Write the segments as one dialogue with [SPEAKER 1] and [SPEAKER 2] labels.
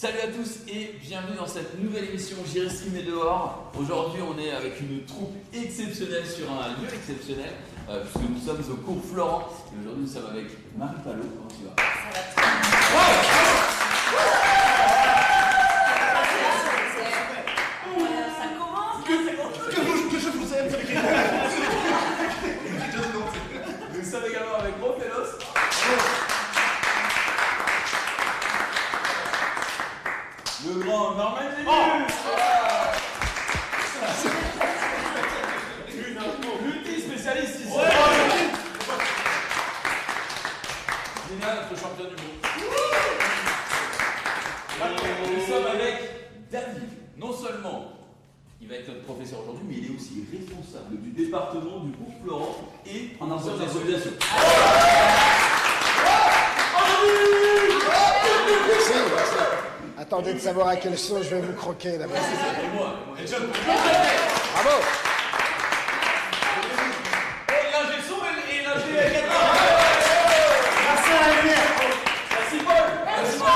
[SPEAKER 1] Salut à tous et bienvenue dans cette nouvelle émission J'irai streamer dehors. Aujourd'hui on est avec une troupe exceptionnelle sur un lieu exceptionnel puisque nous sommes au cours Florent et aujourd'hui nous sommes avec Marie Palot. Comment tu vas?
[SPEAKER 2] Ça va très bien. Ça commence.
[SPEAKER 3] Que je vous aime.
[SPEAKER 1] Nous sommes également avec Rofelos. Le grand Norman multi-spécialiste ici. Lina, notre champion du monde. Nous sommes avec David. Non seulement il va être notre professeur aujourd'hui, mais il est aussi responsable du département du cours Florent et en improvisation.
[SPEAKER 3] Attendez de savoir à quelle sauce je vais vous croquer d'abord.
[SPEAKER 1] Et moi.
[SPEAKER 3] Bravo.
[SPEAKER 1] Et l'ingé son et l'ingé
[SPEAKER 3] Merci à la lumière.
[SPEAKER 1] Merci Paul. Merci Paul.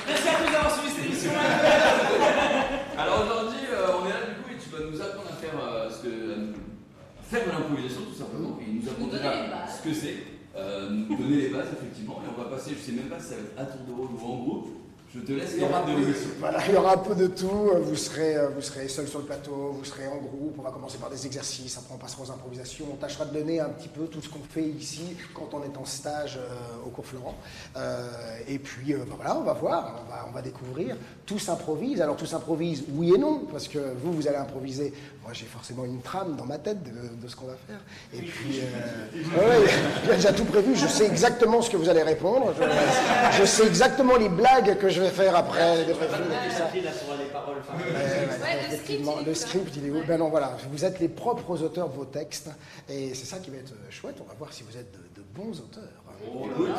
[SPEAKER 1] Merci à tous d'avoir suivi cette émission. Alors aujourd'hui, on est là du coup et tu vas nous apprendre à faire de l'improvisation tout simplement. Et nous apprendre déjà ce que c'est, nous donner les bases effectivement. Et on va passer, je sais même pas si ça va être à tour de rôle ou en groupe. Je te laisse les règles de l'émission.
[SPEAKER 3] Voilà, il y aura un peu de tout. Vous serez seul sur le plateau, vous serez en groupe. On va commencer par des exercices, après on passera aux improvisations. On tâchera de donner un petit peu tout ce qu'on fait ici quand on est en stage au cours Florent. Et puis voilà, on va voir, on va découvrir. Tout s'improvise. Alors tout s'improvise, oui et non, parce que vous allez improviser. Moi j'ai forcément une trame dans ma tête de ce qu'on va faire. Et puis, il y a déjà tout prévu. Je sais exactement ce que vous allez répondre. Je sais exactement les blagues que je vais faire après, tout ça. Effectivement, le script, il est où? Ben non, voilà, vous êtes les propres auteurs de vos textes, et c'est ça qui va être chouette. On va voir si vous êtes de bons auteurs.
[SPEAKER 1] Écoute,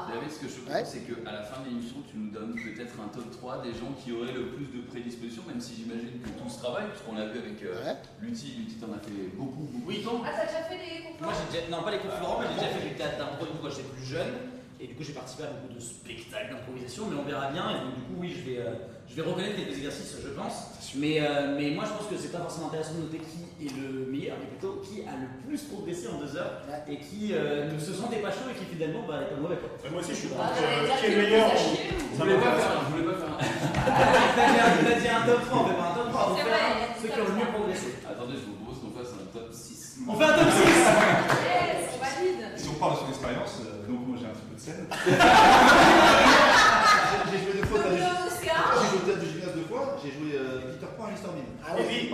[SPEAKER 1] David, ce que je propose, c'est qu'à la fin de l'émission, tu nous donnes peut-être un top 3 des gens qui auraient le plus de prédisposition, même si j'imagine que tout ce travail, puisqu'on l'a vu avec Lutti, t'en as fait beaucoup de temps.
[SPEAKER 2] Ah, t'as déjà fait les cours Florent?
[SPEAKER 4] Moi j'ai déjà, non pas les cours Florent, mais j'ai déjà fait du théâtre d'impro quand j'étais plus jeune. Et du coup j'ai participé à beaucoup de spectacles d'improvisation, mais on verra bien. Et donc du coup oui, je vais reconnaître quelques exercices, je pense. Mais moi je pense que c'est pas forcément intéressant de noter qui est le meilleur, mais plutôt qui a le plus progressé en 2 heures et qui ne se sentait pas chaud et qui finalement est pas mauvais.
[SPEAKER 5] Moi aussi je suis
[SPEAKER 2] Ah,
[SPEAKER 5] qui
[SPEAKER 2] qui
[SPEAKER 5] est le meilleur.
[SPEAKER 1] Je voulais pas faire un.
[SPEAKER 4] Il a dit un top 3, on fait pas un top 3, on
[SPEAKER 2] C'est
[SPEAKER 4] fait
[SPEAKER 2] vrai,
[SPEAKER 4] ceux qui ont le mieux progressé.
[SPEAKER 1] Attendez, je vous propose qu'on fasse un top 6.
[SPEAKER 4] On fait un top 6.
[SPEAKER 2] Yes, on valide.
[SPEAKER 5] Si on parle de son expérience, donc moi j'ai un petit peu de scène. J'ai joué 2 fois au théâtre. J'ai joué au théâtre de gymnase 2 fois, j'ai joué Peter Pan et Mr Bean.
[SPEAKER 3] Ah oui.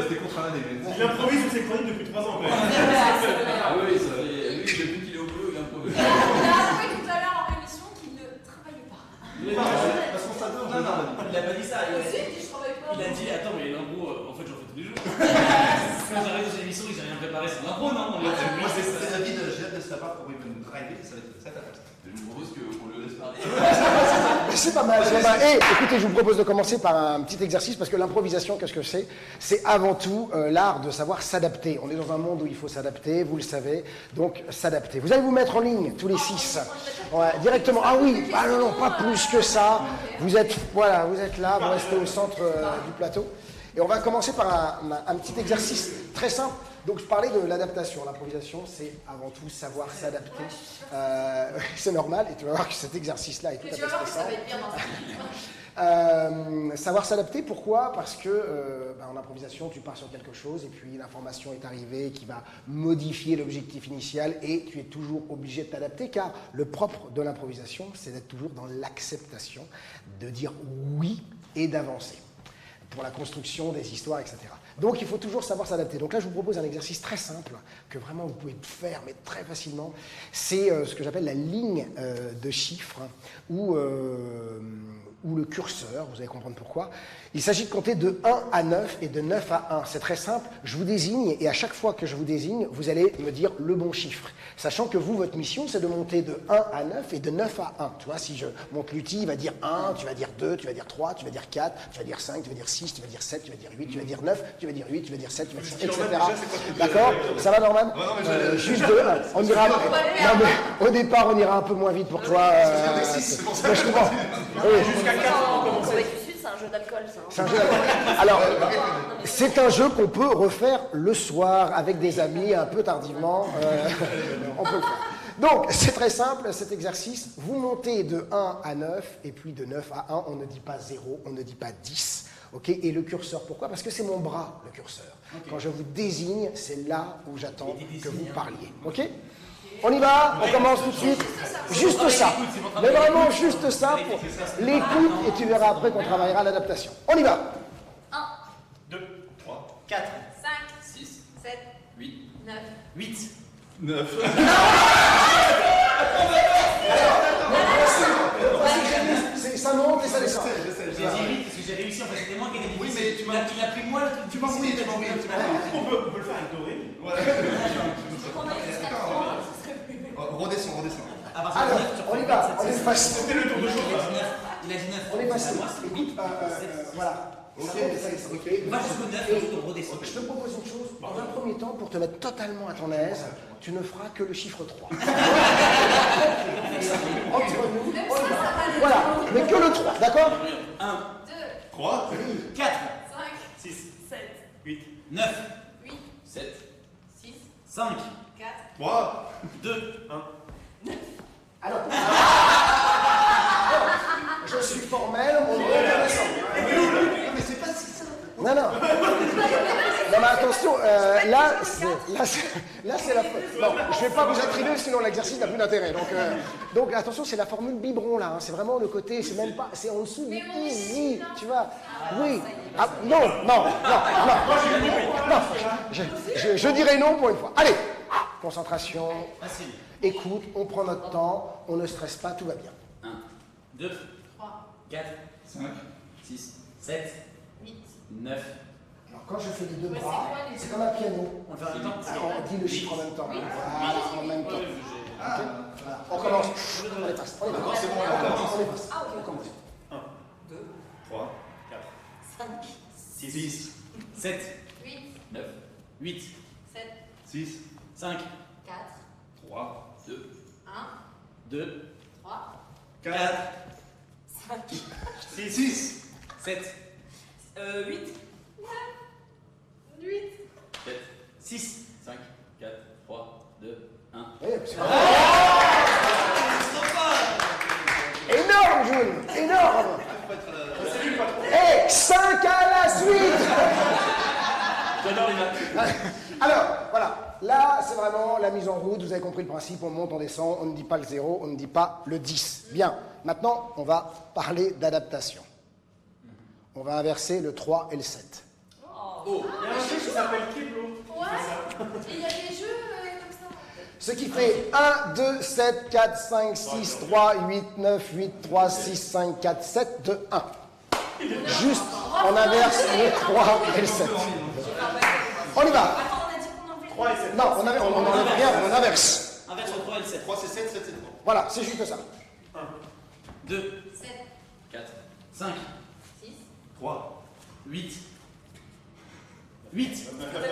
[SPEAKER 5] C'était contre un année.
[SPEAKER 6] Il improvise sur ses chroniques depuis 3 ans quand même.
[SPEAKER 1] Ah oui, ça fait. Lui, depuis qu'il est au boulot, il improvise.
[SPEAKER 2] On a appris tout à l'heure en émission qu'il ne travaillait pas.
[SPEAKER 5] Parce qu'on s'adore.
[SPEAKER 4] Non, il a pas dit ça.
[SPEAKER 2] Moi aussi, je travaille pas.
[SPEAKER 4] Il a dit attends mais l'impro en fait j'en fais tous les jours. Quand j'arrive dans une émission et que j'ai rien préparé c'est l'impro non?
[SPEAKER 5] Moi c'est David, j'ai hâte de sa part pour il va nous driver, ça va être très intéressant.
[SPEAKER 1] Je vous propose qu'on le laisse parler.
[SPEAKER 3] C'est pas mal, c'est pas mal. Et écoutez, je vous propose de commencer par un petit exercice parce que l'improvisation, qu'est-ce que c'est? C'est avant tout l'art de savoir s'adapter. On est dans un monde où il faut s'adapter, vous le savez, donc s'adapter. Vous allez vous mettre en ligne, tous les 6. Ouais, directement. Ah oui, ah non, pas plus que ça. Vous êtes là, vous restez au centre du plateau. Et on va commencer par un petit exercice très simple. Donc je parlais de l'adaptation. L'improvisation, c'est avant tout savoir s'adapter. C'est normal, et tu vas voir que cet exercice-là est tout à
[SPEAKER 2] Mais tu
[SPEAKER 3] fait
[SPEAKER 2] vas voir que ça
[SPEAKER 3] stressant.
[SPEAKER 2] va être bien dans ça.
[SPEAKER 3] Savoir s'adapter, pourquoi? Parce que en improvisation, tu pars sur quelque chose et puis l'information est arrivée qui va modifier l'objectif initial et tu es toujours obligé de t'adapter car le propre de l'improvisation, c'est d'être toujours dans l'acceptation, de dire oui et d'avancer pour la construction des histoires, etc. Donc il faut toujours savoir s'adapter. Donc là je vous propose un exercice très simple que vraiment vous pouvez faire mais très facilement. C'est ce que j'appelle la ligne de chiffres ou le curseur, vous allez comprendre pourquoi. Il s'agit de compter de 1 à 9 et de 9 à 1. C'est très simple, je vous désigne et à chaque fois que je vous désigne, vous allez me dire le bon chiffre. Sachant que vous, votre mission, c'est de monter de 1 à 9 et de 9 à 1. Tu vois, si je monte Lutti, il va dire 1, tu vas dire 2, tu vas dire 3, tu vas dire 4, tu vas dire 5, tu vas dire 6, tu vas dire 7, tu vas dire 8, tu vas dire 9, tu vas dire 8, tu vas dire 7, tu vas dire 5, etc. D'accord? Ça va, Norman? Juste 2, on ira... Non, mais au départ, on ira un peu moins vite pour toi. Je comprends.
[SPEAKER 6] Jusqu'à 4, on commence.
[SPEAKER 2] Corée du Sud, c'est un jeu d'alcool, ça.
[SPEAKER 3] C'est un jeu d'alcool. Alors, c'est un jeu qu'on peut refaire le soir avec des amis un peu tardivement. On peut le faire. Donc, c'est très simple cet exercice. Vous montez de 1 à 9 et puis de 9 à 1. On ne dit pas 0, on ne dit pas 10. Okay, et le curseur, pourquoi? Parce que c'est mon bras, le curseur. Okay. Quand je vous désigne, c'est là où j'attends que vous parliez. Ok? On y va? On commence tout de suite. Juste ça. Mais vraiment juste ça pour l'écoute et tu verras après qu'on travaillera l'adaptation. On y va.
[SPEAKER 2] 1,
[SPEAKER 6] 2, 3,
[SPEAKER 4] 4,
[SPEAKER 2] 5,
[SPEAKER 1] 6,
[SPEAKER 2] 7,
[SPEAKER 1] 8,
[SPEAKER 2] 9.
[SPEAKER 4] 8.
[SPEAKER 5] 9.
[SPEAKER 3] Ça monte et ça descend.
[SPEAKER 4] J'ai dit 8 parce que j'ai réussi, en fait c'était moi qui ai dit.
[SPEAKER 5] Oui, mais tu m'as
[SPEAKER 4] pris moi le truc.
[SPEAKER 5] Tu m'as oublié, tu m'as oublié.
[SPEAKER 6] On peut le faire avec Doré.
[SPEAKER 2] On a jusqu'à 3, ce serait plus.
[SPEAKER 5] Redescends.
[SPEAKER 3] Alors, on y va. On est facile.
[SPEAKER 6] C'était le tour de chaud.
[SPEAKER 4] Il a dit 9.
[SPEAKER 3] On est facile.
[SPEAKER 4] Écoute,
[SPEAKER 3] voilà.
[SPEAKER 5] Ok, ok.
[SPEAKER 4] va jusqu'au 9 et on redescend.
[SPEAKER 3] Je te propose une chose. Dans un premier temps, pour te mettre totalement à ton aise, tu ne feras que le chiffre 3. Entre nous, on y va. Voilà, mais que le 3, d'accord?
[SPEAKER 4] 1,
[SPEAKER 2] 2,
[SPEAKER 5] 3,
[SPEAKER 4] 4,
[SPEAKER 2] 5,
[SPEAKER 6] 6,
[SPEAKER 2] 7,
[SPEAKER 6] 8,
[SPEAKER 4] 9,
[SPEAKER 2] 8,
[SPEAKER 1] 7,
[SPEAKER 2] 6,
[SPEAKER 4] 5,
[SPEAKER 2] 4,
[SPEAKER 5] 3.
[SPEAKER 4] 2,
[SPEAKER 6] 1.
[SPEAKER 3] Alors, je suis formel, mon nom est intéressant.
[SPEAKER 5] Mais c'est pas si simple.
[SPEAKER 3] Non, non. Non, mais attention, là, c'est la... Non, je ne vais pas vous attribuer, sinon l'exercice n'a plus d'intérêt. Donc, attention, c'est la formule biberon, là. Hein. C'est vraiment le côté, c'est même pas... C'est en dessous du easy, tu vois. Oui. Ah, non. Je dirais non pour une fois. Allez, concentration,
[SPEAKER 4] facile.
[SPEAKER 3] écoute, on prend notre temps, on ne stresse pas, tout va bien.
[SPEAKER 4] 1, 2,
[SPEAKER 2] 3,
[SPEAKER 4] 4,
[SPEAKER 5] 5,
[SPEAKER 4] 6, 7,
[SPEAKER 2] 8.
[SPEAKER 4] 9.
[SPEAKER 3] Alors, quand je fais les deux
[SPEAKER 2] Ouais,
[SPEAKER 3] bras,
[SPEAKER 2] c'est quoi, les
[SPEAKER 3] c'est
[SPEAKER 2] deux
[SPEAKER 3] comme un piano.
[SPEAKER 4] On le fait en même temps.
[SPEAKER 3] Alors, on dit le chiffre en même temps.
[SPEAKER 2] Oui.
[SPEAKER 3] Voilà, en même temps. Ok. Voilà. On commence. On les passe. On les passe.
[SPEAKER 5] c'est bon,
[SPEAKER 3] On les passe.
[SPEAKER 2] Ah, ok.
[SPEAKER 3] On commence.
[SPEAKER 2] 2,
[SPEAKER 5] 3,
[SPEAKER 2] 5,
[SPEAKER 5] 6,
[SPEAKER 4] 7,
[SPEAKER 2] 8,
[SPEAKER 1] 9,
[SPEAKER 4] 8,
[SPEAKER 2] 7,
[SPEAKER 5] 6,
[SPEAKER 4] 5,
[SPEAKER 2] 4,
[SPEAKER 5] 3,
[SPEAKER 1] 2,
[SPEAKER 2] 1,
[SPEAKER 4] 2,
[SPEAKER 2] 3,
[SPEAKER 4] 4,
[SPEAKER 2] 5,
[SPEAKER 5] 6,
[SPEAKER 4] 7,
[SPEAKER 2] 8, 8.
[SPEAKER 1] 7,
[SPEAKER 4] 6.
[SPEAKER 1] 5, 4, 3, 2, 1.
[SPEAKER 3] Oui, c'est énorme, Jules. Énorme. Et 5 à la suite.
[SPEAKER 1] J'adore les maths.
[SPEAKER 3] Alors, voilà. Là, c'est vraiment la mise en route. Vous avez compris le principe. On monte, on descend. On ne dit pas le 0, on ne dit pas le 10. Bien. Maintenant, on va parler d'adaptation. On va inverser le 3 et le 7.
[SPEAKER 6] Il y a un jeu qui s'appelle Kiblo.
[SPEAKER 2] Ouais. Et il y a des jeux comme ça.
[SPEAKER 3] Ce qui fait 1, 2, 7, 4, 5, 6, 3, 8, 9, 8, 3, 6, 5, 4, 7, 2, 1. Juste, on inverse le 3 et le 7. On y va.
[SPEAKER 2] Attends, on a dit qu'on enlevait
[SPEAKER 6] 3 et 7.
[SPEAKER 3] Non, on n'enlève rien, on inverse.
[SPEAKER 4] Inverse le 3 et le 7.
[SPEAKER 5] 3 c'est 7, 7 c'est 3.
[SPEAKER 3] Voilà, c'est juste ça.
[SPEAKER 4] 2,
[SPEAKER 2] 7,
[SPEAKER 1] 4,
[SPEAKER 4] 5,
[SPEAKER 2] 6,
[SPEAKER 5] 3,
[SPEAKER 4] 8, 8,
[SPEAKER 2] 9, 9, 9.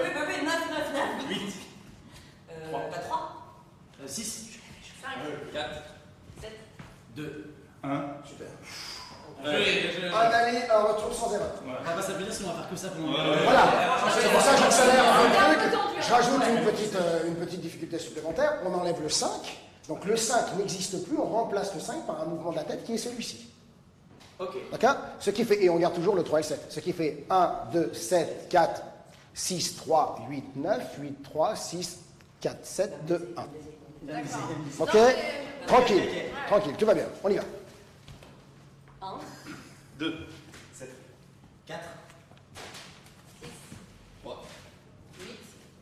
[SPEAKER 4] 8,
[SPEAKER 2] 3,
[SPEAKER 4] 6,
[SPEAKER 2] 5,
[SPEAKER 1] 4,
[SPEAKER 2] 7,
[SPEAKER 4] 2.
[SPEAKER 5] 1.
[SPEAKER 3] Super.
[SPEAKER 4] On
[SPEAKER 3] Un aller, un retour sans erreur.
[SPEAKER 4] va pas s'appeler sinon on va faire que ça pendant.
[SPEAKER 3] Voilà, c'est pour ça que j'accélère un peu le truc. Je rajoute une petite difficulté supplémentaire. On enlève le 5. Donc le 5 n'existe plus, on remplace le 5 par un mouvement de la tête qui est celui-ci.
[SPEAKER 4] Ok.
[SPEAKER 3] D'accord? Ce qui fait, et on garde toujours le 3 et 7. Ce qui fait 1, 2, 7, 4, 6, 3, 8, 9, 8, 3, 6, 4, 7, 2, 1. Ok? Tranquille, tranquille, tout va bien. On y va.
[SPEAKER 2] 1,
[SPEAKER 5] 2,
[SPEAKER 6] 7,
[SPEAKER 4] 4,
[SPEAKER 1] 3,
[SPEAKER 2] 8,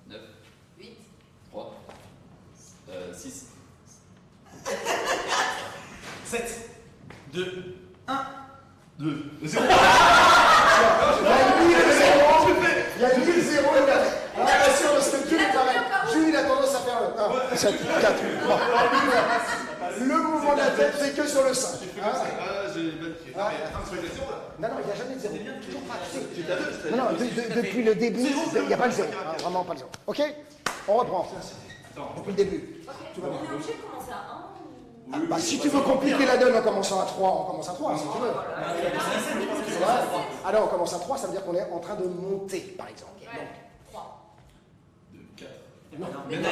[SPEAKER 1] 9,
[SPEAKER 2] 8,
[SPEAKER 1] 3, 6,
[SPEAKER 4] 7, 2, 1.
[SPEAKER 5] 2, 0.
[SPEAKER 3] Il y a 10 0, il a... Attention, parce que Jules est pareil. Jules, il a tendance à faire le 1, 7, 4. Bon. Le mouvement de la tête fait que sur le 5.
[SPEAKER 5] Ah, j'ai bonne idée. Attends, sur les 0 là.
[SPEAKER 3] Non, non, il n'y a jamais de 0. Toujours pas.
[SPEAKER 5] J'étais à 2.
[SPEAKER 3] Non, non, depuis le début, il n'y a pas le 0. Hein, vraiment pas le 0. Ok? On reprend. Depuis le début.
[SPEAKER 2] Ok.
[SPEAKER 3] Tout va
[SPEAKER 2] On
[SPEAKER 3] bien.
[SPEAKER 2] est obligé de commencer à 1 ou...
[SPEAKER 3] Bah, si tu veux compliquer la donne en commençant à 3, on commence à 3, si tu veux. Alors, on commence à 3, ça veut dire qu'on est en train de monter, par exemple.
[SPEAKER 2] Ouais. 3.
[SPEAKER 5] 2, 4.
[SPEAKER 2] Mais
[SPEAKER 5] Mais non,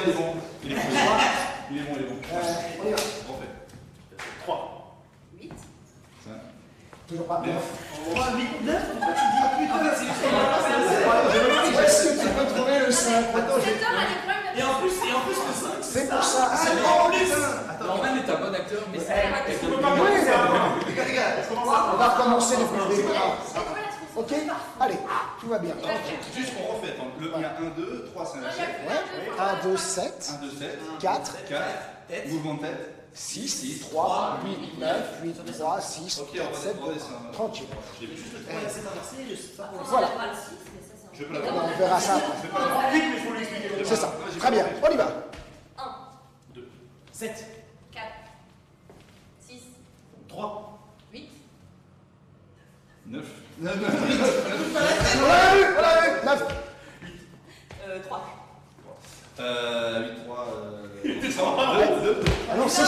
[SPEAKER 5] il est bon. Il est bon. Il est bon, il est bon.
[SPEAKER 3] On y va.
[SPEAKER 5] On fait.
[SPEAKER 6] 3.
[SPEAKER 2] 8.
[SPEAKER 5] 5.
[SPEAKER 3] Toujours pas.
[SPEAKER 5] 9.
[SPEAKER 6] 3, 8, 9. Pourquoi tu dis putain?
[SPEAKER 3] Est-ce que tu peux trouver le 5?
[SPEAKER 2] Attends, cette heure, elle est quand même
[SPEAKER 4] Et en plus, le 5.
[SPEAKER 3] C'est pour ça.
[SPEAKER 1] Norman est un bon acteur, mais c'est
[SPEAKER 2] Ouais.
[SPEAKER 1] pas quelqu'un de
[SPEAKER 3] Oui,
[SPEAKER 1] bien.
[SPEAKER 5] Les gars,
[SPEAKER 3] on va recommencer depuis le début.
[SPEAKER 2] C'est quoi la solution?
[SPEAKER 3] Ok? Allez, tout va bien.
[SPEAKER 5] juste on refait. Attends, il y a 1, 2, 3, 5,
[SPEAKER 2] Non, il y
[SPEAKER 5] 7.
[SPEAKER 2] a plus d'un, deux,
[SPEAKER 3] 1,
[SPEAKER 2] trois.
[SPEAKER 3] 2, 7,
[SPEAKER 5] 1, 2, 7.
[SPEAKER 3] 4,
[SPEAKER 5] 4. Mouvement de tête.
[SPEAKER 3] 6, 3, 8, 9, 8, 3, 6,
[SPEAKER 5] Ok,
[SPEAKER 3] 4,
[SPEAKER 5] on
[SPEAKER 3] 7,
[SPEAKER 5] va descendre.
[SPEAKER 3] tranquille.
[SPEAKER 5] J'ai vu juste le
[SPEAKER 6] 3 et 7 inversé, je sais pas.
[SPEAKER 3] Voilà.
[SPEAKER 2] On va le 6, mais ça, c'est un-
[SPEAKER 5] Je peux la
[SPEAKER 3] On verra ça après.
[SPEAKER 6] Vite, mais il faut lui expliquer.
[SPEAKER 3] C'est ça. Très bien, on y va.
[SPEAKER 2] 1,
[SPEAKER 6] 7,
[SPEAKER 2] 4, 6,
[SPEAKER 6] 3,
[SPEAKER 2] 8,
[SPEAKER 5] 9.
[SPEAKER 3] On l'a vu, 9.
[SPEAKER 2] 3.
[SPEAKER 5] 8, 3. 2.
[SPEAKER 3] Ah non, 6.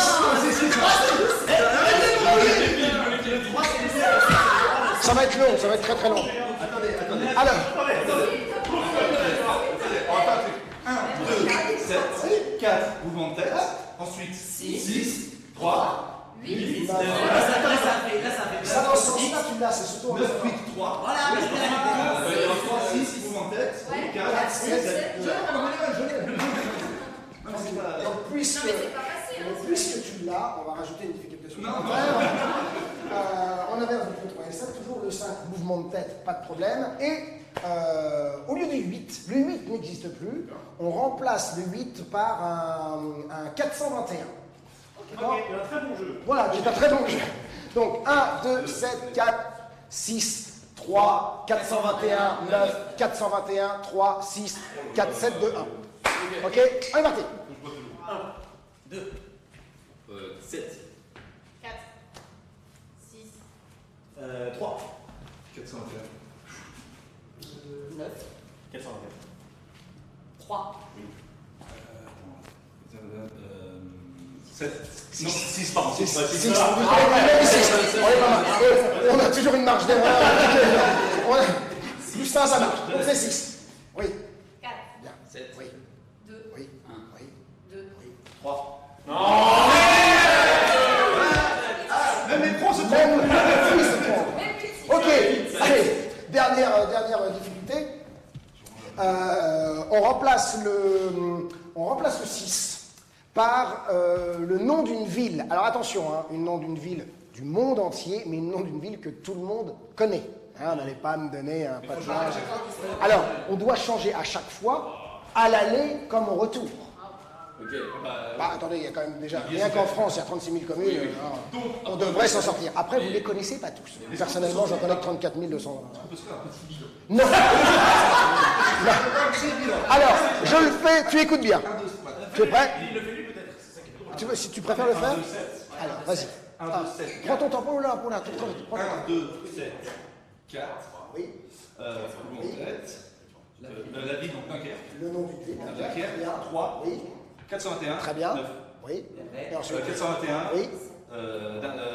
[SPEAKER 3] Ça va être long, ça va être très très long.
[SPEAKER 5] Attendez.
[SPEAKER 3] Alors,
[SPEAKER 5] On va faire un truc. 1, 2, 7, 4. Mouvement de tête. Ensuite 6, 3,
[SPEAKER 2] 8,
[SPEAKER 4] Là, ça fait.
[SPEAKER 3] ça dans ce sens-là, tu l'as, c'est surtout en
[SPEAKER 5] 9, 8, 3.
[SPEAKER 4] Voilà, mais c'était la
[SPEAKER 5] 3, 6, mouvement de tête.
[SPEAKER 2] Ouais.
[SPEAKER 5] 4, 7,
[SPEAKER 2] 7, 2, 1.
[SPEAKER 3] Donc, puisque,
[SPEAKER 2] Non, mais c'est pas facile. hein.
[SPEAKER 3] puisque tu l'as, on va rajouter une difficulté supplémentaire. On avait rajouté 3 et 7, toujours le 5, mouvement de tête, pas de problème. Et au lieu du 8, le 8 n'existe plus, on remplace le 8 par un 421. D'accord ?
[SPEAKER 6] Ok, il y a un très bon jeu.
[SPEAKER 3] Voilà, qui est un très bon jeu. Donc 1, 2, 7, 4, 6, 3, 421, 9, 421, 3, 6, 4, 7, 2, 1. Ok, on est parti.
[SPEAKER 4] 2,
[SPEAKER 1] 7.
[SPEAKER 2] 4, 6,
[SPEAKER 6] 3,
[SPEAKER 5] 421.
[SPEAKER 2] 9,
[SPEAKER 6] 424.
[SPEAKER 2] 3.
[SPEAKER 5] 7. Non, 6, pardon. 6.
[SPEAKER 3] 6. On a toujours une marge d'erreur. Plus 1, ça marche. Donc c'est 6. Oui.
[SPEAKER 2] 4,
[SPEAKER 3] Bien.
[SPEAKER 1] 7.
[SPEAKER 3] Oui.
[SPEAKER 2] 2,
[SPEAKER 3] Oui. Oui.
[SPEAKER 2] 2,
[SPEAKER 6] 3.
[SPEAKER 5] Même les pros se trompent.
[SPEAKER 3] Même oui, c'est bon.
[SPEAKER 2] même petit.
[SPEAKER 3] Ok. Allez. Dernière difficulté. On remplace le 6 par le nom d'une ville. Alors attention, hein, une nom d'une ville du monde entier, mais une nom d'une ville que tout le monde connaît. Hein, on n'allait pas me donner un patinage. Alors, on doit changer à chaque fois, à l'aller comme au retour.
[SPEAKER 1] Ok.
[SPEAKER 3] Bah, attendez, il y a quand même déjà, rien qu'en France, il y a 36 000 communes. On devrait s'en sortir. Après, vous ne les connaissez pas tous. Personnellement, j'en connais que 34 200. Non. Non. Alors, je le fais, tu écoutes bien. Tu es prêt?
[SPEAKER 6] Il le fait lui peut-être, c'est ça qui est drôle.
[SPEAKER 3] Si tu préfères le faire? Alors, vas-y.
[SPEAKER 5] 1, 2, 7.
[SPEAKER 3] Prends ton temps, pour là, trop vite. Prends ton temps.
[SPEAKER 5] 1, 2, 7, 4.
[SPEAKER 3] Oui,
[SPEAKER 5] Mouvement de tête. La ville, donc Dunkerque.
[SPEAKER 3] le nom du ville.
[SPEAKER 5] Dunkerque.
[SPEAKER 3] Bien.
[SPEAKER 5] 3.
[SPEAKER 3] Oui,
[SPEAKER 5] 421.
[SPEAKER 3] très bien.
[SPEAKER 5] 9.
[SPEAKER 3] Oui. Et ensuite?
[SPEAKER 5] 421.
[SPEAKER 3] Oui.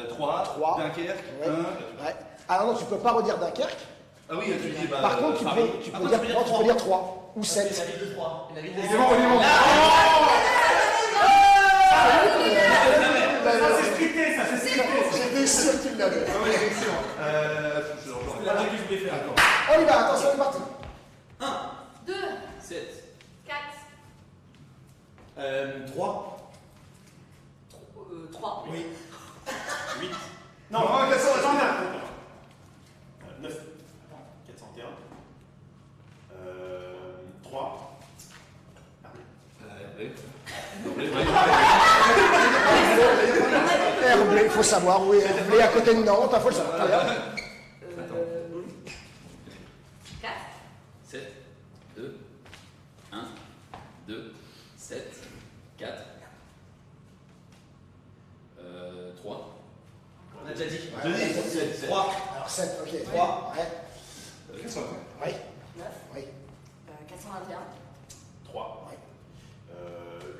[SPEAKER 5] 3.
[SPEAKER 3] 3.
[SPEAKER 5] Dunkerque.
[SPEAKER 3] Oui.
[SPEAKER 5] 1.
[SPEAKER 3] Ouais. Alors non, tu peux pas redire Dunkerque.
[SPEAKER 5] Ah oui, tu dis.
[SPEAKER 3] Par contre, tu peux dire 3 ou 7.
[SPEAKER 4] La ville de 3. La ville de
[SPEAKER 5] C'est bon, on est bon.
[SPEAKER 6] Ça c'est scripté, ça c'est scripté.
[SPEAKER 3] J'étais sûr que tu l'avais.
[SPEAKER 5] Ah oui, excellent.
[SPEAKER 6] C'est la blague que je voulais faire.
[SPEAKER 3] On y va, attention, on est parti.
[SPEAKER 2] 2,
[SPEAKER 1] 7.
[SPEAKER 2] 4,
[SPEAKER 6] 3.
[SPEAKER 2] 3.
[SPEAKER 6] Oui. 8. Non,
[SPEAKER 5] Non, 421.
[SPEAKER 6] 9. Attends, 401. 3.
[SPEAKER 3] Herblé, il faut savoir où est Herblé, à côté de Nantes, il faut le savoir. Très bien.
[SPEAKER 2] 4,
[SPEAKER 1] 7. 2. 1. 2. 7. 4. 3.
[SPEAKER 4] On a déjà dit.
[SPEAKER 5] Je dis 7.
[SPEAKER 4] 3.
[SPEAKER 3] Alors 7, ok.
[SPEAKER 4] 3.
[SPEAKER 3] Ouais.
[SPEAKER 5] 421.
[SPEAKER 3] Oui.
[SPEAKER 2] 9,
[SPEAKER 3] Oui.
[SPEAKER 2] 421,
[SPEAKER 6] 3.
[SPEAKER 3] Oui.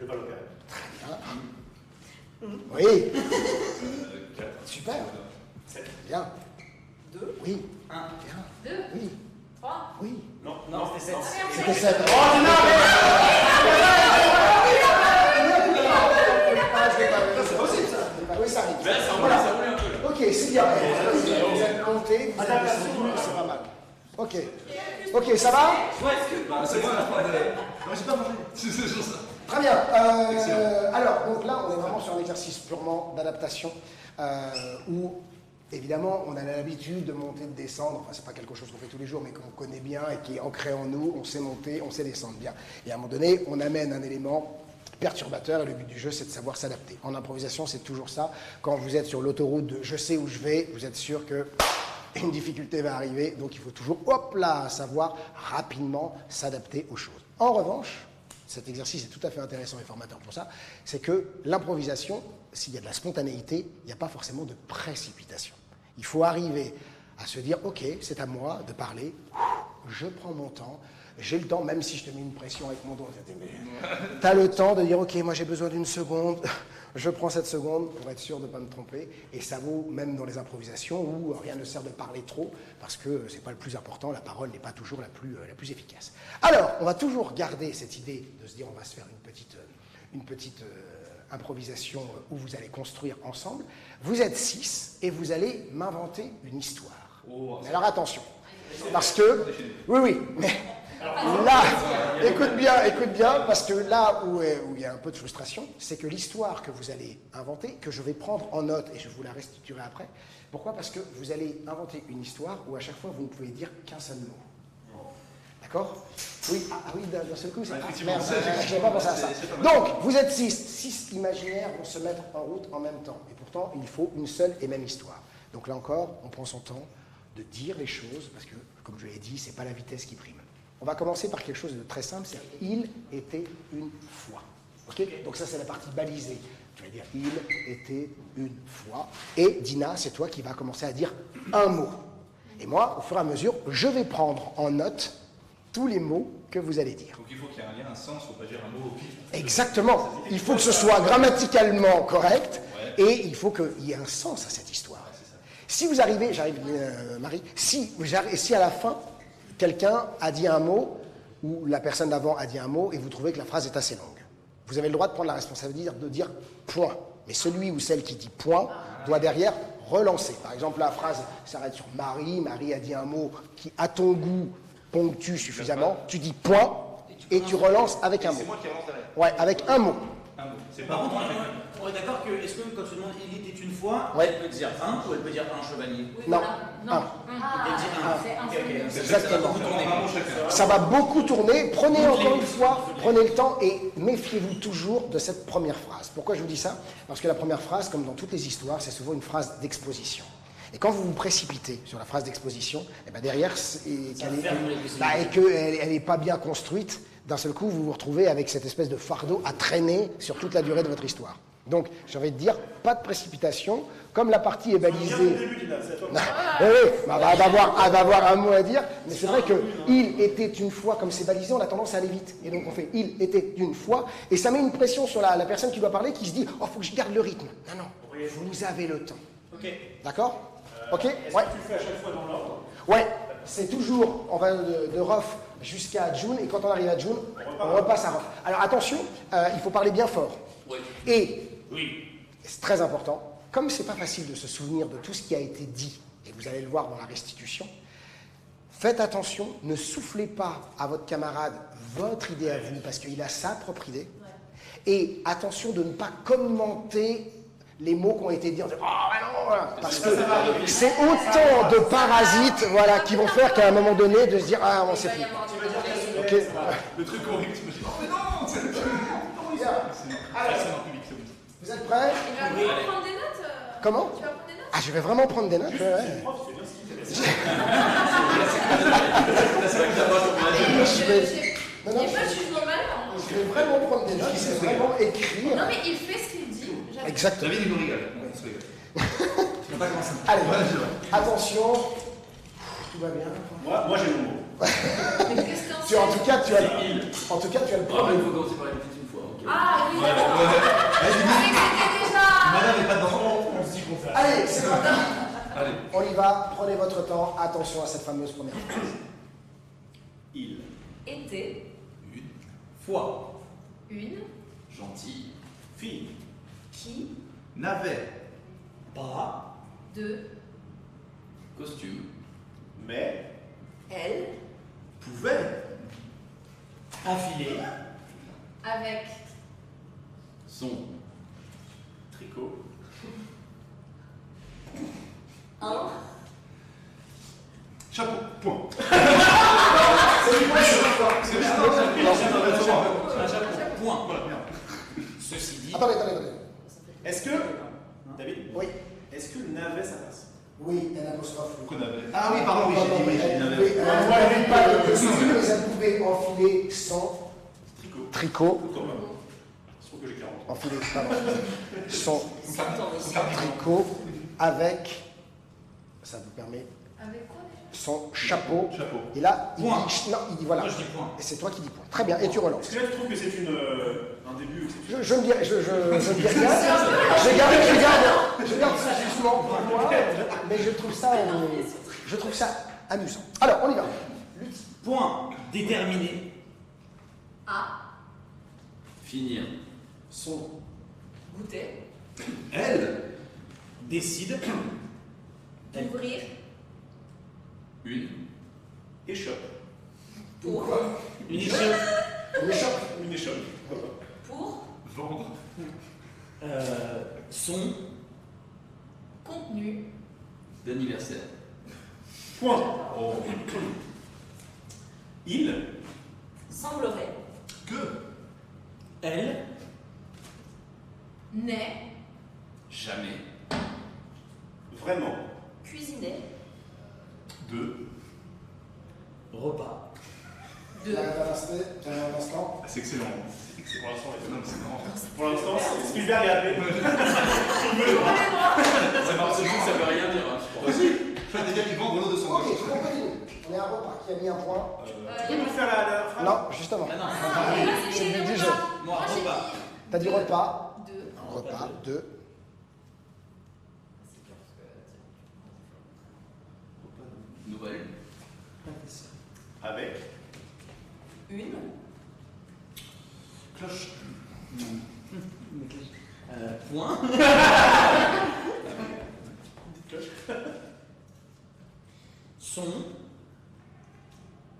[SPEAKER 6] Le bal opéré.
[SPEAKER 3] Bien. Oui.
[SPEAKER 6] 4.
[SPEAKER 3] Super.
[SPEAKER 6] 7.
[SPEAKER 3] Bien.
[SPEAKER 2] 2,
[SPEAKER 3] Oui.
[SPEAKER 4] 1.
[SPEAKER 3] Bien.
[SPEAKER 2] 2,
[SPEAKER 3] Oui.
[SPEAKER 2] 3.
[SPEAKER 3] Oui.
[SPEAKER 6] Non,
[SPEAKER 4] Non, c'était 7.
[SPEAKER 3] C'était 7. Oh, c'est possible ça. Oui, ça arrive.
[SPEAKER 1] Là, ça roule
[SPEAKER 3] Voilà.
[SPEAKER 1] un peu. Là.
[SPEAKER 3] Ok, c'est bien. Vous êtes monté, vous êtes descendu, c'est pas mal. Ok. Ok, ça va?
[SPEAKER 5] C'est moi, moi j'ai pas mangé. C'est toujours ça.
[SPEAKER 3] Très bien. Alors, donc là, on est vraiment sur un exercice purement d'adaptation où, évidemment, on a l'habitude de monter, de descendre. Enfin, c'est pas quelque chose qu'on fait tous les jours, mais qu'on connaît bien et qui est ancré en nous. On sait monter, on sait descendre bien. Et à un moment donné, on amène un élément perturbateur et le but du jeu, c'est de savoir s'adapter. En improvisation, c'est toujours ça. Quand vous êtes sur l'autoroute de je sais où je vais, vous êtes sûr que une difficulté va arriver. Donc, il faut toujours, hop là, savoir rapidement s'adapter aux choses. En revanche, cet exercice est tout à fait intéressant et formateur pour ça, c'est que l'improvisation, s'il y a de la spontanéité, il n'y a pas forcément de précipitation. Il faut arriver à se dire, ok, c'est à moi de parler, je prends mon temps, j'ai le temps, même si je te mets une pression avec mon doigt, tu as le temps de dire, ok, moi j'ai besoin d'une seconde, je prends cette seconde pour être sûr de ne pas me tromper, et ça vaut même dans les improvisations où rien ne sert de parler trop, parce que c'est pas le plus important, la parole n'est pas toujours la plus efficace. Alors, on va toujours garder cette idée de se dire, on va se faire une petite improvisation où vous allez construire ensemble. Vous êtes 6 et vous allez m'inventer une histoire. Mais alors attention, parce que... Oui, mais... Là, écoute bien, parce que là où il y a un peu de frustration, c'est que l'histoire que vous allez inventer, que je vais prendre en note et je vous la restituerai après. Pourquoi? Parce que vous allez inventer une histoire où à chaque fois vous ne pouvez dire qu'un seul mot. D'accord? Oui, oui, d'un seul coup, c'est... merde, je n'avais pas pensé à ça. Donc, vous êtes 6. 6 imaginaires vont se mettre en route en même temps. Et pourtant, il faut une seule et même histoire. Donc là encore, on prend son temps de dire les choses, parce que, comme je l'ai dit, c'est pas la vitesse qui prime. On va commencer par quelque chose de très simple, c'est « il était une fois ». Okay, donc ça, c'est la partie balisée. Tu vas dire « il était une fois ». Et Dina, c'est toi qui vas commencer à dire un mot. Et moi, au fur et à mesure, je vais prendre en note tous les mots que vous allez dire.
[SPEAKER 5] Donc il faut qu'il y ait un lien, un sens, il ne faut pas dire un mot au pif.
[SPEAKER 3] Exactement. Il faut que ce soit grammaticalement correct et il faut qu'il y ait un sens à cette histoire. Si vous arrivez, Marie, si à la fin, quelqu'un a dit un mot ou la personne d'avant a dit un mot et vous trouvez que la phrase est assez longue, vous avez le droit de prendre la responsabilité de dire point. Mais celui ou celle qui dit point doit derrière relancer. Par exemple, la phrase s'arrête sur Marie. Marie a dit un mot qui, à ton goût, ponctue suffisamment. Tu dis point et tu relances avec un mot.
[SPEAKER 5] C'est moi qui relance derrière.
[SPEAKER 3] Ouais, avec un mot.
[SPEAKER 5] Un mot. C'est
[SPEAKER 4] Par
[SPEAKER 5] pas
[SPEAKER 4] contre,
[SPEAKER 5] moi.
[SPEAKER 4] on est d'accord que, est-ce que quand tu demandes il était une fois,
[SPEAKER 3] Ouais.
[SPEAKER 4] elle peut dire un ou elle peut dire un chevalier?
[SPEAKER 2] Oui,
[SPEAKER 3] Non.
[SPEAKER 2] voilà.
[SPEAKER 3] Un.
[SPEAKER 2] Non.
[SPEAKER 4] Elle dit un.
[SPEAKER 2] C'est un
[SPEAKER 4] Ok,
[SPEAKER 2] seul
[SPEAKER 4] ok.
[SPEAKER 2] mot.
[SPEAKER 3] Exactement.
[SPEAKER 5] Un mot chacun.
[SPEAKER 3] Ça va beaucoup tourner. Prenez encore une fois, prenez le temps et méfiez-vous toujours de cette première phrase. Pourquoi je vous dis ça? Parce que la première phrase, comme dans toutes les histoires, c'est souvent une phrase d'exposition. Et quand vous vous précipitez sur la phrase d'exposition, et ben derrière, et qu'elle n'est pas bien construite, d'un seul coup, vous vous retrouvez avec cette espèce de fardeau à traîner sur toute la durée de votre histoire. Donc, j'ai envie de dire, pas de précipitation. Comme la partie est balisée... Oui, elle va avoir un mot à dire, mais c'est vrai que « il était une fois », comme c'est balisé, on a tendance à aller vite. Et donc on fait « il était une fois », et ça met une pression sur la personne qui doit parler, qui se dit « oh, faut que je garde le rythme ». Non, vous avez le temps.
[SPEAKER 6] Ok.
[SPEAKER 3] D'accord? Ok?
[SPEAKER 6] Est-ce
[SPEAKER 3] Ouais.
[SPEAKER 6] que tu le fais à chaque fois dans l'ordre?
[SPEAKER 3] Ouais, c'est toujours, on va de Rof jusqu'à June, et quand on arrive à June, on repasse à Rof. Alors attention, il faut parler bien fort.
[SPEAKER 1] Oui.
[SPEAKER 3] Et,
[SPEAKER 1] Oui.
[SPEAKER 3] c'est très important, comme c'est pas facile de se souvenir de tout ce qui a été dit, et vous allez le voir dans la restitution, faites attention, ne soufflez pas à votre camarade votre idée à vous, parce qu'il a sa propre idée. Et attention de ne pas commenter les mots qui ont été dits, en disant, oh, non, voilà. Parce que c'est autant de parasites, voilà, qui vont faire qu'à un moment donné, de se dire, ah, on sait plus. Ok.
[SPEAKER 5] Le truc horrible, tu me dis, oh mais non, c'est
[SPEAKER 3] Bien. Alors,
[SPEAKER 5] dans le public, c'est bon.
[SPEAKER 3] vous êtes prêts?
[SPEAKER 2] Tu vas prendre des notes?
[SPEAKER 3] Comment?
[SPEAKER 2] Tu vas prendre des notes?
[SPEAKER 3] Ah, je vais vraiment prendre des notes. Ouais. Je vais-
[SPEAKER 2] Il
[SPEAKER 3] Non,
[SPEAKER 2] n'y
[SPEAKER 3] non,
[SPEAKER 2] a pas de jugement malin.
[SPEAKER 3] je vais vraiment prendre des notes, c'est vraiment écrire.
[SPEAKER 2] Non, mais il fait ce qu'il dit. J'adore.
[SPEAKER 3] Exactement.
[SPEAKER 5] David, il nous rigole. On se rigole. Tu vas pas commencer.
[SPEAKER 3] Allez, attention. Tout va bien.
[SPEAKER 6] Moi j'ai mon mot.
[SPEAKER 2] Mais qu'est-ce que
[SPEAKER 3] En tout cas, tu as le
[SPEAKER 1] Ah, mais
[SPEAKER 3] premier.
[SPEAKER 1] il faut commencer par répéter une fois. ok.
[SPEAKER 2] Ah oui, d'accord. Je savais que c'était déjà
[SPEAKER 5] Madame n'est pas dedans.
[SPEAKER 6] On se dit qu'on fait.
[SPEAKER 3] Allez, c'est parti.
[SPEAKER 1] Allez.
[SPEAKER 3] On y va, prenez votre temps. Attention à cette fameuse première phrase.
[SPEAKER 6] Il.
[SPEAKER 2] Était.
[SPEAKER 1] Une.
[SPEAKER 4] Fois.
[SPEAKER 2] Une.
[SPEAKER 1] Gentil.
[SPEAKER 6] Fille.
[SPEAKER 2] Qui.
[SPEAKER 5] N'avait.
[SPEAKER 4] Pas.
[SPEAKER 2] De.
[SPEAKER 1] Costume.
[SPEAKER 6] Mais.
[SPEAKER 2] Elle.
[SPEAKER 5] Pouvait.
[SPEAKER 4] Enfilé.
[SPEAKER 2] Avec.
[SPEAKER 1] Son.
[SPEAKER 6] Tricot.
[SPEAKER 2] Un.
[SPEAKER 5] Chapeau. Point.
[SPEAKER 3] C'est bien.
[SPEAKER 4] Point.
[SPEAKER 5] Voilà, merde.
[SPEAKER 4] Ceci dit.
[SPEAKER 3] Attendez.
[SPEAKER 6] Est-ce que. David.
[SPEAKER 3] Oui.
[SPEAKER 6] Est-ce que navet ça passe?
[SPEAKER 3] Oui, elle apostrophe.
[SPEAKER 5] Qu'on avait. Ah oui, pardon, oui, j'ai dit oui,
[SPEAKER 3] Elle
[SPEAKER 5] n'avait.
[SPEAKER 3] pouvait- elle n'avait pas de costume, mais elle pouvait enfiler son
[SPEAKER 6] Tricot.
[SPEAKER 3] tricot.
[SPEAKER 6] Thomas. Je trouve que j'ai 40.
[SPEAKER 3] Enfiler, pardon. Son
[SPEAKER 2] Attends,
[SPEAKER 3] tricot avec, ça vous permet,
[SPEAKER 2] avec quoi déjà?
[SPEAKER 3] son chapeau.
[SPEAKER 5] Chapeau.
[SPEAKER 3] Et là, il
[SPEAKER 4] Point.
[SPEAKER 3] dit, non, il dit voilà.
[SPEAKER 4] Moi je dis point.
[SPEAKER 3] Et c'est toi qui dis point. Très bien, et tu relances.
[SPEAKER 6] Est-ce que là tu trouves que c'est un début exceptionnel?
[SPEAKER 3] Je ne dis rien. Je garde ça justement pour moi, mais je trouve ça amusant. Alors, on y va.
[SPEAKER 4] Point. Déterminé.
[SPEAKER 2] A.
[SPEAKER 1] Finir.
[SPEAKER 3] Son
[SPEAKER 2] Goûter.
[SPEAKER 5] Elle.
[SPEAKER 4] Décide.
[SPEAKER 2] Ouvrir.
[SPEAKER 1] Une.
[SPEAKER 6] Échoppe.
[SPEAKER 2] Pour.
[SPEAKER 4] Une échoppe.
[SPEAKER 3] une échoppe.
[SPEAKER 6] Une échoppe.
[SPEAKER 2] Pour.
[SPEAKER 5] Vendre.
[SPEAKER 4] Son.
[SPEAKER 2] Contenu.
[SPEAKER 1] D'anniversaire.
[SPEAKER 6] Point. Il.
[SPEAKER 2] Semblerait.
[SPEAKER 5] Que.
[SPEAKER 4] Elle.
[SPEAKER 2] N'est.
[SPEAKER 1] Jamais.
[SPEAKER 6] Vraiment.
[SPEAKER 2] Cuisiner.
[SPEAKER 5] De.
[SPEAKER 4] Repas.
[SPEAKER 2] De.
[SPEAKER 3] Un instant.
[SPEAKER 5] Ah, c'est excellent.
[SPEAKER 6] Pour l'instant,
[SPEAKER 5] Non, mais c'est marrant.
[SPEAKER 6] pour l'instant, Spielberg est arrivé.
[SPEAKER 1] Ça marche, ça veut rien dire, hein, je crois.
[SPEAKER 5] Vas-y. Fais des gars qui vendent l'eau de son
[SPEAKER 3] Ok, on continue. On est à un repas qui a mis un point.
[SPEAKER 6] Tu peux nous faire la phrase?
[SPEAKER 3] Non, justement.
[SPEAKER 4] Ah non.
[SPEAKER 3] C'est le but du jeu.
[SPEAKER 4] Moi,
[SPEAKER 2] j'ai
[SPEAKER 4] repas.
[SPEAKER 2] dit-
[SPEAKER 3] T'as dit repas.
[SPEAKER 2] De.
[SPEAKER 3] Un repas, deux.
[SPEAKER 1] Nouvelle.
[SPEAKER 6] Avec.
[SPEAKER 2] Une.
[SPEAKER 5] Cloche.
[SPEAKER 4] Point. Son.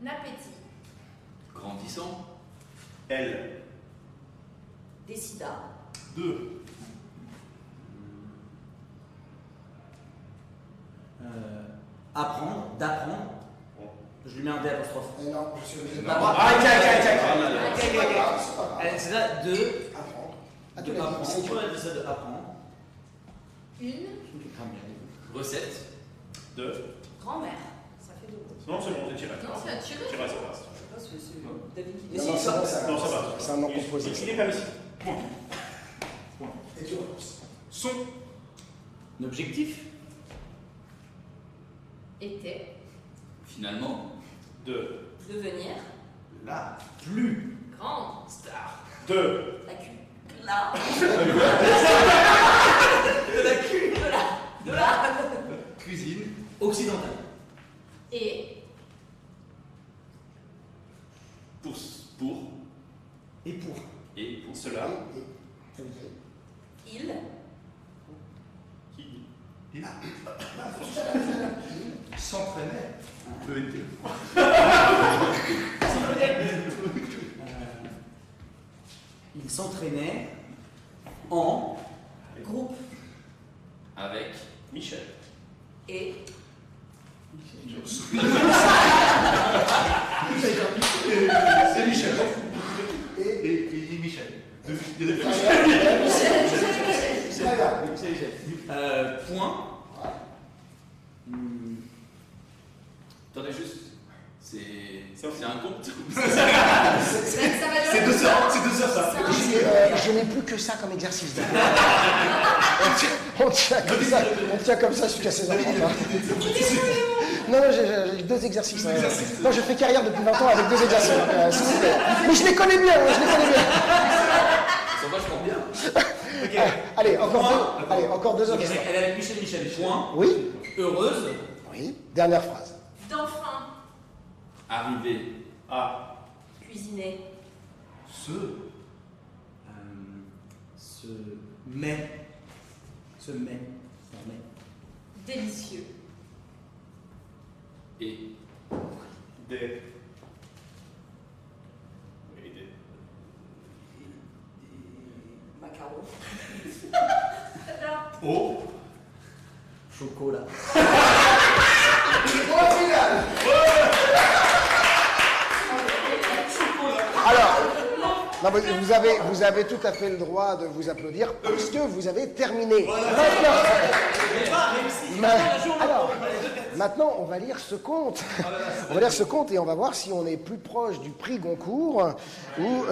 [SPEAKER 2] Appétit.
[SPEAKER 1] Grandissant.
[SPEAKER 6] Elle.
[SPEAKER 2] Décida.
[SPEAKER 5] De.
[SPEAKER 4] Apprendre. D'apprendre. Je lui mets un D apostrophe.
[SPEAKER 3] Non, je suis obligé de
[SPEAKER 4] Ah,
[SPEAKER 3] pas.
[SPEAKER 4] ok.
[SPEAKER 3] C'est pas grave, c'est pas grave.
[SPEAKER 4] C'est ça, de.
[SPEAKER 3] Apprendre. Ah, tu
[SPEAKER 4] De
[SPEAKER 3] l'as dit,
[SPEAKER 4] apprendre.
[SPEAKER 3] c'est
[SPEAKER 4] Pourquoi elle dit ça de apprendre?
[SPEAKER 2] Une.
[SPEAKER 1] Recette.
[SPEAKER 6] De.
[SPEAKER 2] Grand-mère. Ça fait deux.
[SPEAKER 6] Non, c'est bon, c'est tiré.
[SPEAKER 2] Non, c'est un tiré.
[SPEAKER 6] Tiré, ça passe.
[SPEAKER 2] Je sais pas si c'est David qui
[SPEAKER 3] Non,
[SPEAKER 2] décide.
[SPEAKER 3] non, c'est bon,
[SPEAKER 6] Non, ça passe.
[SPEAKER 3] c'est un nom composé.
[SPEAKER 6] Il est pas ici. Point.
[SPEAKER 3] Et tu relances.
[SPEAKER 5] Son.
[SPEAKER 4] Un objectif.
[SPEAKER 2] Était.
[SPEAKER 1] Finalement.
[SPEAKER 6] De.
[SPEAKER 2] Devenir.
[SPEAKER 5] Là.
[SPEAKER 4] Plus.
[SPEAKER 2] Grande. Star.
[SPEAKER 6] De.
[SPEAKER 2] La cul. Là. De là.
[SPEAKER 5] Cuisine.
[SPEAKER 4] Occidental.
[SPEAKER 2] Et.
[SPEAKER 1] Pour.
[SPEAKER 4] Et pour.
[SPEAKER 1] Et pour.
[SPEAKER 6] Cela.
[SPEAKER 2] Il.
[SPEAKER 6] Qui.
[SPEAKER 5] Il. S'entraînait. ENT.
[SPEAKER 4] Il s'entraînait en
[SPEAKER 2] Groupe.
[SPEAKER 1] Avec.
[SPEAKER 6] Michel.
[SPEAKER 2] Et.
[SPEAKER 5] C'est Michel. Et Michel. Il y a des
[SPEAKER 3] Très bien.
[SPEAKER 4] point.
[SPEAKER 1] Attendez juste. C'est un compte.
[SPEAKER 2] Ça va
[SPEAKER 5] C'est 2 heures, c'est 2 heures ça.
[SPEAKER 3] Je n'ai plus que ça comme exercice. On tient comme ça jusqu'à 16h30. Non, j'ai 2 exercices. Moi, je fais carrière depuis 20 ans avec 2 exercices. s'il vous plaît. Mais je les connais bien,
[SPEAKER 1] Ils sont vachement bien.
[SPEAKER 3] Allez, encore deux autres questions.
[SPEAKER 4] Elle est avec Michel, point.
[SPEAKER 3] Oui,
[SPEAKER 4] Heureuse.
[SPEAKER 3] oui. Dernière phrase.
[SPEAKER 2] D'enfin.
[SPEAKER 1] Arrivé.
[SPEAKER 6] A.
[SPEAKER 2] Cuisiner.
[SPEAKER 4] Se met. Se met.
[SPEAKER 2] Délicieux.
[SPEAKER 1] Et.
[SPEAKER 6] Des. Oui, des.
[SPEAKER 2] Macaron.
[SPEAKER 6] O.
[SPEAKER 4] Chocolat.
[SPEAKER 3] Alors, non, vous avez tout à fait le droit de vous applaudir parce que vous avez terminé. Alors, maintenant, on va lire ce conte. On va lire ce conte et on va voir si on est plus proche du prix Goncourt ou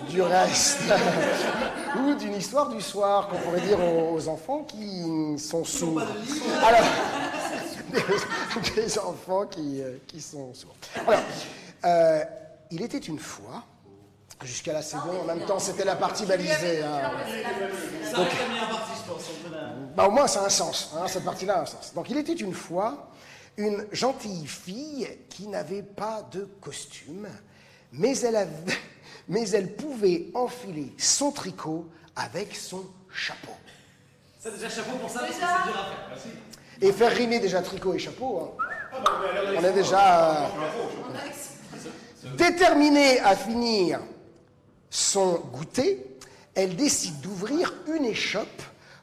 [SPEAKER 3] du reste, ou d'une histoire du soir qu'on pourrait dire aux enfants qui sont sourds. Alors, des enfants qui sont sourds. Alors, il était une fois. Jusqu'à là, c'est bon. En même temps, c'était la partie balisée. Hein.
[SPEAKER 4] Ça va être la meilleure partie, je pense.
[SPEAKER 3] Bah, au moins, ça a un sens. Hein, cette partie-là a un sens. Donc, il était une fois une gentille fille qui n'avait pas de costume, mais elle pouvait enfiler son tricot avec son chapeau.
[SPEAKER 4] Ça, déjà, chapeau pour ça, parce que
[SPEAKER 2] Déjà.
[SPEAKER 4] c'est dur à faire.
[SPEAKER 3] Et faire rimer déjà tricot et chapeau, hein, on est déjà déterminée à finir son goûter. Elle décide d'ouvrir une échoppe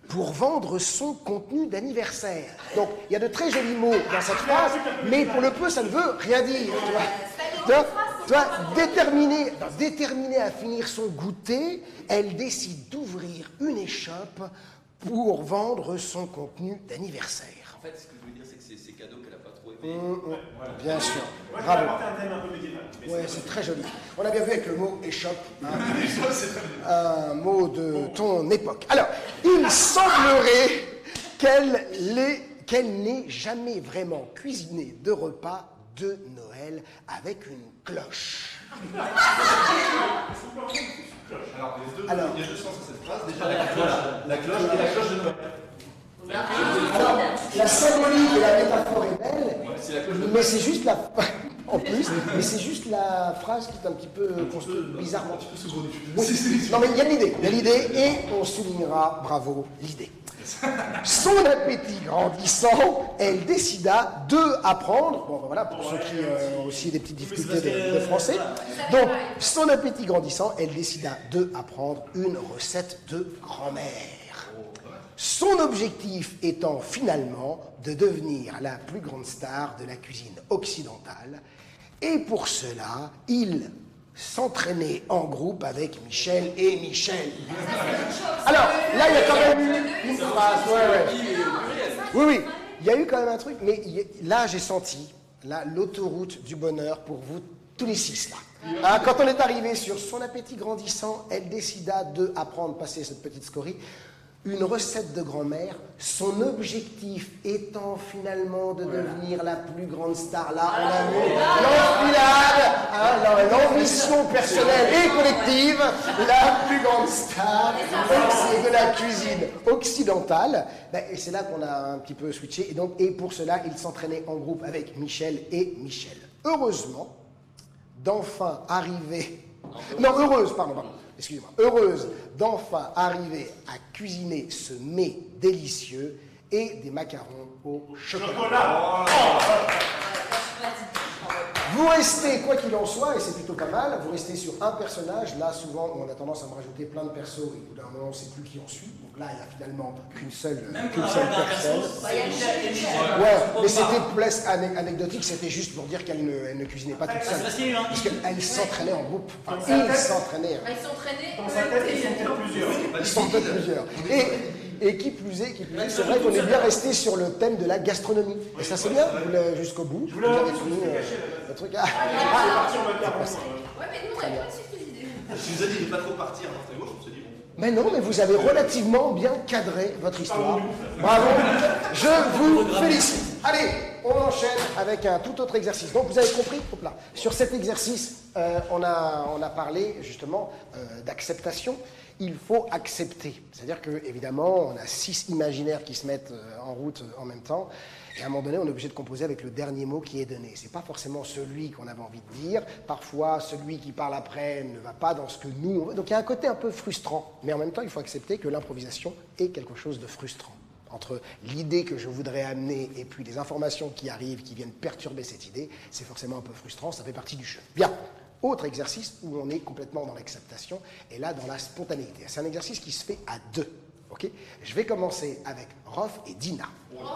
[SPEAKER 3] pour vendre son contenu d'anniversaire. Donc, il y a de très jolis mots dans cette phrase, mais pour le peu, ça ne veut rien dire. Tu vois, déterminée à finir son goûter, elle décide d'ouvrir une échoppe pour vendre son contenu d'anniversaire.
[SPEAKER 1] En fait, ce que je veux dire, c'est que c'est ces cadeaux qu'elle n'a pas trop aimés.
[SPEAKER 3] Bien sûr.
[SPEAKER 6] Ouais,
[SPEAKER 3] Bravo.
[SPEAKER 6] apporter un thème un peu médiéval.
[SPEAKER 3] Ouais, c'est très joli. On a bien vu avec le mot échoppe, hein, un mot de ton époque. Alors, il semblerait qu'elle n'ait jamais vraiment cuisiné de repas de Noël avec une cloche.
[SPEAKER 5] Alors, il y a deux sens à cette phrase. Déjà, la cloche et la cloche de Noël.
[SPEAKER 3] Alors, la symbolique et la métaphore est belle,
[SPEAKER 1] C'est la cloche de
[SPEAKER 3] mais c'est juste la... En plus, mais c'est juste la phrase qui est un petit peu construite bizarrement. Oui. Non mais il y a l'idée, et on soulignera, bravo, l'idée. Son appétit grandissant, elle décida de apprendre, bon ben voilà, pour ceux qui ont aussi des petites difficultés de français, donc son appétit grandissant, elle décida de apprendre une recette de grand-mère. Son objectif étant finalement de devenir la plus grande star de la cuisine occidentale. Et pour cela, il s'entraînait en groupe avec Michel et Michel. Alors, là, il y a quand même eu une phrase. Oui, il y a eu quand même un truc, mais là, j'ai senti l'autoroute du bonheur pour vous, tous les six, là. Hein, quand on est arrivé sur son appétit grandissant, elle décida de apprendre, passer cette petite scorie, une recette de grand-mère, son objectif étant finalement de devenir la plus grande star. Là, on a vu l'enfilade, l'ambition personnelle et collective, la plus grande star de la cuisine occidentale. Ben, et c'est là qu'on a un petit peu switché. Et pour cela, il s'entraînait en groupe avec Michel et Michel. Heureusement, d'enfin arriver... Non, heureuse, pardon. Excusez-moi, heureuse d'enfin arriver à cuisiner ce mets délicieux et des macarons au chocolat. Vous restez, quoi qu'il en soit, et c'est plutôt pas mal, vous restez sur un personnage. Là, souvent, on a tendance à me rajouter plein de persos, et au bout d'un moment, on ne sait plus qui on suit. Donc là, il n'y a finalement qu'une seule personne. Ouais, mais c'était plus anecdotique, c'était juste pour dire qu'elle ne cuisinait pas toute seule. Parce qu'elle s'entraînait en groupe. Enfin, ils s'entraînaient.
[SPEAKER 2] Ils s'entraînaient.
[SPEAKER 6] Dans sa tête, ils sont peut-être plusieurs.
[SPEAKER 3] Ils sont peut-être plusieurs. Et qui plus est, c'est vrai qu'on est bien resté sur le thème de la gastronomie. Et ça c'est bien, vous l'avez jusqu'au bout. Vous avez fini le truc.
[SPEAKER 6] C'est parti, on va le faire.
[SPEAKER 2] Ouais, mais nous, on n'avait pas cette idée.
[SPEAKER 5] Tu nous as dit de ne pas trop partir à droite à gauche, on se dit bon.
[SPEAKER 3] Mais non, mais vous avez relativement bien cadré votre histoire. Bravo, je vous félicite. Allez, on enchaîne avec un tout autre exercice. Donc vous avez compris, hop là, sur cet exercice, on a parlé justement d'acceptation. il faut accepter. C'est-à-dire que, évidemment, on a 6 imaginaires qui se mettent en route en même temps. Et à un moment donné, on est obligé de composer avec le dernier mot qui est donné. Ce n'est pas forcément celui qu'on avait envie de dire. Parfois, celui qui parle après ne va pas dans ce que nous, on veut. Donc il y a un côté un peu frustrant. Mais en même temps, il faut accepter que l'improvisation est quelque chose de frustrant. Entre l'idée que je voudrais amener et puis les informations qui arrivent, qui viennent perturber cette idée, c'est forcément un peu frustrant, ça fait partie du jeu. Bien, autre exercice où on est complètement dans l'acceptation, et là dans la spontanéité. C'est un exercice qui se fait à 2. Okay, je vais commencer avec Rof et Dina.
[SPEAKER 5] On va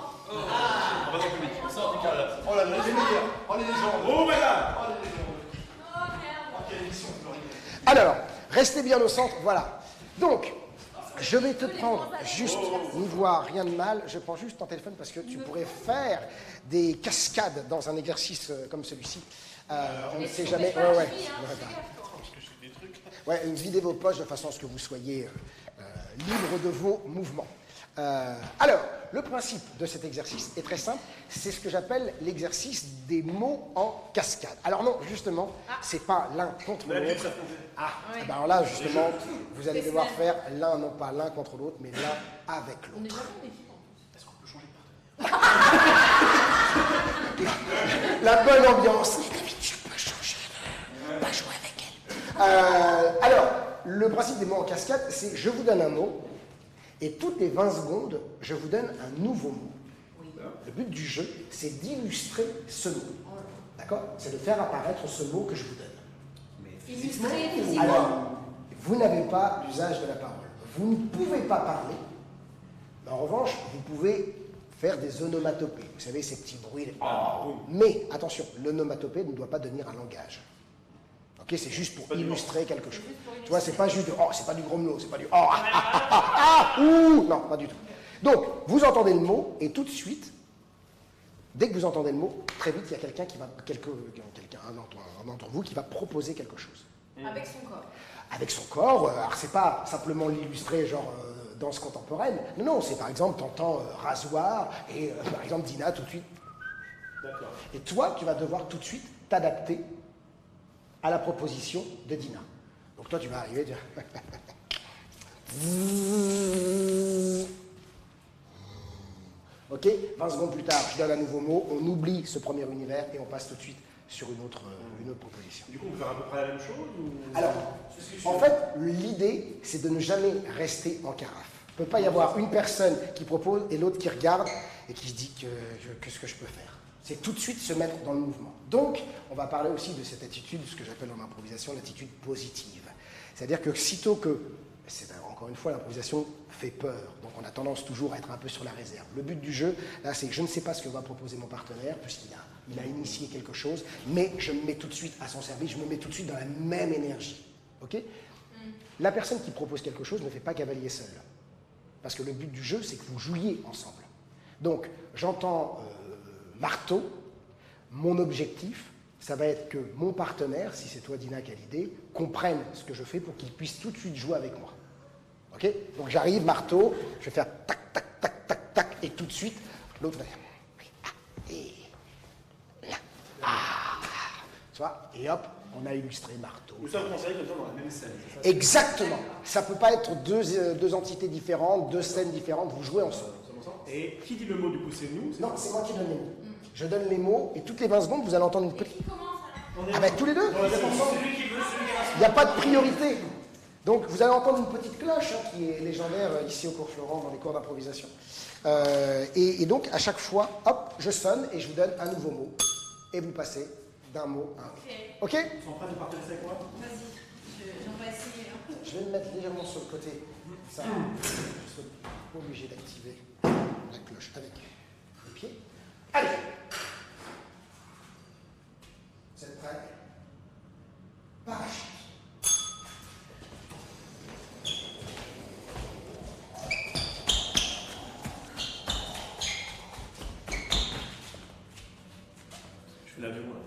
[SPEAKER 5] dans le public. On sort du cadre là. Oh là là, les meilleurs. Oh les légendes.
[SPEAKER 6] Oh madame.
[SPEAKER 5] Oh les légendes.
[SPEAKER 2] Oh merde.
[SPEAKER 5] Oh quelle émission glorieuse.
[SPEAKER 3] Alors, restez bien au centre, voilà. Donc, je vais te prendre juste, n'y vois rien de mal, je prends juste ton téléphone parce que tu pourrais faire des cascades dans un exercice comme celui-ci. On ne sait jamais. Ouais, videz vos poches de façon à ce que vous soyez libre de vos mouvements. Alors, le principe de cet exercice est très simple, c'est ce que j'appelle l'exercice des mots en cascade. Alors non, justement, c'est pas l'un contre l'autre. Ah, eh ben alors là, justement, vous allez devoir faire l'un, non pas l'un contre l'autre, mais l'un avec
[SPEAKER 2] On est
[SPEAKER 3] l'autre.
[SPEAKER 2] vraiment des filles en plus.
[SPEAKER 5] Est-ce qu'on peut changer de partenaire?
[SPEAKER 3] La bonne ambiance. Tu peux changer, pas jouer avec elle. Alors, le principe des mots en cascade, c'est je vous donne un mot, et toutes les 20 secondes, je vous donne un nouveau mot. Le but du jeu, c'est d'illustrer ce mot. D'accord? C'est de faire apparaître ce mot que je vous donne.
[SPEAKER 2] Illustré physiquement.
[SPEAKER 3] Alors, vous n'avez pas l'usage de la parole. Vous ne pouvez pas parler. Mais en revanche, vous pouvez faire des onomatopées. Vous savez, ces petits bruits. Mais attention, l'onomatopée ne doit pas devenir un langage. Ok, c'est juste pour illustrer quelque chose. Tu vois, c'est pas juste oh, c'est pas du grommelot, c'est pas du oh, ouh, non, pas du tout. Donc, vous entendez le mot et tout de suite, dès que vous entendez le mot, très vite, il y a quelqu'un qui va, un d'entre vous qui va proposer quelque chose.
[SPEAKER 2] Avec son corps.
[SPEAKER 3] Avec son corps, alors c'est pas simplement l'illustrer genre danse contemporaine. Non, non, c'est par exemple, t'entends rasoir et par exemple Dina tout de suite.
[SPEAKER 6] D'accord.
[SPEAKER 3] Et toi, tu vas devoir tout de suite t'adapter à la proposition de Dina. Donc toi, tu vas arriver et dire... Ok, 20 secondes plus tard, je donne un nouveau mot, on oublie ce premier univers et on passe tout de suite sur une autre proposition.
[SPEAKER 6] Du coup, on peut faire à peu près la même chose ou...
[SPEAKER 3] Alors, en fait, l'idée, c'est de ne jamais rester en carafe. Il ne peut pas y avoir une personne qui propose et l'autre qui regarde et qui se dit qu'est-ce que je peux faire. C'est tout de suite se mettre dans le mouvement. Donc, on va parler aussi de cette attitude, ce que j'appelle en improvisation l'attitude positive. C'est-à-dire que sitôt que, encore une fois, l'improvisation fait peur, donc on a tendance toujours à être un peu sur la réserve. Le but du jeu, là, c'est que je ne sais pas ce que va proposer mon partenaire, puisqu'il a initié quelque chose, mais je me mets tout de suite à son service, je me mets tout de suite dans la même énergie. Ok ? La personne qui propose quelque chose ne fait pas cavalier seul. Parce que le but du jeu, c'est que vous jouiez ensemble. Donc, j'entends marteau, mon objectif, ça va être que mon partenaire, si c'est toi Dina qui a l'idée, comprenne ce que je fais pour qu'il puisse tout de suite jouer avec moi. Ok ? Donc j'arrive, marteau, je vais faire tac, tac, tac, tac, tac, et tout de suite, l'autre va dire et là, tu vois ? Et hop, on a illustré marteau.
[SPEAKER 6] Ou ça, vous conseillez comme ça dans la même scène, c'est ça?
[SPEAKER 3] Exactement. Ça ne peut pas être deux entités différentes, deux scènes différentes, vous jouez ensemble.
[SPEAKER 6] Et qui dit le mot du coup, c'est nous?
[SPEAKER 3] Non, c'est moi qui donne les mots. Je donne les mots et toutes les 20 secondes, vous allez entendre une petite...
[SPEAKER 2] Qui commence alors?
[SPEAKER 3] Ah ben tous les deux, vous êtes ensemble.
[SPEAKER 6] Celui qui veut, celui qui
[SPEAKER 3] Il n'y a pas de priorité. Donc vous allez entendre une petite cloche hein, qui est légendaire ici au cours Florent dans les cours d'improvisation. Et donc à chaque fois, hop, je sonne et je vous donne un nouveau mot. Et vous passez d'un mot à un autre. Ok ?
[SPEAKER 6] Ils sont prêts de partager ça avec moi?
[SPEAKER 2] Vas-y, j'en vais essayer. Hein.
[SPEAKER 3] Je vais me mettre légèrement sur le côté. Ça, je suis pas obligé d'activer la cloche avec le pied. Allez! Vous êtes prêts? Parachute.
[SPEAKER 6] Je fais l'avion là.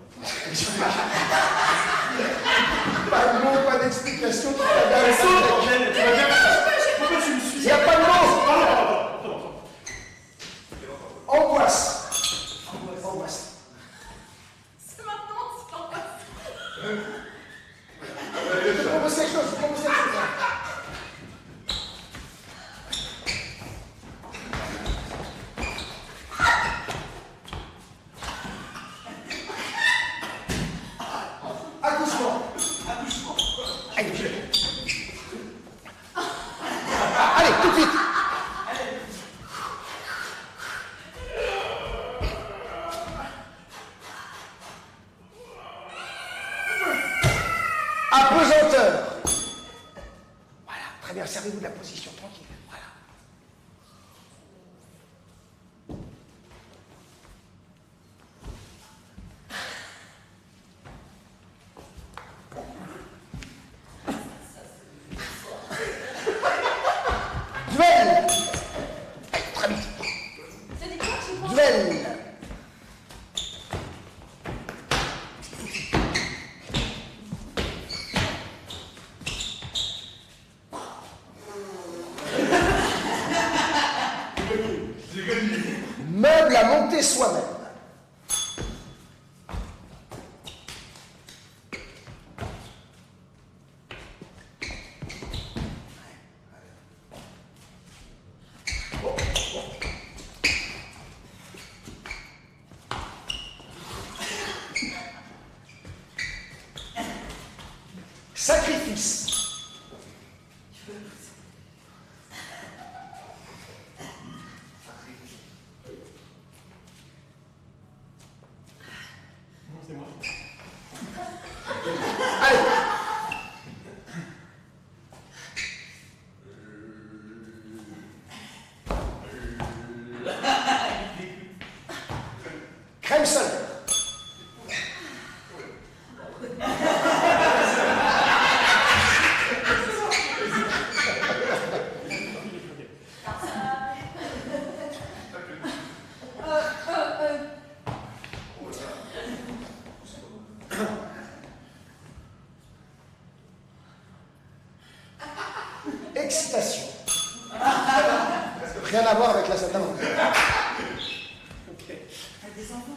[SPEAKER 3] Pas de mots, pas d'explication. Tu vas bien.
[SPEAKER 6] Pourquoi tu me suis?
[SPEAKER 3] Il n'y a pas de mots. Angoisse. Angoisse.
[SPEAKER 2] C'est maintenant, c'est en face.
[SPEAKER 3] Je propose quelque chose. peut la monter soi-même. Sacrifice.
[SPEAKER 6] Non, c'est moi.
[SPEAKER 3] Allez. Crème solaire. Excitation. Rien à voir avec la Saint-Amand.
[SPEAKER 6] Ok.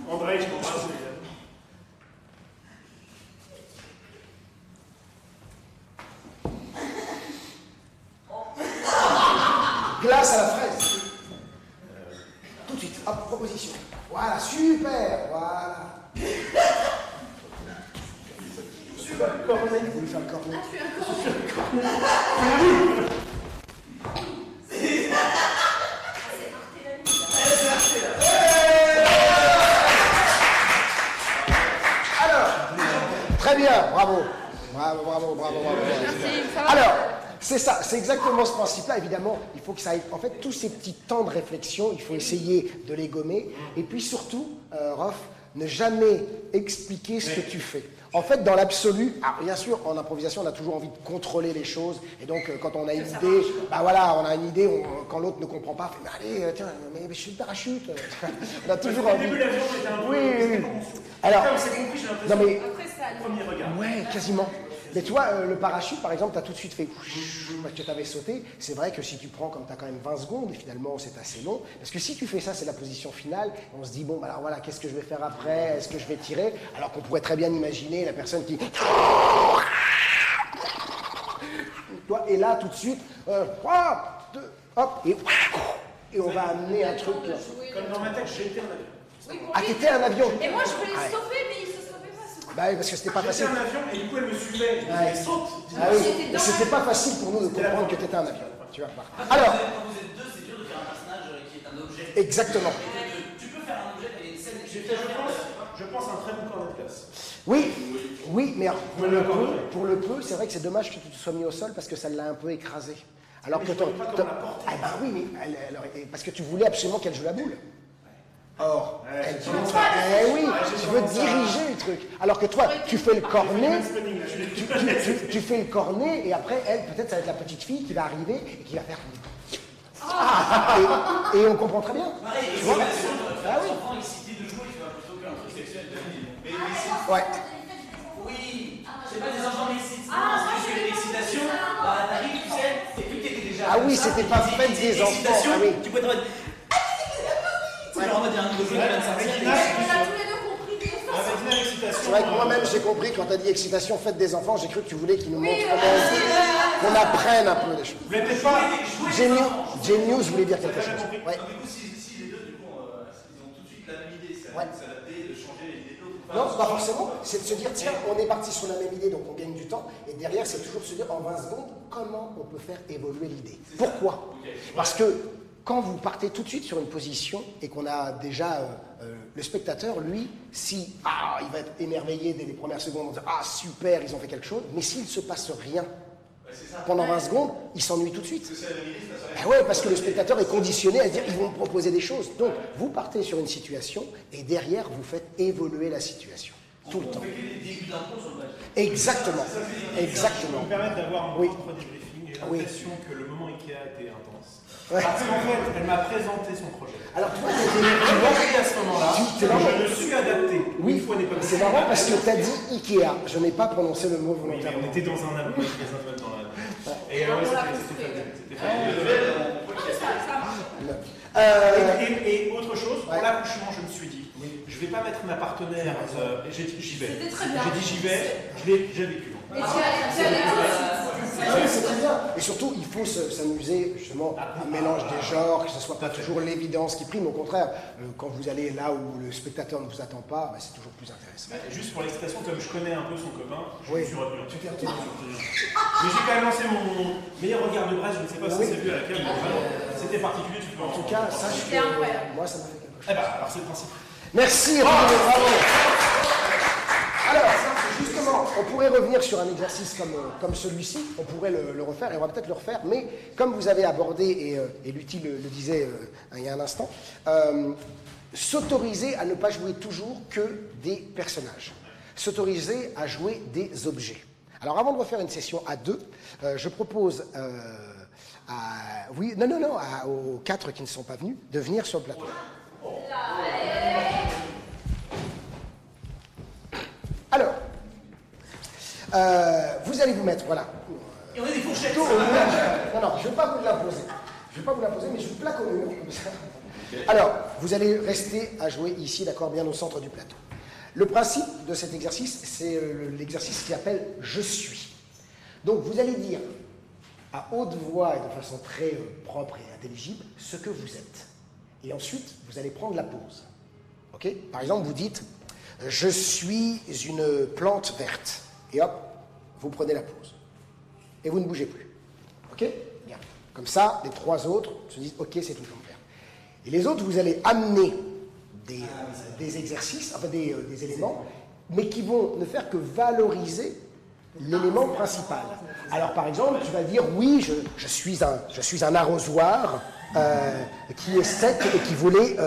[SPEAKER 6] André, je t'embrasse.
[SPEAKER 3] Glace à la fraise. Tout de suite, hop, proposition. Voilà, super, voilà. Super, cornet. Vous voulez faire le cornet?
[SPEAKER 2] Ah, tu es un cornet.
[SPEAKER 3] Alors, très bien, bravo. Bravo, bravo, bravo, bravo.
[SPEAKER 2] Merci, ça va.
[SPEAKER 3] Alors, c'est ça, c'est exactement ce principe-là, évidemment. Il faut que ça aille. En fait, tous ces petits temps de réflexion, il faut essayer de les gommer. Et puis surtout, Rof, ne jamais expliquer ce que tu fais. En fait, dans l'absolu, alors bien sûr, en improvisation, on a toujours envie de contrôler les choses. Et donc, quand on a une idée, bah voilà, on a une idée, quand l'autre ne comprend pas, on fait, mais allez, tiens, mais je suis le parachute. On a toujours
[SPEAKER 6] Au
[SPEAKER 3] envie.
[SPEAKER 6] début, l'avion était un peu.
[SPEAKER 3] Oui, oui, oui.
[SPEAKER 6] Alors,
[SPEAKER 3] Alors,
[SPEAKER 6] on s'est compris, j'ai
[SPEAKER 3] non
[SPEAKER 6] l'impression.
[SPEAKER 3] mais,
[SPEAKER 2] Après ça,
[SPEAKER 6] Premier regard.
[SPEAKER 3] ouais, quasiment. Mais tu vois, le parachute, par exemple, tu as tout de suite fait parce que tu avais sauté. C'est vrai que si tu prends, comme tu as quand même 20 secondes, et finalement c'est assez long, parce que si tu fais ça, c'est la position finale, on se dit, bon, bah, alors voilà, qu'est-ce que je vais faire après? Est-ce que je vais tirer? Alors qu'on pourrait très bien imaginer la personne qui... Toi, et là, tout de suite, 3, 2, hop, et on va amener un truc...
[SPEAKER 6] Comme dans ma tête, j'étais un avion.
[SPEAKER 2] Oui, pour
[SPEAKER 3] Ah,
[SPEAKER 2] lui.
[SPEAKER 3] t'étais un avion.
[SPEAKER 2] Et moi, je voulais
[SPEAKER 3] Ouais.
[SPEAKER 2] le stopper, mais il se stoppait pas. ce coup.
[SPEAKER 3] Bah oui, parce que c'était pas
[SPEAKER 6] J'étais
[SPEAKER 3] facile.
[SPEAKER 6] un avion et du coup, elle me suivait. Je
[SPEAKER 3] Ouais.
[SPEAKER 6] disais, saute.
[SPEAKER 3] Ah oui,
[SPEAKER 2] J'étais
[SPEAKER 3] et
[SPEAKER 2] dans
[SPEAKER 3] c'était
[SPEAKER 2] la-
[SPEAKER 3] pas facile pour nous de
[SPEAKER 6] C'était la
[SPEAKER 3] comprendre que
[SPEAKER 6] première.
[SPEAKER 3] t'étais un avion. Tu vois.
[SPEAKER 4] Après,
[SPEAKER 3] Alors,
[SPEAKER 4] quand vous êtes deux, c'est dur de faire un personnage qui est un objet.
[SPEAKER 3] exactement.
[SPEAKER 4] Tu peux faire un objet, mais il y a une scène.
[SPEAKER 6] J'ai fait, je pense, un très bon corps de classe.
[SPEAKER 3] Oui, oui, mais alors, pour le peu, c'est vrai que c'est dommage que tu te sois mis au sol parce que ça l'a un peu écrasé. Alors
[SPEAKER 6] Mais
[SPEAKER 3] que
[SPEAKER 6] je voyais pas comment la porter.
[SPEAKER 3] Ah bah oui, mais parce que tu voulais absolument qu'elle joue la boule. Or,
[SPEAKER 6] Ouais,
[SPEAKER 3] elle
[SPEAKER 6] j'ai
[SPEAKER 3] dit,
[SPEAKER 6] commencé
[SPEAKER 3] eh oui,
[SPEAKER 6] j'ai
[SPEAKER 3] tu veux
[SPEAKER 6] commencé à-
[SPEAKER 3] diriger le truc. Alors que toi, tu fais le cornet,
[SPEAKER 6] Mansplaining, là, je l'ai-
[SPEAKER 3] tu fais le cornet, et après, elle, peut-être, ça va être la petite fille qui va arriver et qui va faire. Ah, et on comprend très bien.
[SPEAKER 4] Pareil,
[SPEAKER 3] Tu vois
[SPEAKER 4] ah oui. Enfant excité de jouer, tu vois, plutôt qu'un truc sexuel de mais
[SPEAKER 3] Ouais.
[SPEAKER 4] oui, c'est pas des enfants excités. C'est que l'excitation, bah t'arrives, tu sais, c'est plus que t'étais déjà.
[SPEAKER 3] Ah oui,
[SPEAKER 4] comme ça,
[SPEAKER 3] c'était pas
[SPEAKER 4] t'es-
[SPEAKER 3] fait
[SPEAKER 4] t'es-
[SPEAKER 3] des
[SPEAKER 4] t'es
[SPEAKER 3] enfants,
[SPEAKER 4] excitation,
[SPEAKER 3] ah oui.
[SPEAKER 4] Tu peux être en mode. C'est genre en mode, il y a un nouveau jeu qui vient de sortir.
[SPEAKER 6] Avec
[SPEAKER 2] On
[SPEAKER 6] Ina,
[SPEAKER 2] a tous les deux compris que ça.
[SPEAKER 6] avec Ina, l'excitation.
[SPEAKER 3] C'est vrai que moi-même, j'ai compris quand tu as dit excitation, faites des enfants, j'ai cru que tu voulais qu'ils nous
[SPEAKER 2] Oui,
[SPEAKER 3] montrent comment qu'on apprenne un peu les choses.
[SPEAKER 6] Vous voulez peut-être pas.
[SPEAKER 3] Genius voulait dire quelque chose.
[SPEAKER 6] compris.
[SPEAKER 3] Ouais.
[SPEAKER 5] Donc, du coup, si les deux, du coup, ils ont tout de suite la même idée, c'est à
[SPEAKER 3] Ouais.
[SPEAKER 5] nous de s'adapter, de changer l'idée de l'autre.
[SPEAKER 3] Non, pas forcément. C'est de se dire, tiens, on est parti sur la même idée, donc on gagne du temps. Et derrière, c'est toujours de se dire, en 20 secondes, comment on peut faire évoluer l'idée. Pourquoi? Parce que quand vous partez tout de suite sur une position et qu'on a déjà le spectateur, lui, si il va être émerveillé dès les premières secondes, on va dire, ah super, ils ont fait quelque chose. Mais s'il ne se passe rien pendant 20 secondes, il s'ennuie tout de suite. Ah ouais, parce que le spectateur est conditionné à dire ils vont me proposer des choses. Donc, vous partez sur une situation et derrière, vous faites évoluer la situation. Tout le temps. Exactement.
[SPEAKER 6] Je
[SPEAKER 3] Exactement.
[SPEAKER 6] me permettre d'avoir un
[SPEAKER 3] Oui.
[SPEAKER 6] propre débriefing. J'ai
[SPEAKER 3] Oui.
[SPEAKER 6] l'impression que le moment Ikea était intense.
[SPEAKER 3] Ouais.
[SPEAKER 6] Parce qu'en fait, elle m'a présenté son projet.
[SPEAKER 3] Alors, toi,
[SPEAKER 6] Tu vois, à ce moment-là,
[SPEAKER 3] t'es marrant.
[SPEAKER 6] je me suis adapté.
[SPEAKER 3] oui,
[SPEAKER 6] Une fois n'est pas
[SPEAKER 3] c'est marrant parce que tu as dit Ikea. Je n'ai pas prononcé le mot
[SPEAKER 6] Oui, mais
[SPEAKER 3] volontairement.
[SPEAKER 6] on était dans un avion avec les invités dans l'avion. Et ouais,
[SPEAKER 2] On l'a
[SPEAKER 6] c'était
[SPEAKER 2] construit.
[SPEAKER 6] fabuleux. C'était fabuleux.
[SPEAKER 2] Ça marche.
[SPEAKER 6] Et autre chose, pour
[SPEAKER 3] Ouais.
[SPEAKER 6] l'accouchement, je me suis dit, je vais pas mettre ma partenaire, j'y vais.
[SPEAKER 2] C'était très bien.
[SPEAKER 6] J'ai dit j'y vais, j'ai vécu.
[SPEAKER 2] Et tu as les
[SPEAKER 3] Ah oui, c'est très bien. Et surtout, il faut s'amuser justement au mélange des genres, que ce ne soit pas toujours l'évidence qui prime. Au contraire, quand vous allez là où le spectateur ne vous attend pas, c'est toujours plus intéressant.
[SPEAKER 6] Juste pour l'expression, comme je connais un peu son copain, je
[SPEAKER 3] Oui.
[SPEAKER 6] me suis retenu.
[SPEAKER 3] Tu t'es retenu.
[SPEAKER 6] Mais j'ai quand même lancé mon meilleur regard de Brest, je ne sais pas si c'est vu à la cam, mais vraiment, c'était particulier, tu peux
[SPEAKER 3] En tout cas, sache
[SPEAKER 2] C'était
[SPEAKER 3] que
[SPEAKER 2] incroyable.
[SPEAKER 3] moi, ça m'a fait quelque chose.
[SPEAKER 6] Eh ben, alors c'est le principe.
[SPEAKER 3] Merci, Romain, bravo. Alors, justement, on pourrait revenir sur un exercice comme celui-ci, on pourrait le refaire, et on va peut-être le refaire, mais comme vous avez abordé, et Lutti le disait il y a un instant, s'autoriser à ne pas jouer toujours que des personnages, s'autoriser à jouer des objets. Alors, avant de refaire une session à deux, je propose aux 4 qui ne sont pas venus, de venir sur le plateau. Alors, vous allez vous mettre, voilà.
[SPEAKER 4] Et on a des fourchettes.
[SPEAKER 3] Plutôt au mur. Non, je ne vais pas vous l'imposer. Je ne vais pas vous l'imposer, mais je vous plaque au mur, comme ça. Alors, vous allez rester à jouer ici, d'accord, bien au centre du plateau. Le principe de cet exercice, c'est l'exercice qui s'appelle « Je suis ». Donc, vous allez dire à haute voix et de façon très propre et intelligible ce que vous êtes. Et ensuite, vous allez prendre la pause. Ok ? Par exemple, vous dites « Je suis une plante verte ». Et hop, vous prenez la pause. Et vous ne bougez plus. Ok ? Bien. Comme ça, les 3 autres se disent « Ok, c'est une plante verte ». Et les autres, vous allez amener des exercices, enfin des éléments, mais qui vont ne faire que valoriser l'élément principal. Alors par exemple, tu vas dire oui, je suis un arrosoir qui est sec et qui voulait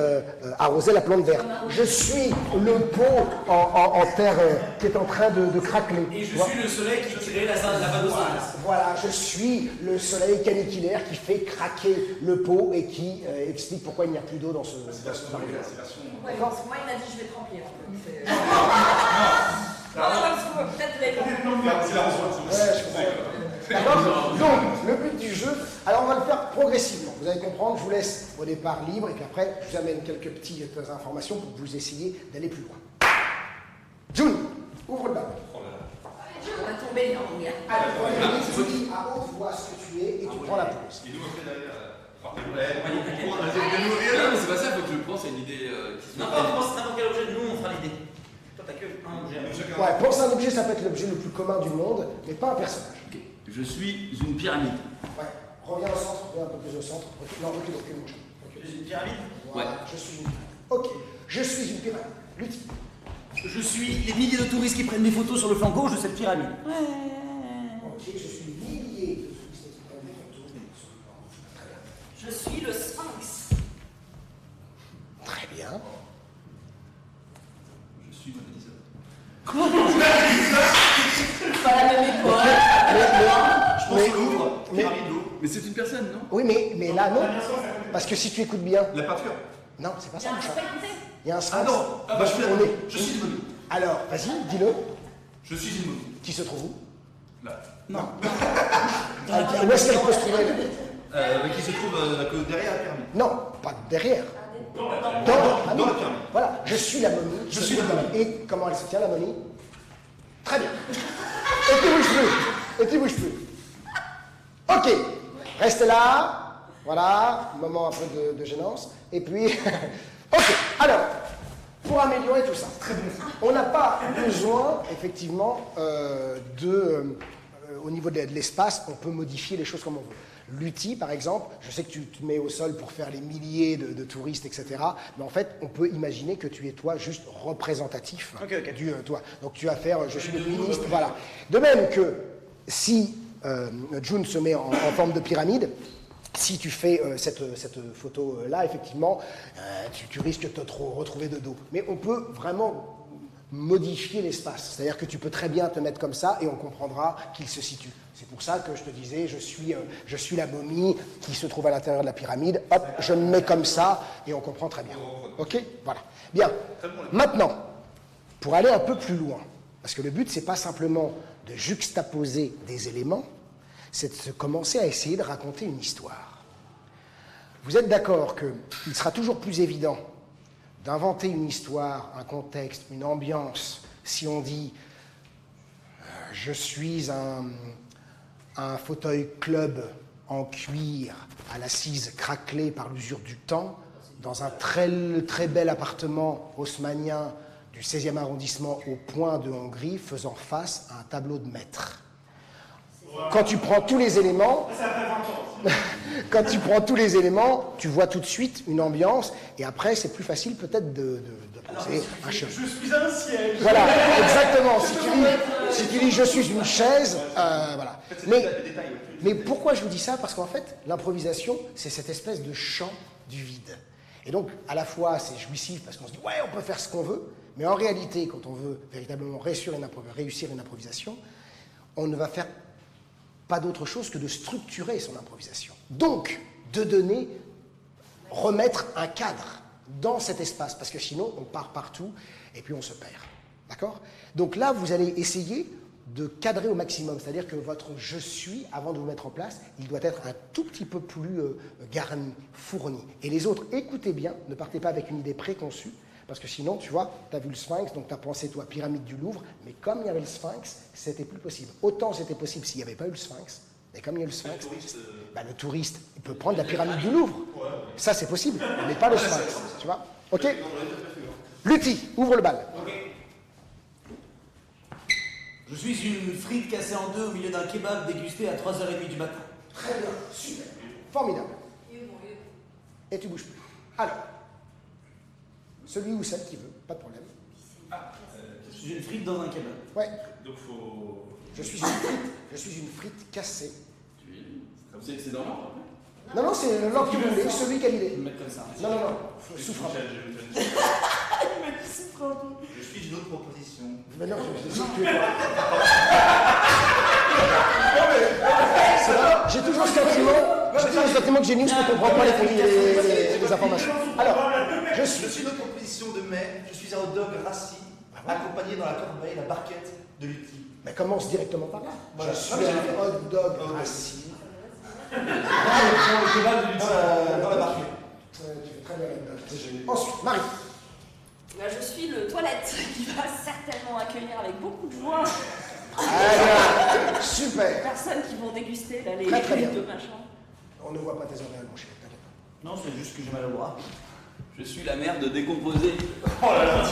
[SPEAKER 3] arroser la plante verte. Je suis le pot en terre qui est en train de craqueler.
[SPEAKER 4] Et je
[SPEAKER 3] Tu vois.
[SPEAKER 4] suis le soleil qui crée la photosynthèse.
[SPEAKER 3] Voilà, je suis le soleil caniculaire qui fait craquer le pot et qui explique pourquoi il n'y a plus d'eau dans ce baril.
[SPEAKER 2] Ouais, parce que moi, il m'a dit je vais te remplir. Peut-être les
[SPEAKER 5] C'est la ressource.
[SPEAKER 3] Ouais, je comprends. D'accord. Donc, le but du jeu, alors on va le faire progressivement. Vous allez comprendre, je vous laisse au départ libre et puis après, je vous amène quelques petites informations pour que vous essayiez d'aller plus loin. June, ouvre le bal.
[SPEAKER 2] On va tomber dans le mien.
[SPEAKER 3] Allez, tu dis à haute voix ce que tu es et tu prends la pause.
[SPEAKER 5] Et nous, on fait derrière.
[SPEAKER 1] Non, mais c'est pas ça, faut que je pense à une idée qui se
[SPEAKER 4] Non, pas pense n'importe quel objet, nous on fera l'idée. Toi t'as que un objet.
[SPEAKER 3] Ouais, pense à un objet, ça peut être l'objet le plus commun du monde, mais pas un personnage.
[SPEAKER 1] Ok. Je suis une pyramide.
[SPEAKER 3] Ouais, reviens au centre, reviens un peu plus au centre. Non, recule, mon chat.
[SPEAKER 4] Je suis une pyramide.
[SPEAKER 3] Voilà, je suis une pyramide. Ok, je suis une pyramide. Lutti.
[SPEAKER 4] Je suis les milliers de touristes qui prennent des photos sur le flanc gauche de cette pyramide.
[SPEAKER 3] Ok, je suis milliers de touristes qui prennent des photos. Très bien.
[SPEAKER 2] Je suis le sphinx.
[SPEAKER 3] Très bien.
[SPEAKER 5] Je suis Mona Lisa.
[SPEAKER 2] Pas la même époque.
[SPEAKER 5] Je pense au Louvre. Pyramide Louvre.
[SPEAKER 1] Mais c'est une personne, non?
[SPEAKER 3] Oui, mais là, non. Parce que si tu écoutes bien.
[SPEAKER 5] La peinture.
[SPEAKER 3] Non, c'est pas ça,
[SPEAKER 2] J'ai
[SPEAKER 3] mon
[SPEAKER 2] un
[SPEAKER 3] chat.
[SPEAKER 2] pas écouté.
[SPEAKER 3] Il y a un
[SPEAKER 5] Ah
[SPEAKER 3] sphinx.
[SPEAKER 5] non. Ah bah je suis la
[SPEAKER 3] On
[SPEAKER 5] momie.
[SPEAKER 3] est-
[SPEAKER 5] Je suis une momie.
[SPEAKER 3] Alors, vas-y, dis-le.
[SPEAKER 5] Je suis une momie.
[SPEAKER 3] Qui se trouve où?
[SPEAKER 5] Là.
[SPEAKER 3] Où est-ce qu'elle peut se trouver?
[SPEAKER 5] Qui se trouve derrière la pyramide.
[SPEAKER 3] Non, pas derrière. Dans la pyramide.
[SPEAKER 5] Dans la pyramide.
[SPEAKER 3] Voilà, je suis la momie. Je suis la momie. Et comment elle se tient, la momie? Très bien. Et tu bouges plus. Et tu bouges plus. Ok. Restez là. Voilà. Moment un peu de gênance. Et puis... ok. Alors, pour améliorer tout ça, on n'a pas besoin, effectivement, au niveau de l'espace, on peut modifier les choses comme on veut. Lutti, par exemple, je sais que tu te mets au sol pour faire les milliers de touristes, etc. Mais en fait, on peut imaginer que tu es, toi, juste représentatif du toi. Donc tu vas faire, je suis le ministre, voilà. De même que si June se met en forme de pyramide, si tu fais cette photo-là, effectivement, tu risques de te retrouver de dos. Mais on peut vraiment modifier l'espace. C'est-à-dire que tu peux très bien te mettre comme ça et on comprendra qu'il se situe. C'est pour ça que je te disais, je suis la momie qui se trouve à l'intérieur de la pyramide. Hop, je me mets comme ça et on comprend très bien. Ok ? Voilà. Bien. Maintenant, pour aller un peu plus loin, parce que le but, c'est pas simplement de juxtaposer des éléments, c'est de commencer à essayer de raconter une histoire. Vous êtes d'accord qu'il sera toujours plus évident d'inventer une histoire, un contexte, une ambiance, si on dit je suis un fauteuil club en cuir à l'assise craquelée par l'usure du temps, dans un très, très bel appartement haussmannien du 16e arrondissement au point de Hongrie, faisant face à un tableau de maître. Quand tu prends tous les éléments, tu vois tout de suite une ambiance, et après c'est plus facile peut-être de poser un chemin.
[SPEAKER 6] Je suis un siège.
[SPEAKER 3] Voilà, exactement. Si tu dis je suis une chaise, voilà. Mais pourquoi je vous dis ça? Parce qu'en fait, l'improvisation, c'est cette espèce de chant du vide. Et donc, à la fois, c'est jouissif parce qu'on se dit ouais, on peut faire ce qu'on veut, mais en réalité, quand on veut véritablement réussir une improvisation, on ne va faire pas d'autre chose que de structurer son improvisation. Donc, de remettre un cadre dans cet espace, parce que sinon, on part partout et puis on se perd. D'accord? Donc là, vous allez essayer de cadrer au maximum, c'est-à-dire que votre « je suis », avant de vous mettre en place, il doit être un tout petit peu plus garni, fourni. Et les autres, écoutez bien, ne partez pas avec une idée préconçue, parce que sinon, tu vois, tu as vu le Sphinx, donc tu as pensé, toi, pyramide du Louvre, mais comme il y avait le Sphinx, c'était plus possible. Autant c'était possible s'il n'y avait pas eu le Sphinx, mais comme il y a le Sphinx, le touriste, il peut prendre la pyramide du Louvre. Ça, c'est possible, mais pas le Sphinx, tu vois? Ok? Lutti, ouvre le bal.
[SPEAKER 4] Ok. Je suis une frite cassée en deux au milieu d'un kebab dégusté à 3h30 du matin.
[SPEAKER 3] Très bien, super, formidable. Et tu bouges plus. Alors, celui ou celle qui veut, pas de problème.
[SPEAKER 4] Je suis une frite dans un kebab.
[SPEAKER 3] Ouais,
[SPEAKER 6] Donc faut.
[SPEAKER 3] je suis une frite cassée.
[SPEAKER 1] C'est dans l'ordre?
[SPEAKER 3] Non, c'est l'ordre que vous voulez, celui quel il est.
[SPEAKER 4] Je vais me mettre comme ça.
[SPEAKER 3] Non, souffre un peu.
[SPEAKER 5] Je suis une autre proposition.
[SPEAKER 3] Mais non, je sais que tu es toi. C'est vrai, j'ai toujours ce sentiment que Génius ne comprend pas les informations. Alors,
[SPEAKER 5] Je suis une autre proposition de mai. Je suis un hot dog rassis, accompagné dans la corbeille, la barquette de Lutti.
[SPEAKER 3] mais commence directement par là.
[SPEAKER 5] Voilà.
[SPEAKER 3] Je suis un hot dog assis.
[SPEAKER 5] Dans la barquette.
[SPEAKER 3] Tu fais très bien là-dedans. Ensuite, Marie.
[SPEAKER 2] Bah, je suis le toilette qui va certainement accueillir avec beaucoup de joie
[SPEAKER 3] Allez, super.
[SPEAKER 2] les personnes qui vont déguster là, les
[SPEAKER 3] Très bien.
[SPEAKER 2] de machin.
[SPEAKER 3] On ne voit pas tes oreilles, mon chéri, t'inquiète pas.
[SPEAKER 4] Non, c'est juste que j'ai mal au bras.
[SPEAKER 1] Je suis la merde décomposée,
[SPEAKER 5] Oh là là,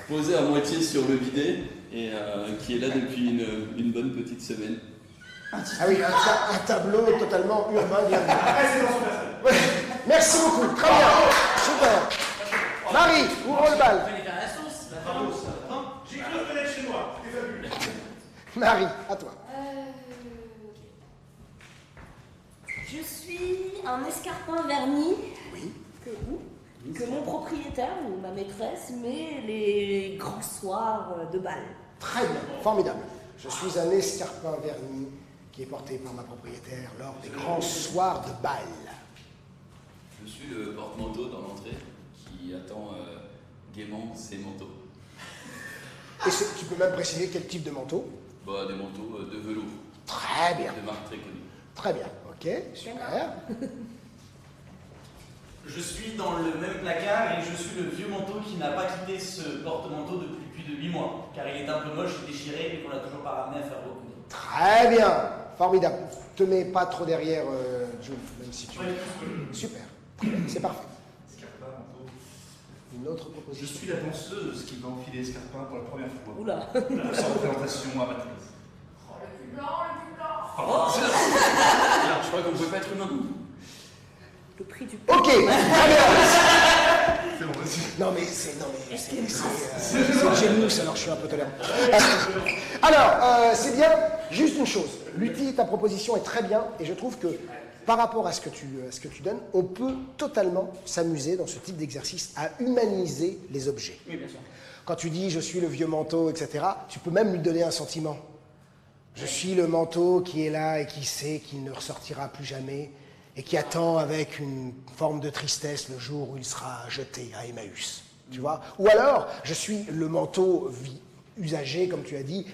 [SPEAKER 1] posée à moitié sur le bidet, et qui est là depuis une bonne petite semaine.
[SPEAKER 3] Ah oui, un tableau totalement urbain. Merci beaucoup, très bien, super. Marie, ouvre le bal.
[SPEAKER 4] Fallait faire la sauce.
[SPEAKER 6] J'ai cru reconnaître chez moi. C'était fabuleux.
[SPEAKER 3] Marie, à toi.
[SPEAKER 2] Je suis un escarpin verni que mon propriétaire ou ma maîtresse met les grands soirs de bal.
[SPEAKER 3] Très bien, formidable. Je suis un escarpin verni qui est porté par ma propriétaire lors des grands soirs de bal.
[SPEAKER 1] Je suis le porte-manteau dans l'entrée qui attend gaiement ses manteaux.
[SPEAKER 3] Et tu peux même préciser quel type de manteau?
[SPEAKER 1] Bah, des manteaux de velours,
[SPEAKER 3] Très bien,
[SPEAKER 1] de marque très connue.
[SPEAKER 3] très bien. Ok, super.
[SPEAKER 4] Je suis dans le même placard et je suis le vieux manteau qui n'a pas quitté ce porte-manteau depuis plus de 8 mois. Car il est un peu moche et déchiré, mais qu'on n'a toujours pas ramené à faire reconnaître.
[SPEAKER 3] Très bien, formidable. Te mets pas trop derrière, Jules, même si tu... Super, c'est parfait.
[SPEAKER 5] Escarpin, manteau.
[SPEAKER 3] Une autre
[SPEAKER 5] Je
[SPEAKER 3] proposition.
[SPEAKER 5] suis la danseuse qui va enfiler Escarpin pour la première fois.
[SPEAKER 2] Oula.
[SPEAKER 5] Pour sa représentation amatrice.
[SPEAKER 2] Oh, le cul blanc, le cul blanc.
[SPEAKER 1] Je crois qu'on pouvait pas être humain.
[SPEAKER 2] Le prix du
[SPEAKER 3] Ok, très bien.
[SPEAKER 5] C'est bon, vas-y.
[SPEAKER 3] Non mais c'est Génius, alors je suis un peu tolérant. Alors, c'est bien, juste une chose. Lutti, ta proposition est très bien, et je trouve que par rapport à ce que tu donnes, on peut totalement s'amuser dans ce type d'exercice à humaniser les objets.
[SPEAKER 4] Oui, bien sûr.
[SPEAKER 3] Quand tu dis « je suis le vieux manteau », etc., tu peux même lui donner un sentiment. Je suis le manteau qui est là et qui sait qu'il ne ressortira plus jamais et qui attend avec une forme de tristesse le jour où il sera jeté à Emmaüs. Tu vois? Ou alors, je suis le manteau usagé, comme tu as dit,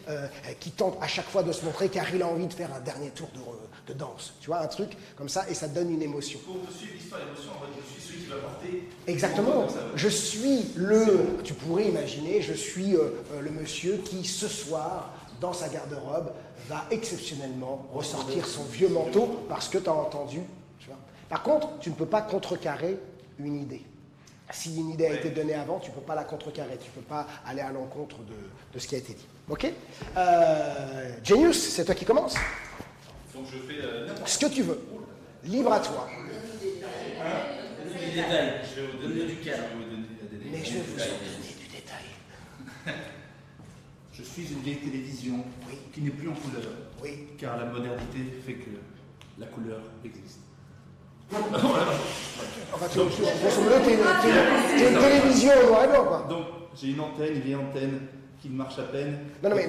[SPEAKER 3] qui tente à chaque fois de se montrer car il a envie de faire un dernier tour de danse. Tu vois, un truc comme ça, et ça donne une émotion.
[SPEAKER 5] Pour suivre l'histoire et l'émotion, en fait, je suis celui qui va porter.
[SPEAKER 3] Exactement. Je suis tu pourrais imaginer, je suis le monsieur qui, ce soir, dans sa garde-robe, va exceptionnellement ressortir son vieux manteau parce que tu as entendu. Tu vois. Par contre, tu ne peux pas contrecarrer une idée. Si une idée a été donnée avant, tu ne peux pas la contrecarrer, tu ne peux pas aller à l'encontre de ce qui a été dit. Ok. Genius, c'est toi qui commences.
[SPEAKER 5] Donc je fais n'importe
[SPEAKER 3] Ce que tu veux. Libre à toi.
[SPEAKER 4] Donnez des détails. Je vais vous donner du calme.
[SPEAKER 3] Mais je vais vous donner du détail.
[SPEAKER 5] Je suis une vieille télévision qui n'est plus en couleur.
[SPEAKER 3] Oui.
[SPEAKER 5] Car la modernité fait que la couleur existe.
[SPEAKER 3] Enfin, grosso modo, t'es une télévision en noir et blanc, quoi.
[SPEAKER 5] Donc j'ai une vieille antenne qui marche à peine.
[SPEAKER 3] Non, mais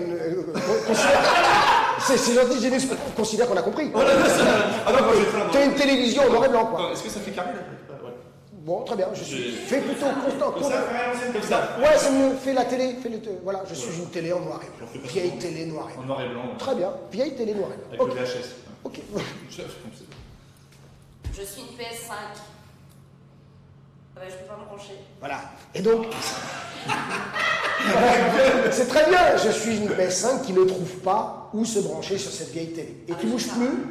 [SPEAKER 3] c'est gentil, Genius, considère qu'on a compris.
[SPEAKER 5] Ah non, moi j'ai fait
[SPEAKER 3] T'as une télévision en noir et blanc, quoi.
[SPEAKER 5] Est-ce que ça fait carré là? Ouais.
[SPEAKER 3] Bon, très bien, fais plutôt constant.
[SPEAKER 5] Comme ça, comme ça.
[SPEAKER 3] Ouais, c'est mieux, fais la télé, voilà, je suis une télé en noir et blanc. Vieille télé noir et
[SPEAKER 5] En
[SPEAKER 3] blanc.
[SPEAKER 5] noir et blanc.
[SPEAKER 3] Très bien, vieille télé noir et
[SPEAKER 5] Avec
[SPEAKER 3] blanc.
[SPEAKER 5] le VHS.
[SPEAKER 3] Ok.
[SPEAKER 2] Je suis une PS5. Ah bah, je peux pas me brancher.
[SPEAKER 3] Voilà. Et donc, c'est très bien, je suis une PS5 qui ne trouve pas où se brancher sur cette vieille télé. Et tu bouges plus,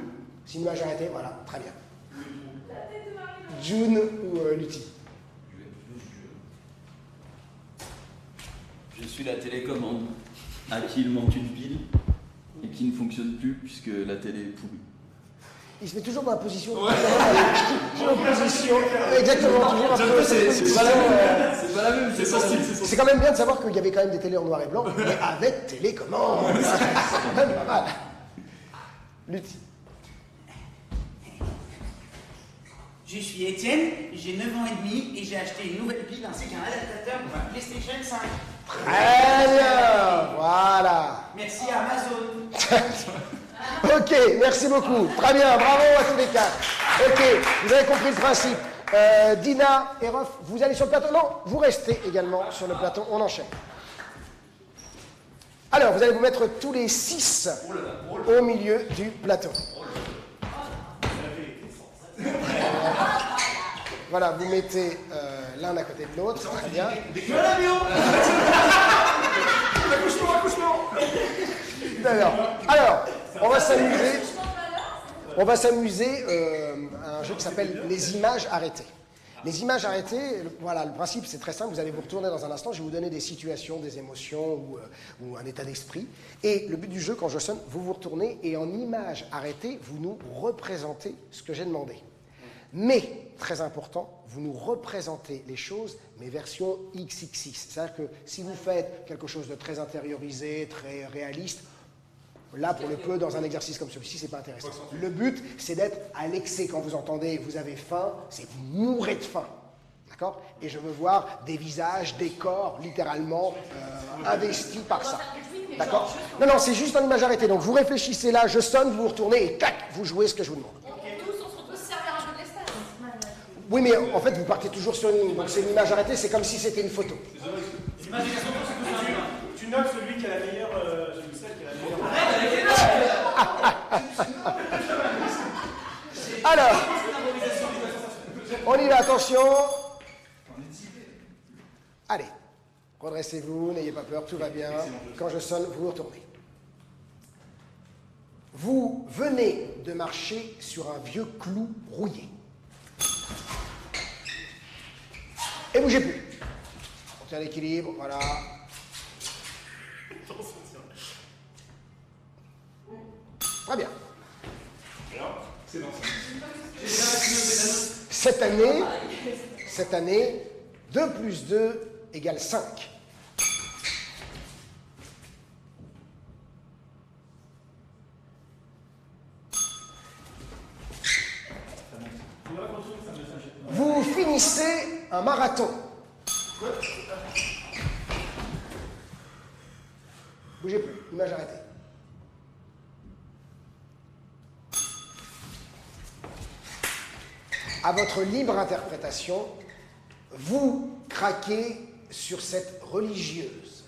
[SPEAKER 3] c'est une image arrêtée, voilà, très bien. June ou Lutti?
[SPEAKER 1] Je suis la télécommande à qui il manque une pile et qui ne fonctionne plus puisque la télé est pourrie.
[SPEAKER 3] Il se met toujours dans la position. Toujours en position. Exactement, toujours en position.
[SPEAKER 1] C'est pas la même, c'est son style.
[SPEAKER 3] C'est quand même bien de savoir qu'il y avait quand même des télés en noir et blanc, mais avec télécommande. C'est quand même pas mal. Lutti.
[SPEAKER 7] Je suis Étienne, j'ai 9 ans et demi et j'ai acheté une nouvelle pile ainsi qu'un adaptateur pour ma PlayStation 5.
[SPEAKER 3] Très bien, voilà.
[SPEAKER 7] Merci à Amazon.
[SPEAKER 3] Ok, merci beaucoup. Très bien, bravo à tous les quatre. Ok, vous avez compris le principe. Dina et Rof, vous allez sur le plateau? Non, vous restez également sur le plateau, on enchaîne. Alors, vous allez vous mettre tous les 6 au milieu du plateau. Voilà, vous mettez l'un à côté de l'autre, très bien. D'accord. Alors, on va s'amuser à un jeu qui s'appelle les images arrêtées. Les images arrêtées, voilà, le principe c'est très simple, vous allez vous retourner dans un instant, je vais vous donner des situations, des émotions ou un état d'esprit. Et le but du jeu, quand je sonne, vous vous retournez et en images arrêtées, vous nous représentez ce que j'ai demandé. Mais, très important, vous nous représentez les choses, mais version XXX. C'est-à-dire que si vous faites quelque chose de très intériorisé, très réaliste, là, pour le peu, dans un exercice comme celui-ci, c'est pas intéressant. Le but, c'est d'être à l'excès. Quand vous entendez « vous avez faim », c'est « vous mourrez de faim ». D'accord? Et je veux voir des visages, des corps, littéralement, investis par ça. D'accord? Non, non, c'est juste en image arrêtée. Donc, vous réfléchissez là, je sonne, vous vous retournez et tac, vous jouez ce que je vous demande. Oui, mais en fait, vous partez toujours sur une ligne. Donc, c'est une image arrêtée, c'est comme si c'était une photo.
[SPEAKER 6] Tu notes celui qui a la meilleure. Celle qui a la meilleure.
[SPEAKER 3] Alors, on y va, attention. Allez, redressez-vous, n'ayez pas peur, tout va bien. Quand je sonne, vous vous retournez. Vous venez de marcher sur un vieux clou rouillé. Et bougez plus. On tient l'équilibre, voilà. Très bien. Cette année, 2 plus 2 égale 5. Vous finissez un marathon. Bougez plus, image arrêtée. À votre libre interprétation, vous craquez sur cette religieuse.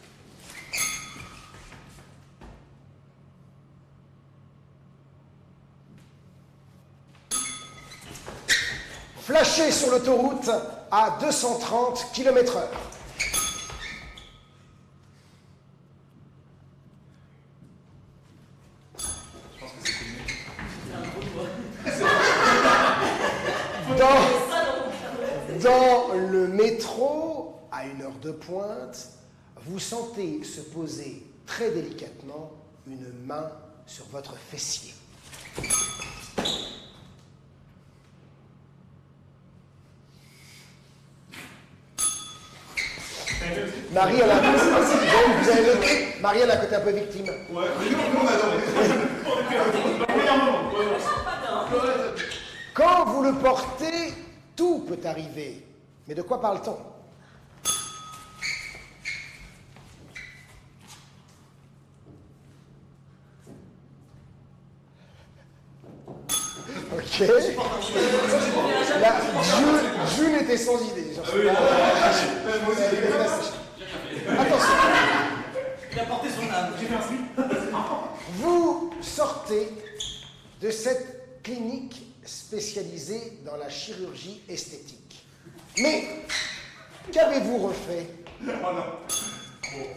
[SPEAKER 3] flashez sur l'autoroute à 230 km/h. Dans le métro, à une heure de pointe, vous sentez se poser très délicatement une main sur votre fessier. Marie, elle a vous avez noté, Marie, elle a un côté un peu victime.
[SPEAKER 5] Ouais, mais nous, on adore.
[SPEAKER 3] Quand vous le portez, tout peut arriver. Mais de quoi parle-t-on? Ok. Là, June était sans idée. Attention.
[SPEAKER 4] Il a porté son âme. J'ai fait un slip.
[SPEAKER 3] Vous sortez de cette clinique spécialisée dans la chirurgie esthétique. Mais qu'avez-vous refait?
[SPEAKER 5] Oh non. Bon.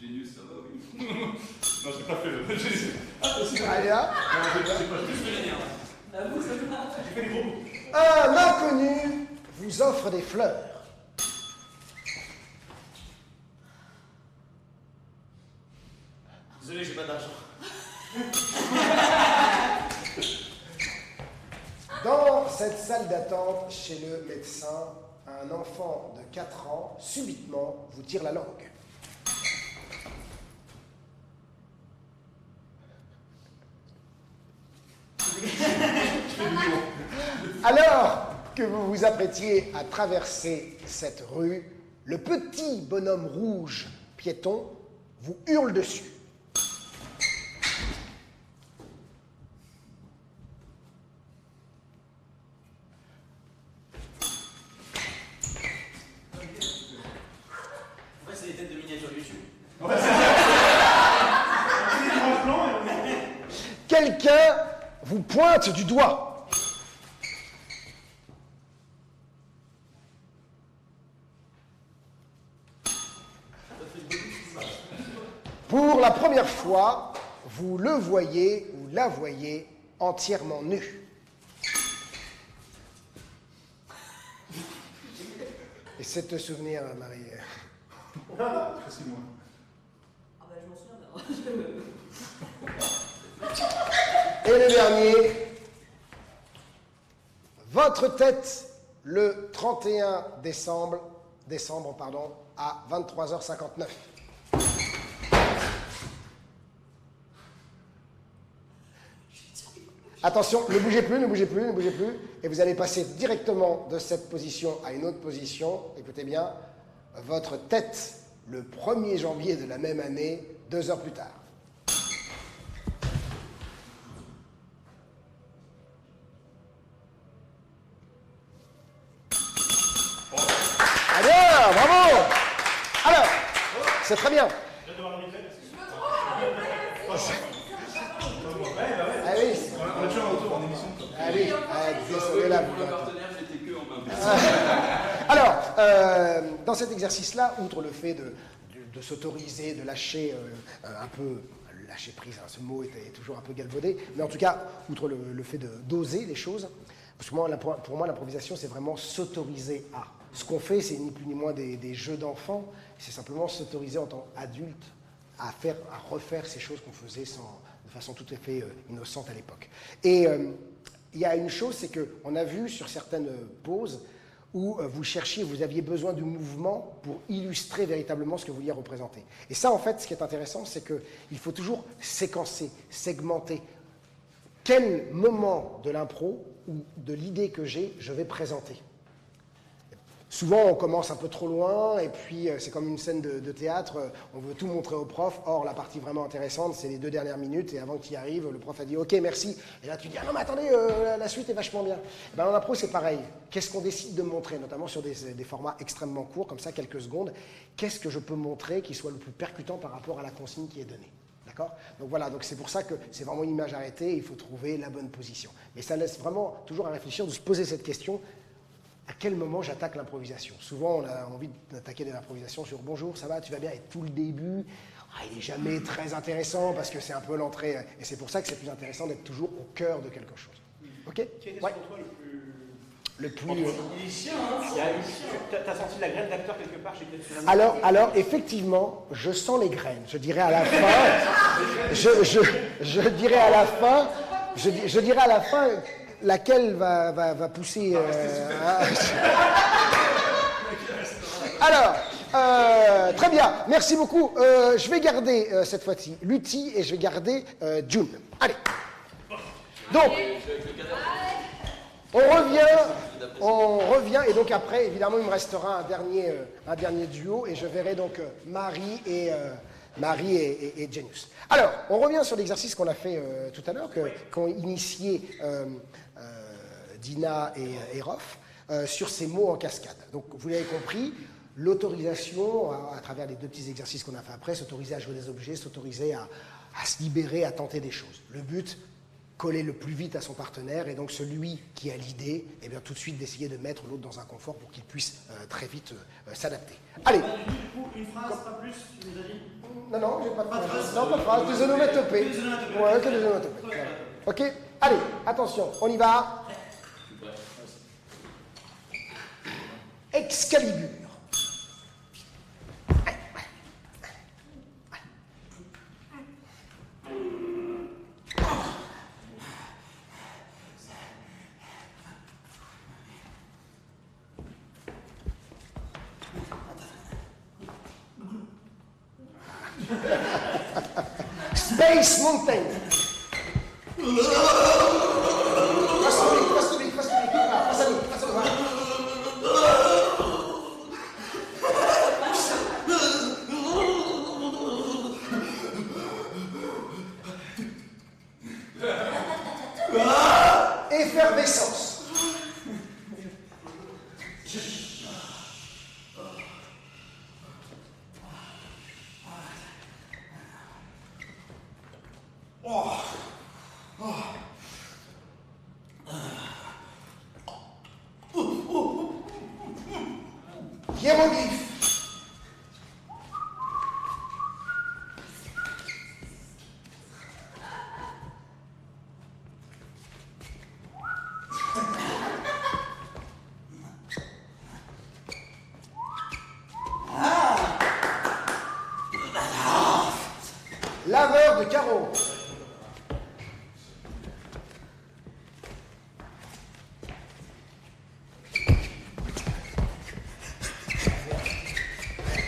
[SPEAKER 1] Genius, ça va, oui.
[SPEAKER 5] Non, j'ai pas fait le.
[SPEAKER 3] Allez là.
[SPEAKER 5] J'ai fait les gros mots.
[SPEAKER 3] Un inconnu vous offre des fleurs.
[SPEAKER 4] Désolé, j'ai pas d'argent.
[SPEAKER 3] Dans cette salle d'attente chez le médecin, un enfant de 4 ans, subitement, vous tire la langue. Alors que vous vous apprêtiez à traverser cette rue, le petit bonhomme rouge piéton vous hurle dessus.
[SPEAKER 4] En fait, c'est des têtes de miniatures YouTube.
[SPEAKER 3] Quelqu'un vous pointe du doigt. Pour la première fois, vous le voyez ou la voyez entièrement nu. Essaie de te souvenir, Marie.
[SPEAKER 5] Facile-moi.
[SPEAKER 2] Ah bah je m'en souviens bien.
[SPEAKER 3] Et le dernier, votre tête le 31 décembre, à 23h59. Attention, ne bougez plus, ne bougez plus, ne bougez plus. Et vous allez passer directement de cette position à une autre position. Écoutez bien, votre tête le 1er janvier de la même année, 2 heures plus tard. Bien, bravo. Alors, c'est très bien. Ah oui,
[SPEAKER 5] On a toujours un retour en émission.
[SPEAKER 3] ah oui, désolé là.
[SPEAKER 1] Pour le partenaire, j'étais que en main.
[SPEAKER 3] Alors, dans cet exercice-là, outre le fait de s'autoriser, de lâcher un peu, lâcher prise, hein, ce mot est toujours un peu galvaudé, mais en tout cas, outre le fait d'oser les choses, parce que pour moi, l'improvisation, c'est vraiment s'autoriser à. Ce qu'on fait, c'est ni plus ni moins des jeux d'enfants, c'est simplement s'autoriser en tant qu'adulte à refaire ces choses qu'on faisait de façon tout à fait innocente à l'époque. Et il y a une chose, c'est qu'on a vu sur certaines poses où vous aviez besoin du mouvement pour illustrer véritablement ce que vous vouliez représenter. Et ça, en fait, ce qui est intéressant, c'est qu'il faut toujours séquencer, segmenter. Quel moment de l'impro ou de l'idée que j'ai, je vais présenter. Souvent, on commence un peu trop loin, et puis c'est comme une scène de théâtre, on veut tout montrer au prof. Or, la partie vraiment intéressante, c'est les 2 dernières minutes, et avant qu'il y arrive, le prof a dit « Ok, merci ». Et là, tu dis « Ah non, mais attendez, la suite est vachement bien ». Ben, en impro, c'est pareil. Qu'est-ce qu'on décide de montrer, notamment sur des formats extrêmement courts, comme ça, quelques secondes. Qu'est-ce que je peux montrer qui soit le plus percutant par rapport à la consigne qui est donnée? D'accord? Donc voilà, donc c'est pour ça que c'est vraiment une image arrêtée, il faut trouver la bonne position. Mais ça laisse vraiment toujours à réfléchir, de se poser cette question, à quel moment j'attaque l'improvisation? Souvent, on a envie d'attaquer de l'improvisation sur « Bonjour, ça va, tu vas bien ?» Et tout le début, il n'est jamais très intéressant parce que c'est un peu l'entrée. Et c'est pour ça que c'est plus intéressant d'être toujours au cœur de quelque chose. Ok?
[SPEAKER 6] Qui était
[SPEAKER 3] Ouais.
[SPEAKER 6] selon toi
[SPEAKER 3] Le plus...
[SPEAKER 6] Il est chiant, hein. T'as senti la graine d'acteur quelque part chez peut-être
[SPEAKER 3] Alors, effectivement, je sens les graines. Je dirais à la fin, je dirais à la fin, je dirais à la fin laquelle va pousser. Alors, très bien, merci beaucoup. Je vais garder cette fois-ci Lutti et je vais garder June. Allez. Donc, on revient, et donc après, évidemment, il me restera un dernier duo, et je verrai donc Marie et Genius. Alors, on revient sur l'exercice qu'on a fait tout à l'heure, qu'ont initié Dina et Rof, sur ces mots en cascade. Donc, vous l'avez compris, l'autorisation, à travers les deux petits exercices qu'on a fait après, s'autoriser à jouer des objets, s'autoriser à se libérer, à tenter des choses. Le but, coller le plus vite à son partenaire, et donc celui qui a l'idée, eh bien tout de suite d'essayer de mettre l'autre dans un confort pour qu'il puisse très vite s'adapter. Allez.
[SPEAKER 4] Du coup, une phrase, pas plus, tu nous as dit?
[SPEAKER 3] Non, j'ai pas de phrase. Non, pas de phrase, des onomatopées. Ouais, que des onomatopées. Voilà. Ok, allez, attention, on y va. Excalibur. Space Mountain. Effervescence. Hiéroglyphe. Laveur de carreaux.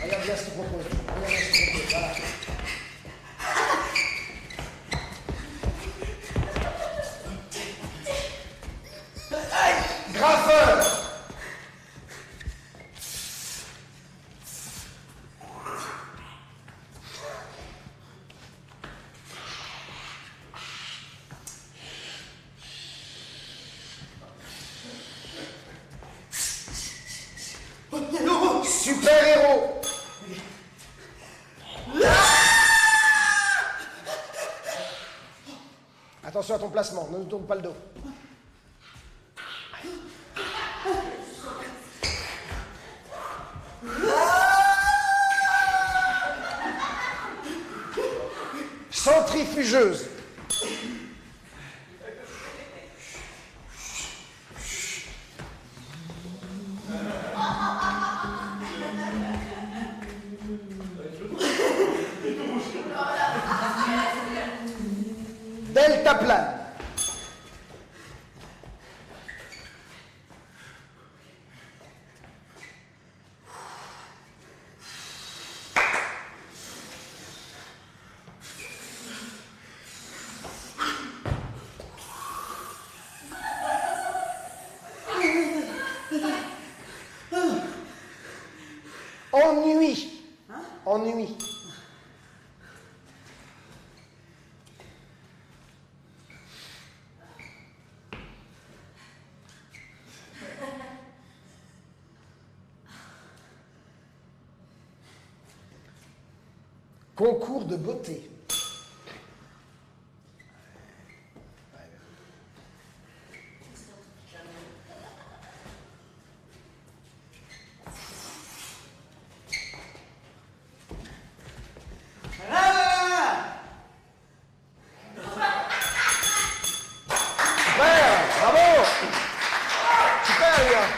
[SPEAKER 3] Regarde bien ce qu'il propose. Regarde bien ce qu'il propose. Voilà. Graffeur. Super-héros. Attention à ton placement, ne nous tourne pas le dos. Centrifugeuse. Deltaplane. Ennui. Ennui. Concours de beauté.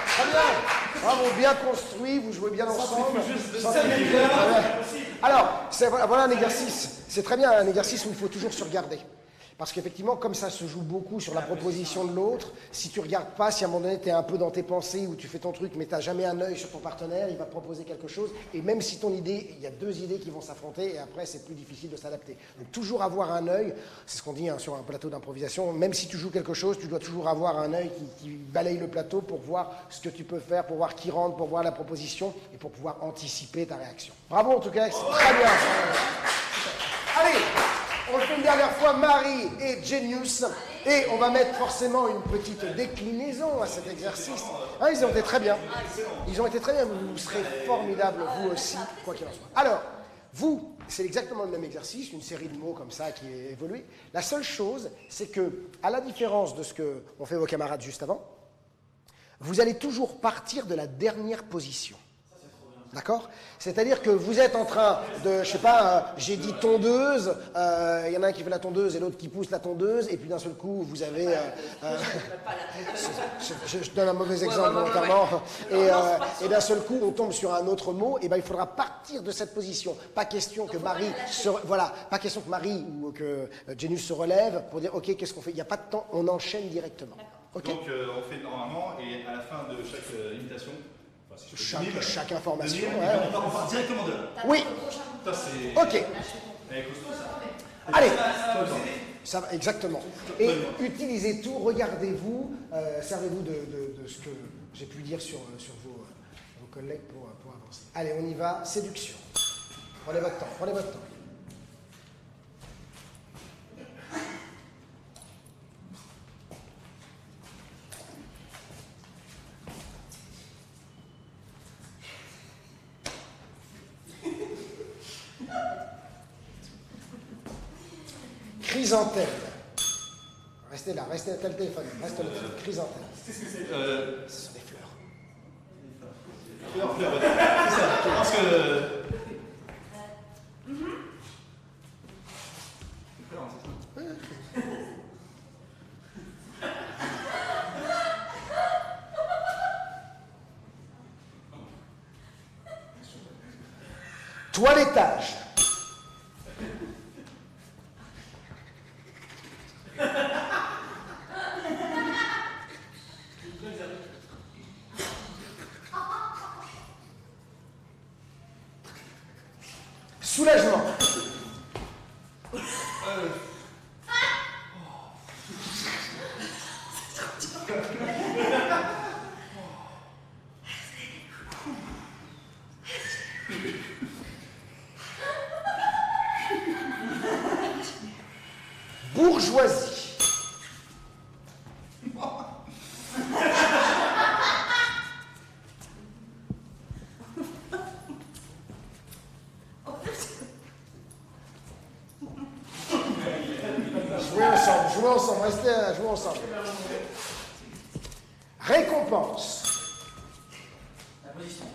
[SPEAKER 3] très bien. Bravo, bien construit, vous jouez bien ensemble.
[SPEAKER 5] Ça,
[SPEAKER 3] Alors, voilà un exercice. C'est très bien un exercice où il faut toujours se regarder. Parce qu'effectivement, comme ça se joue beaucoup sur la proposition de l'autre, si tu ne regardes pas, si à un moment donné tu es un peu dans tes pensées ou tu fais ton truc, mais tu n'as jamais un œil sur ton partenaire, il va te proposer quelque chose. Et même si ton idée, il y a deux idées qui vont s'affronter, et après c'est plus difficile de s'adapter. Donc toujours avoir un œil, c'est ce qu'on dit hein, sur un plateau d'improvisation, même si tu joues quelque chose, tu dois toujours avoir un œil qui balaye le plateau pour voir ce que tu peux faire, pour voir qui rentre, pour voir la proposition et pour pouvoir anticiper ta réaction. Bravo en tout cas, c'est très bien. Allez, on le fait une dernière fois, Marie et Genius, et on va mettre forcément une petite déclinaison à cet exercice. Hein, ils ont été très bien. Ils ont été très bien, vous serez formidables, vous aussi, quoi qu'il en soit. Alors, vous, c'est exactement le même exercice, une série de mots comme ça qui est évoluée. La seule chose, c'est que, à la différence de ce qu'ont fait vos camarades juste avant, vous allez toujours partir de la dernière position. D'accord? C'est-à-dire que vous êtes en train de, je sais pas, j'ai dit tondeuse, il y en a un qui fait la tondeuse et l'autre qui pousse la tondeuse, et puis d'un seul coup, vous avez... je donne un mauvais exemple volontairement, et d'un seul coup, on tombe sur un autre mot, et ben il faudra partir de cette position. Pas question que Marie pas question que Marie ou que Genius se relève pour dire, ok, qu'est-ce qu'on fait? Il n'y a pas de temps, on enchaîne directement. Okay.
[SPEAKER 5] Donc on fait normalement, et à la fin de chaque imitation,
[SPEAKER 3] chaque information.
[SPEAKER 5] On part directement de là.
[SPEAKER 3] Oui.
[SPEAKER 5] Ça, c'est...
[SPEAKER 3] Ok.
[SPEAKER 5] Elle est costaud, ça.
[SPEAKER 3] Allez. Ça va, exactement. Et utilisez tout, regardez-vous, servez-vous de ce que j'ai pu dire sur vos collègues pour avancer. Allez, on y va. Séduction. Prenez votre temps, prenez votre temps. Chrysanthème. Restez là, restez à le téléphone, reste là. Chrysanthème.
[SPEAKER 5] Qu'est-ce que c'est
[SPEAKER 3] Ce sont des fleurs.
[SPEAKER 5] Fleurs, c'est ça. Je pense que...
[SPEAKER 3] Toilettage. Soulagement. Bourgeoisie. Jouez ensemble, restez à jouer ensemble. Récompense.
[SPEAKER 4] La position,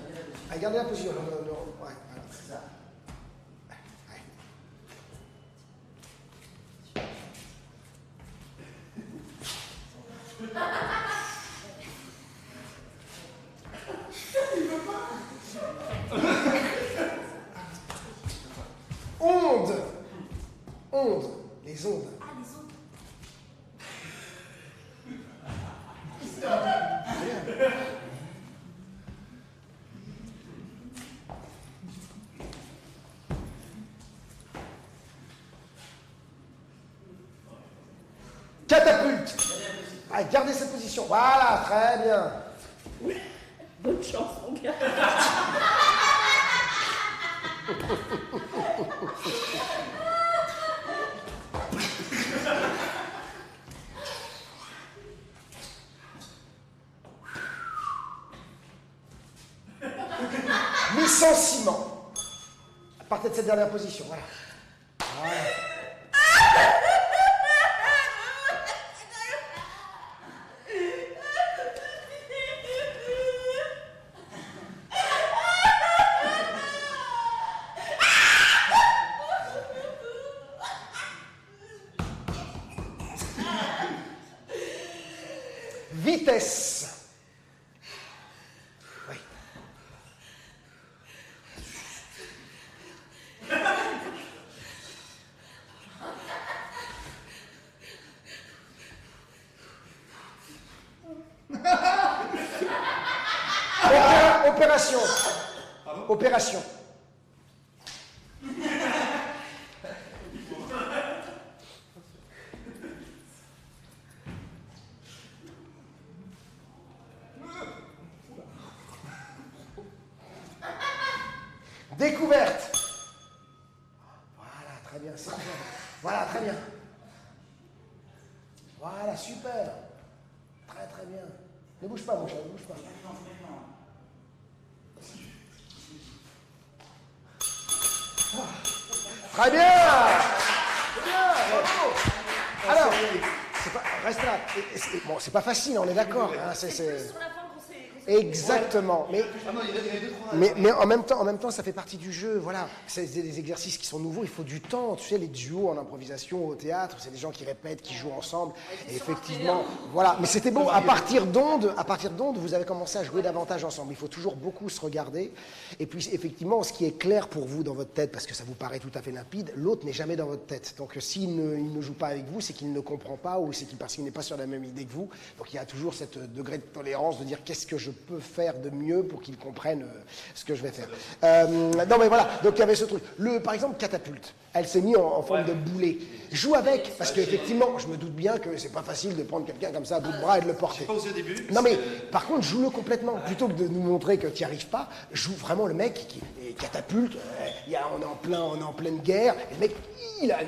[SPEAKER 3] Regardez la position. Ouais, voilà, c'est ça. Onde. Onde. Les ondes.
[SPEAKER 2] Ah, les autres.
[SPEAKER 3] Catapulte. Allez, gardez cette position. Voilà, très bien.
[SPEAKER 2] Bonne chance, mon gars.
[SPEAKER 3] Licenciement. Partez de cette dernière position. Voilà. Voilà. Vitesse. opération. Opération. Découverte. Voilà, très bien. Voilà, très bien. Voilà, super. Très très bien. Ne bouge pas, mon chat, ne bouge pas. Très bien. Très bien, bravo. Alors, reste là. Bon, c'est pas facile, on est d'accord. Hein,
[SPEAKER 2] C'est plus sur la fin qu'on s'est...
[SPEAKER 3] Exactement. Mais
[SPEAKER 5] Ah non, il y a 2-3.
[SPEAKER 3] Mais en même temps, ça fait partie du jeu. Voilà, c'est des exercices qui sont nouveaux. Il faut du temps. Tu sais, les duos en improvisation au théâtre, c'est des gens qui répètent, qui jouent ensemble. Et effectivement, voilà. Mais c'était bon. À partir d'onde, vous avez commencé à jouer davantage ensemble. Il faut toujours beaucoup se regarder. Et puis, effectivement, ce qui est clair pour vous dans votre tête, parce que ça vous paraît tout à fait limpide, l'autre n'est jamais dans votre tête. Donc, s'il ne joue pas avec vous, c'est qu'il ne comprend pas ou c'est parce qu'il n'est pas sur la même idée que vous. Donc, il y a toujours ce degré de tolérance de dire qu'est-ce que je peux faire de mieux pour qu'ils comprennent ce que je vais faire. Non mais voilà, donc il y avait ce truc. Par exemple, catapulte, elle s'est mise en forme de boulet. Joue avec, parce qu'effectivement, je me doute bien que c'est pas facile de prendre quelqu'un comme ça à bout de bras et de le porter.
[SPEAKER 5] Pas osé au début.
[SPEAKER 3] Non mais, par contre, joue-le complètement. Plutôt que de nous montrer que tu n'y arrives pas, joue vraiment le mec qui catapulte. On est en pleine guerre, et le mec, il a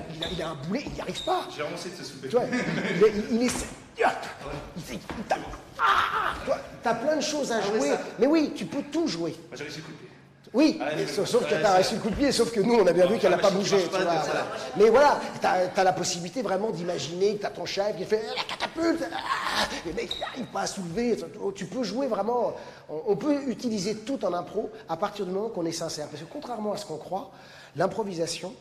[SPEAKER 3] un boulet, il n'y arrive pas.
[SPEAKER 5] J'ai renoncé de se soulever.
[SPEAKER 3] Tu vois, il essaie. T'as plein de choses à jouer. Mais oui, tu peux tout jouer.
[SPEAKER 5] Moi, j'ai réussi le coup de pied.
[SPEAKER 3] Oui, mais sauf que t'as réussi le coup de pied, sauf que nous, on a bien vu qu'elle n'a pas bougé. Tu vois, voilà. Mais voilà, t'as la possibilité vraiment d'imaginer que t'as ton chef qui fait la catapulte, le mec il n'arrive pas à soulever. Tu peux jouer vraiment. On peut utiliser tout en impro à partir du moment qu'on est sincère. Parce que contrairement à ce qu'on croit, l'improvisation,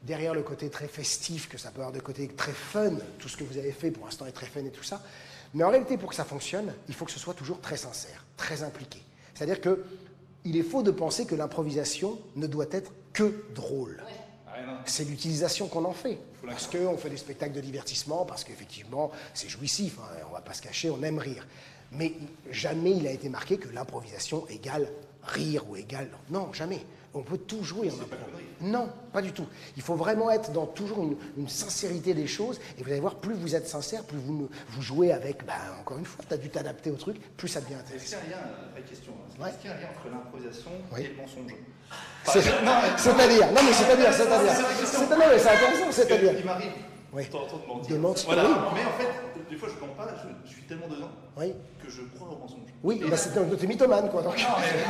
[SPEAKER 3] derrière le côté très festif, que ça peut avoir de côté très fun, tout ce que vous avez fait pour l'instant est très fun et tout ça, mais en réalité, pour que ça fonctionne, il faut que ce soit toujours très sincère, très impliqué. C'est-à-dire que il est faux de penser que l'improvisation ne doit être que drôle. C'est l'utilisation qu'on en fait. Parce qu'on fait des spectacles de divertissement, parce qu'effectivement, c'est jouissif, hein, on ne va pas se cacher, on aime rire. Mais jamais il a été marqué que l'improvisation égale rire ou égale... Non, jamais. On peut tout jouer en impro. Non, pas du tout. Il faut vraiment être dans toujours une sincérité des choses. Et vous allez voir, plus vous êtes sincère, plus vous jouez avec... encore une fois, tu as dû t'adapter au truc, plus ça devient intéressant.
[SPEAKER 5] Est-ce qu'il y a un lien, vraie question, est-ce qu'il y a un lien entre l'improvisation et le mensonge?
[SPEAKER 3] C'est-à-dire, c'est intéressant, c'est-à-dire.
[SPEAKER 5] Il m'arrive
[SPEAKER 3] Oui.
[SPEAKER 5] de temps en temps de mentir.
[SPEAKER 3] De mentir,
[SPEAKER 5] Voilà.
[SPEAKER 3] oui.
[SPEAKER 5] Mais en fait, des fois je ne mens pas, je suis tellement dedans
[SPEAKER 3] Oui.
[SPEAKER 5] que je crois au mensonge.
[SPEAKER 3] Oui, t'es mythomane, quoi. Donc.
[SPEAKER 5] Mais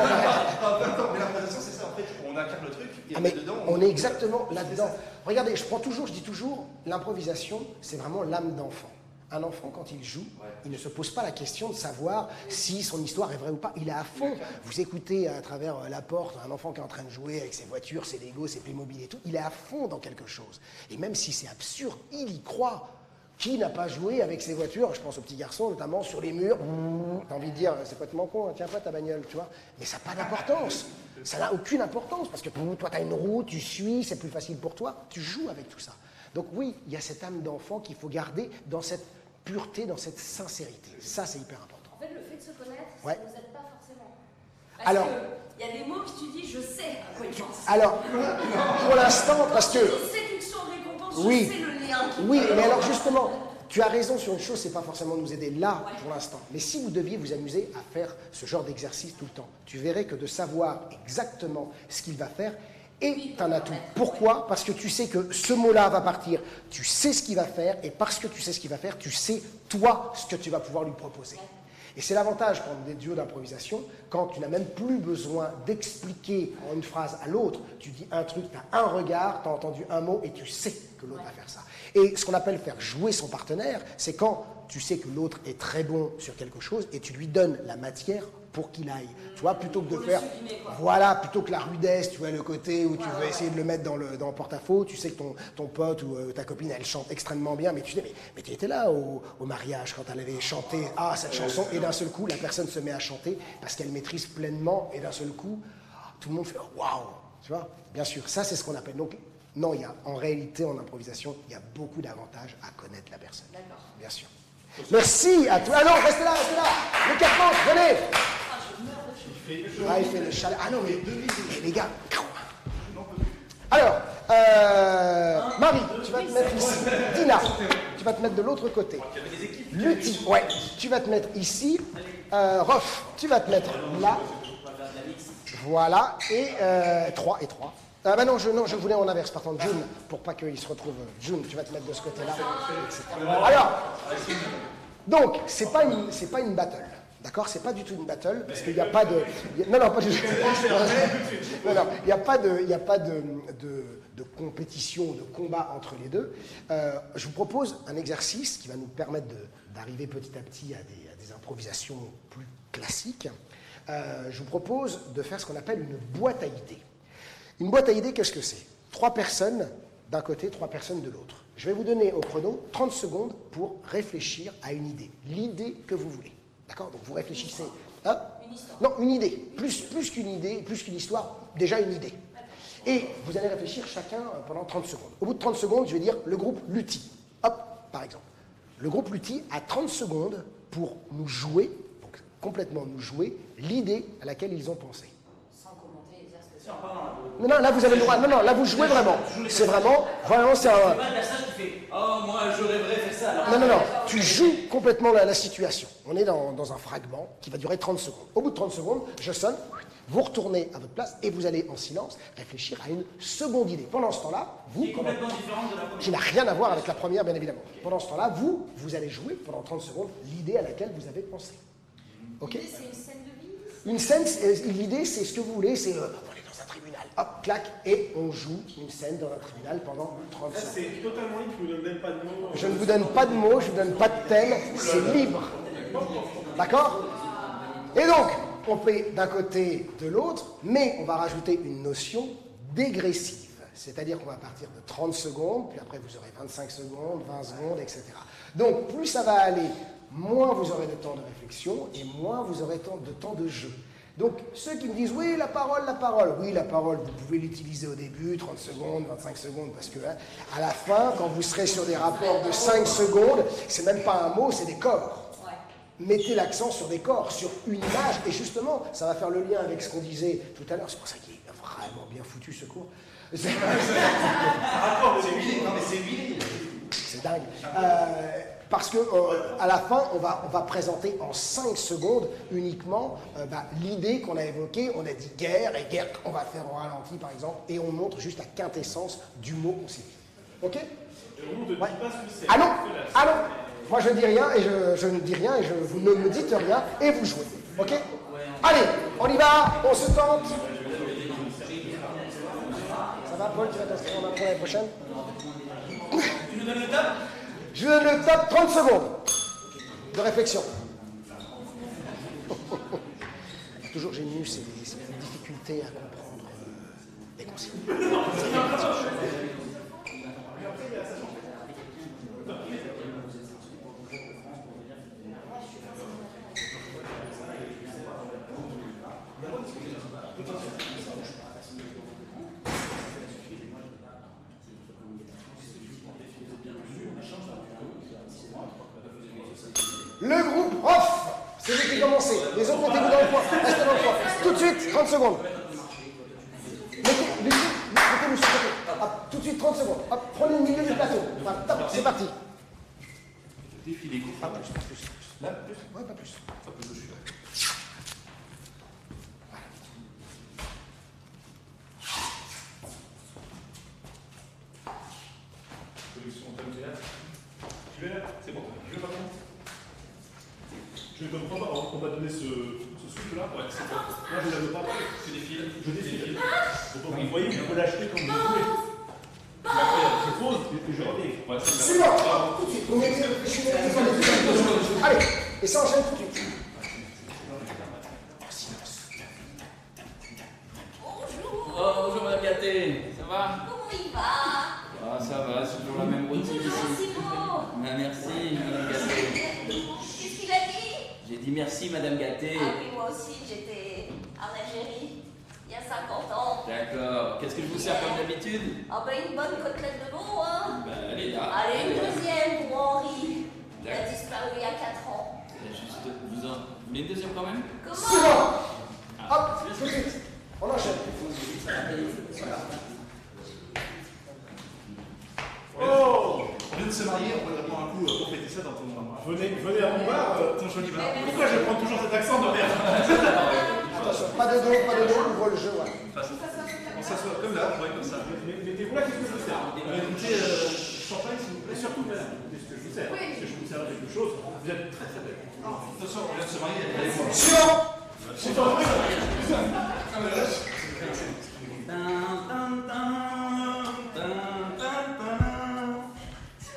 [SPEAKER 5] l'improvisation, c'est ça, en fait, on incarne le truc et
[SPEAKER 3] Mais
[SPEAKER 5] dedans.
[SPEAKER 3] on est exactement là-dedans. Regardez, je dis toujours, l'improvisation, c'est vraiment l'âme d'enfant. Un enfant, quand il joue, il ne se pose pas la question de savoir si son histoire est vraie ou pas. Il est à fond. Vous écoutez à travers la porte un enfant qui est en train de jouer avec ses voitures, ses Lego, ses Playmobil et tout. Il est à fond dans quelque chose. Et même si c'est absurde, il y croit. Qui n'a pas joué avec ses voitures? Je pense aux petits garçons, notamment sur les murs. T'as envie de dire, c'est complètement con, hein, tiens pas ta bagnole, tu vois. Mais ça n'a pas d'importance. Ça n'a aucune importance parce que toi, tu as une route, tu suis, c'est plus facile pour toi. Tu joues avec tout ça. Donc oui, il y a cette âme d'enfant qu'il faut garder dans cette pureté, dans cette sincérité. Ça, c'est hyper important.
[SPEAKER 2] En fait, le fait de se connaître, ça
[SPEAKER 3] Ouais.
[SPEAKER 2] ne nous aide pas forcément. Parce
[SPEAKER 3] Alors,
[SPEAKER 2] qu'il y a des mots que tu dis, je sais à quoi ils pensent.
[SPEAKER 3] alors, pour l'instant, parce que...
[SPEAKER 2] Tu dis séduction, récompense,
[SPEAKER 3] Oui.
[SPEAKER 2] je sais le lien.
[SPEAKER 3] Oui, mais alors justement, tu as raison sur une chose, c'est pas forcément nous aider là pour l'instant. Mais si vous deviez vous amuser à faire ce genre d'exercice tout le temps, tu verrais que de savoir exactement ce qu'il va faire est un atout. Pourquoi? Parce que tu sais que ce mot-là va partir, tu sais ce qu'il va faire, et parce que tu sais ce qu'il va faire, tu sais, toi, ce que tu vas pouvoir lui proposer. Et c'est l'avantage quand on est des duos d'improvisation, quand tu n'as même plus besoin d'expliquer en une phrase à l'autre, tu dis un truc, tu as un regard, tu as entendu un mot et tu sais que l'autre va faire ça. Et ce qu'on appelle faire jouer son partenaire, c'est quand tu sais que l'autre est très bon sur quelque chose et tu lui donnes la matière pour qu'il aille. Tu vois, plutôt que de faire... Voilà, plutôt que la rudesse, tu vois, le côté où tu veux essayer de le mettre dans le porte-à-faux, tu sais que ton pote ou ta copine, elle chante extrêmement bien, mais tu dis, mais tu étais là au mariage quand elle avait chanté cette chanson, et d'un seul coup, la personne se met à chanter parce qu'elle maîtrise pleinement, et d'un seul coup, tout le monde fait waouh, tu vois. Bien sûr, ça c'est ce qu'on appelle. Donc, non, en réalité, en improvisation, il y a beaucoup d'avantages à connaître la personne.
[SPEAKER 2] D'accord.
[SPEAKER 3] Bien sûr. Merci à toi. Ah non, restez là, restez là. Le 4 venez. il fait le chalet. Ah non, mais les gars. Alors, Marie, tu vas te mettre ici. Dina, tu vas te mettre de l'autre côté. Lutti, ouais, tu vas te mettre ici. Rof, tu vas te mettre là. Voilà, et 3 et 3. Bah non, je voulais en inverse, par contre, June, pour pas qu'il se retrouve. June, tu vas te mettre de ce côté-là. Alors, donc, c'est pas une battle. D'accord? C'est pas du tout une battle, parce qu'il n'y a pas de... Non, pas du tout. Non, il n'y a pas de compétition, de combat entre les deux. Je vous propose un exercice qui va nous permettre d'arriver petit à petit à des improvisations plus classiques. Je vous propose de faire ce qu'on appelle une boîte à idées. Une boîte à idées, qu'est-ce que c'est? 3 personnes d'un côté, 3 personnes de l'autre. Je vais vous donner au chrono 30 secondes pour réfléchir à une idée. L'idée que vous voulez. D'accord? Donc vous réfléchissez. Hein?
[SPEAKER 2] Une histoire.
[SPEAKER 3] Non, une idée. Plus qu'une idée, plus qu'une histoire, déjà une idée. Et vous allez réfléchir chacun pendant 30 secondes. Au bout de 30 secondes, je vais dire le groupe Lutti. Hop, par exemple. Le groupe Lutti a 30 secondes pour nous jouer, donc complètement nous jouer, l'idée à laquelle ils ont pensé.
[SPEAKER 2] Sans commenter les aspects.
[SPEAKER 3] Non, là vous avez le droit. Non, là vous jouez vraiment. C'est vraiment, c'est un...
[SPEAKER 4] C'est pas le personnage qui fait oh, moi je rêverais faire ça. Alors,
[SPEAKER 3] Non. Tu joues complètement la situation. On est dans un fragment qui va durer 30 secondes. Au bout de 30 secondes, je sonne, vous retournez à votre place et vous allez en silence réfléchir à une seconde idée. Pendant ce temps-là, vous...
[SPEAKER 4] Qui est complètement différente de la première.
[SPEAKER 3] Qui n'a rien à voir avec la première, bien évidemment. Pendant ce temps-là, vous allez jouer pendant 30 secondes l'idée à laquelle vous avez pensé. Ok?
[SPEAKER 2] L'idée, c'est une scène de vie.
[SPEAKER 3] Une scène, l'idée, c'est ce que vous voulez, c'est... on est dans un tribunal, hop, clac, et on joue une scène dans un tribunal pendant 30 secondes.
[SPEAKER 6] C'est totalement libre, je ne vous donne pas de mots.
[SPEAKER 3] Je ne vous donne pas de mots, je ne vous donne pas de thème, c'est libre. D'accord? Et donc, on fait d'un côté, de l'autre, mais on va rajouter une notion dégressive. C'est-à-dire qu'on va partir de 30 secondes, puis après vous aurez 25 secondes, 20 secondes, etc. Donc, plus ça va aller, moins vous aurez de temps de réflexion et moins vous aurez de temps de jeu. Donc, ceux qui me disent, oui, la parole, oui, la parole, vous pouvez l'utiliser au début, 30 secondes, 25 secondes, parce que à la fin, quand vous serez sur des rapports de 5 secondes, c'est même pas un mot, c'est des corps.
[SPEAKER 2] Ouais.
[SPEAKER 3] Mettez l'accent sur des corps, sur une image, et justement, ça va faire le lien avec ce qu'on disait tout à l'heure, c'est pour ça qu'il est vraiment bien foutu ce cours.
[SPEAKER 5] C'est huilé, non mais c'est huilé.
[SPEAKER 3] C'est dingue. Parce que à la fin, on va présenter en 5 secondes uniquement l'idée qu'on a évoquée. On a dit guerre, et guerre, on va faire en ralenti par exemple, et on montre juste la quintessence du mot qu'on s'est dit. Ok?
[SPEAKER 6] On ne te dit pas ce que c'est.
[SPEAKER 3] Ah non, moi je ne dis rien, et je ne dis rien, et vous ne me dites rien, et vous jouez. Ok? Allez, on y va, on se tente. Ça va, Paul, tu vas t'inscrire en impro l'année prochaine?
[SPEAKER 4] Tu nous donnes le top?
[SPEAKER 3] Je vous donne le top 30 secondes de réflexion. Toujours, j'ai eu ces difficultés à comprendre les consignes. Le groupe off, c'est vous qui commencez. Les autres, mettez-vous dans le coin. Restez dans le coin. Tout de suite, 30 secondes. Mettez-vous sur le côté. Hop, tout de suite, 30 secondes. Hop, prenez le milieu du plateau. Voilà, top, c'est parti.
[SPEAKER 5] Défilé.
[SPEAKER 3] Pas plus.
[SPEAKER 5] Là, plus.
[SPEAKER 3] Ouais, pas plus.
[SPEAKER 5] Pas plus que je suis là. Solution thème théâtre. Tu es là? C'est bon. Je veux pas comprendre. Je ne comprends pas. On m'a donné ce souffle-là. Ouais, c'est bon. Moi, je ne l'avais pas. Je défile. Je défile. Donc, vous voyez, vous pouvez l'acheter comme vous voulez. Je pose et je reviens. Ouais,
[SPEAKER 3] C'est bon. Tout de suite. Vous mettez, allez, et ça enchaîne tout de suite.
[SPEAKER 1] Oh, bonjour Madame Gatté, ça va?
[SPEAKER 2] Comment il va?
[SPEAKER 1] Ah, ça va, c'est toujours la même routine ici. Merci Madame Gatté.
[SPEAKER 2] Qu'est-ce qu'il a dit?
[SPEAKER 1] J'ai dit merci Madame Gatté.
[SPEAKER 2] Ah oui, moi aussi, j'étais en Algérie il y a 50 ans.
[SPEAKER 1] D'accord, qu'est-ce que je vous sers comme d'habitude?
[SPEAKER 2] Ah ben une bonne côtelette de veau, hein?
[SPEAKER 1] Ben, elle est là.
[SPEAKER 2] Allez, une
[SPEAKER 1] Elle est là.
[SPEAKER 2] deuxième pour Henri. Il a
[SPEAKER 1] D'accord.
[SPEAKER 2] disparu il y a 4 ans.
[SPEAKER 1] Juste, vous en... Mais une deuxième quand même?
[SPEAKER 3] C'est
[SPEAKER 2] Comment?
[SPEAKER 3] bon. Hop, tout de suite.
[SPEAKER 5] Attention, on y va. Pourquoi je prends toujours cet accent de merde?
[SPEAKER 3] Attention, pas de dos, ouvre le jeu, voilà.
[SPEAKER 5] On s'assoit comme là, ouais, comme ça. Mettez-vous là, qu'est-ce que je vous sers? Écoutez, champagne, s'il vous plaît, surtout, madame. Écoutez ce que je vous sers. Est-ce que je vous sers quelque chose? Vous êtes très très belle. Attention, on vient de se marier, allez voir.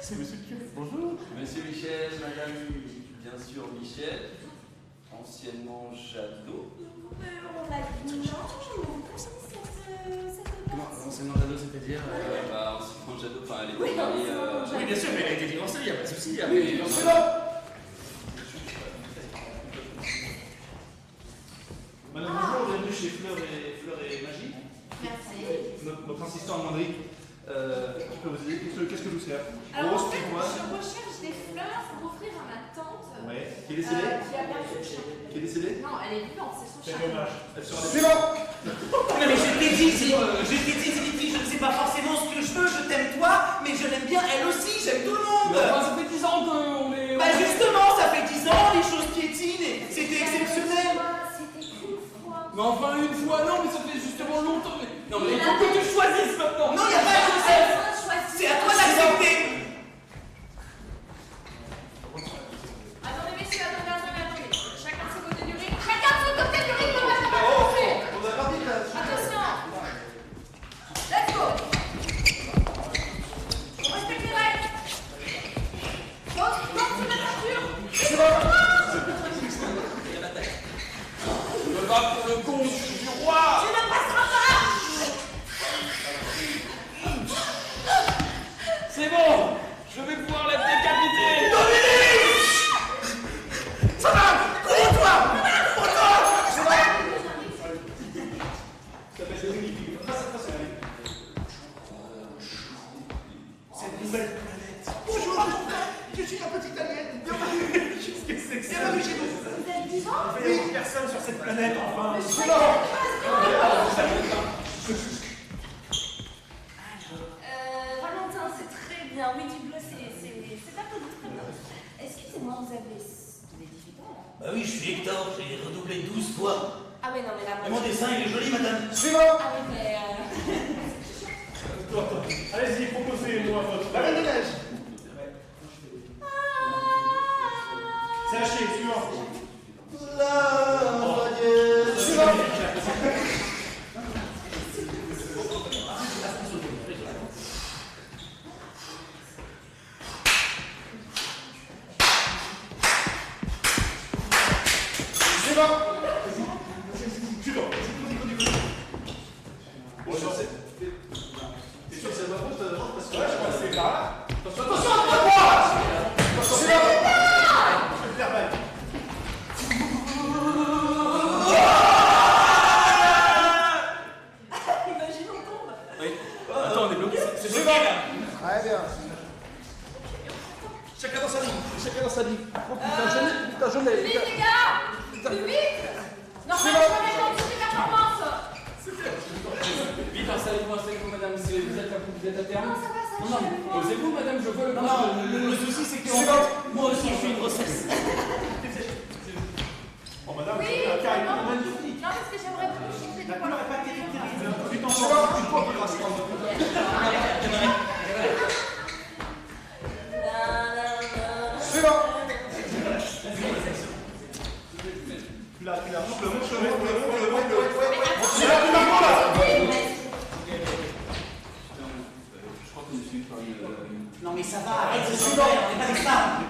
[SPEAKER 5] C'est monsieur le curé. Bonjour.
[SPEAKER 1] Monsieur Michel, madame, bien sûr Michel, anciennement Jadot.
[SPEAKER 2] On a dit non,
[SPEAKER 1] Anciennement Jadot, c'est-à-dire anciennement Jadot, enfin elle était mariée.
[SPEAKER 4] Oui, bien sûr, mais elle a été divorcée, il n'y a pas de souci.
[SPEAKER 5] Madame, bonjour, bienvenue chez Fleur et Magie.
[SPEAKER 2] Merci.
[SPEAKER 5] Notre assistant Amandry. Qui peut vous aider? Qu'est-ce que je vous sers?
[SPEAKER 8] Alors
[SPEAKER 5] Rose,
[SPEAKER 8] en fait,
[SPEAKER 5] moi.
[SPEAKER 8] je recherche des fleurs pour offrir à ma tante
[SPEAKER 5] Ouais. Qui est décédée?
[SPEAKER 8] qui a perdu le chien.
[SPEAKER 5] Qui est décédée?
[SPEAKER 8] Non, elle est vivante, c'est son
[SPEAKER 5] C'est
[SPEAKER 8] chien.
[SPEAKER 5] dommage. Elle sera
[SPEAKER 3] Suivant.
[SPEAKER 7] Non mais je t'ai dit, c'est une fille, je ne sais pas forcément ce que je veux, je t'aime toi, mais je l'aime bien elle aussi, j'aime tout le monde.
[SPEAKER 1] Ça fait 10 ans qu'on est.
[SPEAKER 7] Bah justement, ça fait 10 ans, les choses piétinent et c'était exceptionnel.
[SPEAKER 2] C'était une fois.
[SPEAKER 1] Mais enfin une fois, non, mais ça fait justement longtemps. Non, mais il faut que tu choisisses maintenant.
[SPEAKER 7] Non, il n'y a pas de Joseph, c'est à toi d'accepter.
[SPEAKER 8] Attendez, messieurs, attendez. Chacun de son côté du ring. Chacun de son côté du ring, on va pas commencer.
[SPEAKER 5] On a pas dit là.
[SPEAKER 8] Attention. Let's go. On respecte les règles. Porte sur la ceinture.
[SPEAKER 1] Je me bats pour le compte du roi.
[SPEAKER 8] Tu ne passeras pas.
[SPEAKER 1] C'est bon, je vais pouvoir la décapiter.
[SPEAKER 7] Ça va, cours-toi. Cette nouvelle planète. Bonjour, je suis la petite alien. Qu'est-ce que c'est que ça? Bienvenue chez nous.
[SPEAKER 2] Vous êtes vivant?
[SPEAKER 5] Il n'y a plus personne sur cette planète, enfin.
[SPEAKER 2] Valentin, c'est très bien. Oui, du bleu, c'est pas très bien. Excusez-moi, vous avez des difficultés là?
[SPEAKER 7] Bah oui, je suis Hector, j'ai redoublé 12 fois.
[SPEAKER 2] Ah oui, non, mais là...
[SPEAKER 7] Et mon dessin, il est joli, madame.
[SPEAKER 3] Suivant.
[SPEAKER 2] Ah oui, mais...
[SPEAKER 5] Allez-y, proposez-moi votre.
[SPEAKER 3] La Reine des Neiges.
[SPEAKER 5] C'est haché, suivant.
[SPEAKER 3] Suivant. Suivant.
[SPEAKER 5] Suivant. Bon, j'en sais. T'es sûr que c'est ma faute? Parce que là, je crois que c'est par là. Attention, attention,
[SPEAKER 3] Suivant.
[SPEAKER 5] je vais faire mal.
[SPEAKER 2] Imagine, on tombe.
[SPEAKER 1] Attends, on est bloqué. C'est bloqué là.
[SPEAKER 3] Très bien.
[SPEAKER 5] Chacun dans sa ligne. Chacun dans sa ligne. Oh putain, je
[SPEAKER 8] Plus vite, les gars. Plus vite. Normalement, je vais mettre en dessous des performances.
[SPEAKER 1] Vite, installez-vous, madame. Vous êtes à terme.
[SPEAKER 8] Non, ça va, ça
[SPEAKER 1] Non,
[SPEAKER 8] va.
[SPEAKER 1] posez-vous, madame, je veux le
[SPEAKER 7] Non, non, le souci, c'est que moi aussi, je suis une grossesse.
[SPEAKER 5] Oh madame,
[SPEAKER 8] Oui,
[SPEAKER 5] c'est un carré
[SPEAKER 8] non.
[SPEAKER 5] magnifique.
[SPEAKER 8] Non, parce que j'aimerais beaucoup changer de
[SPEAKER 7] La couleur est pas terrible.
[SPEAKER 5] Tu t'en sors une fois de grâce.
[SPEAKER 3] Suivant.
[SPEAKER 5] Tu la montre, le montre.
[SPEAKER 8] Mais
[SPEAKER 7] Non mais ça va, arrête, c'est super, on n'est pas des femmes.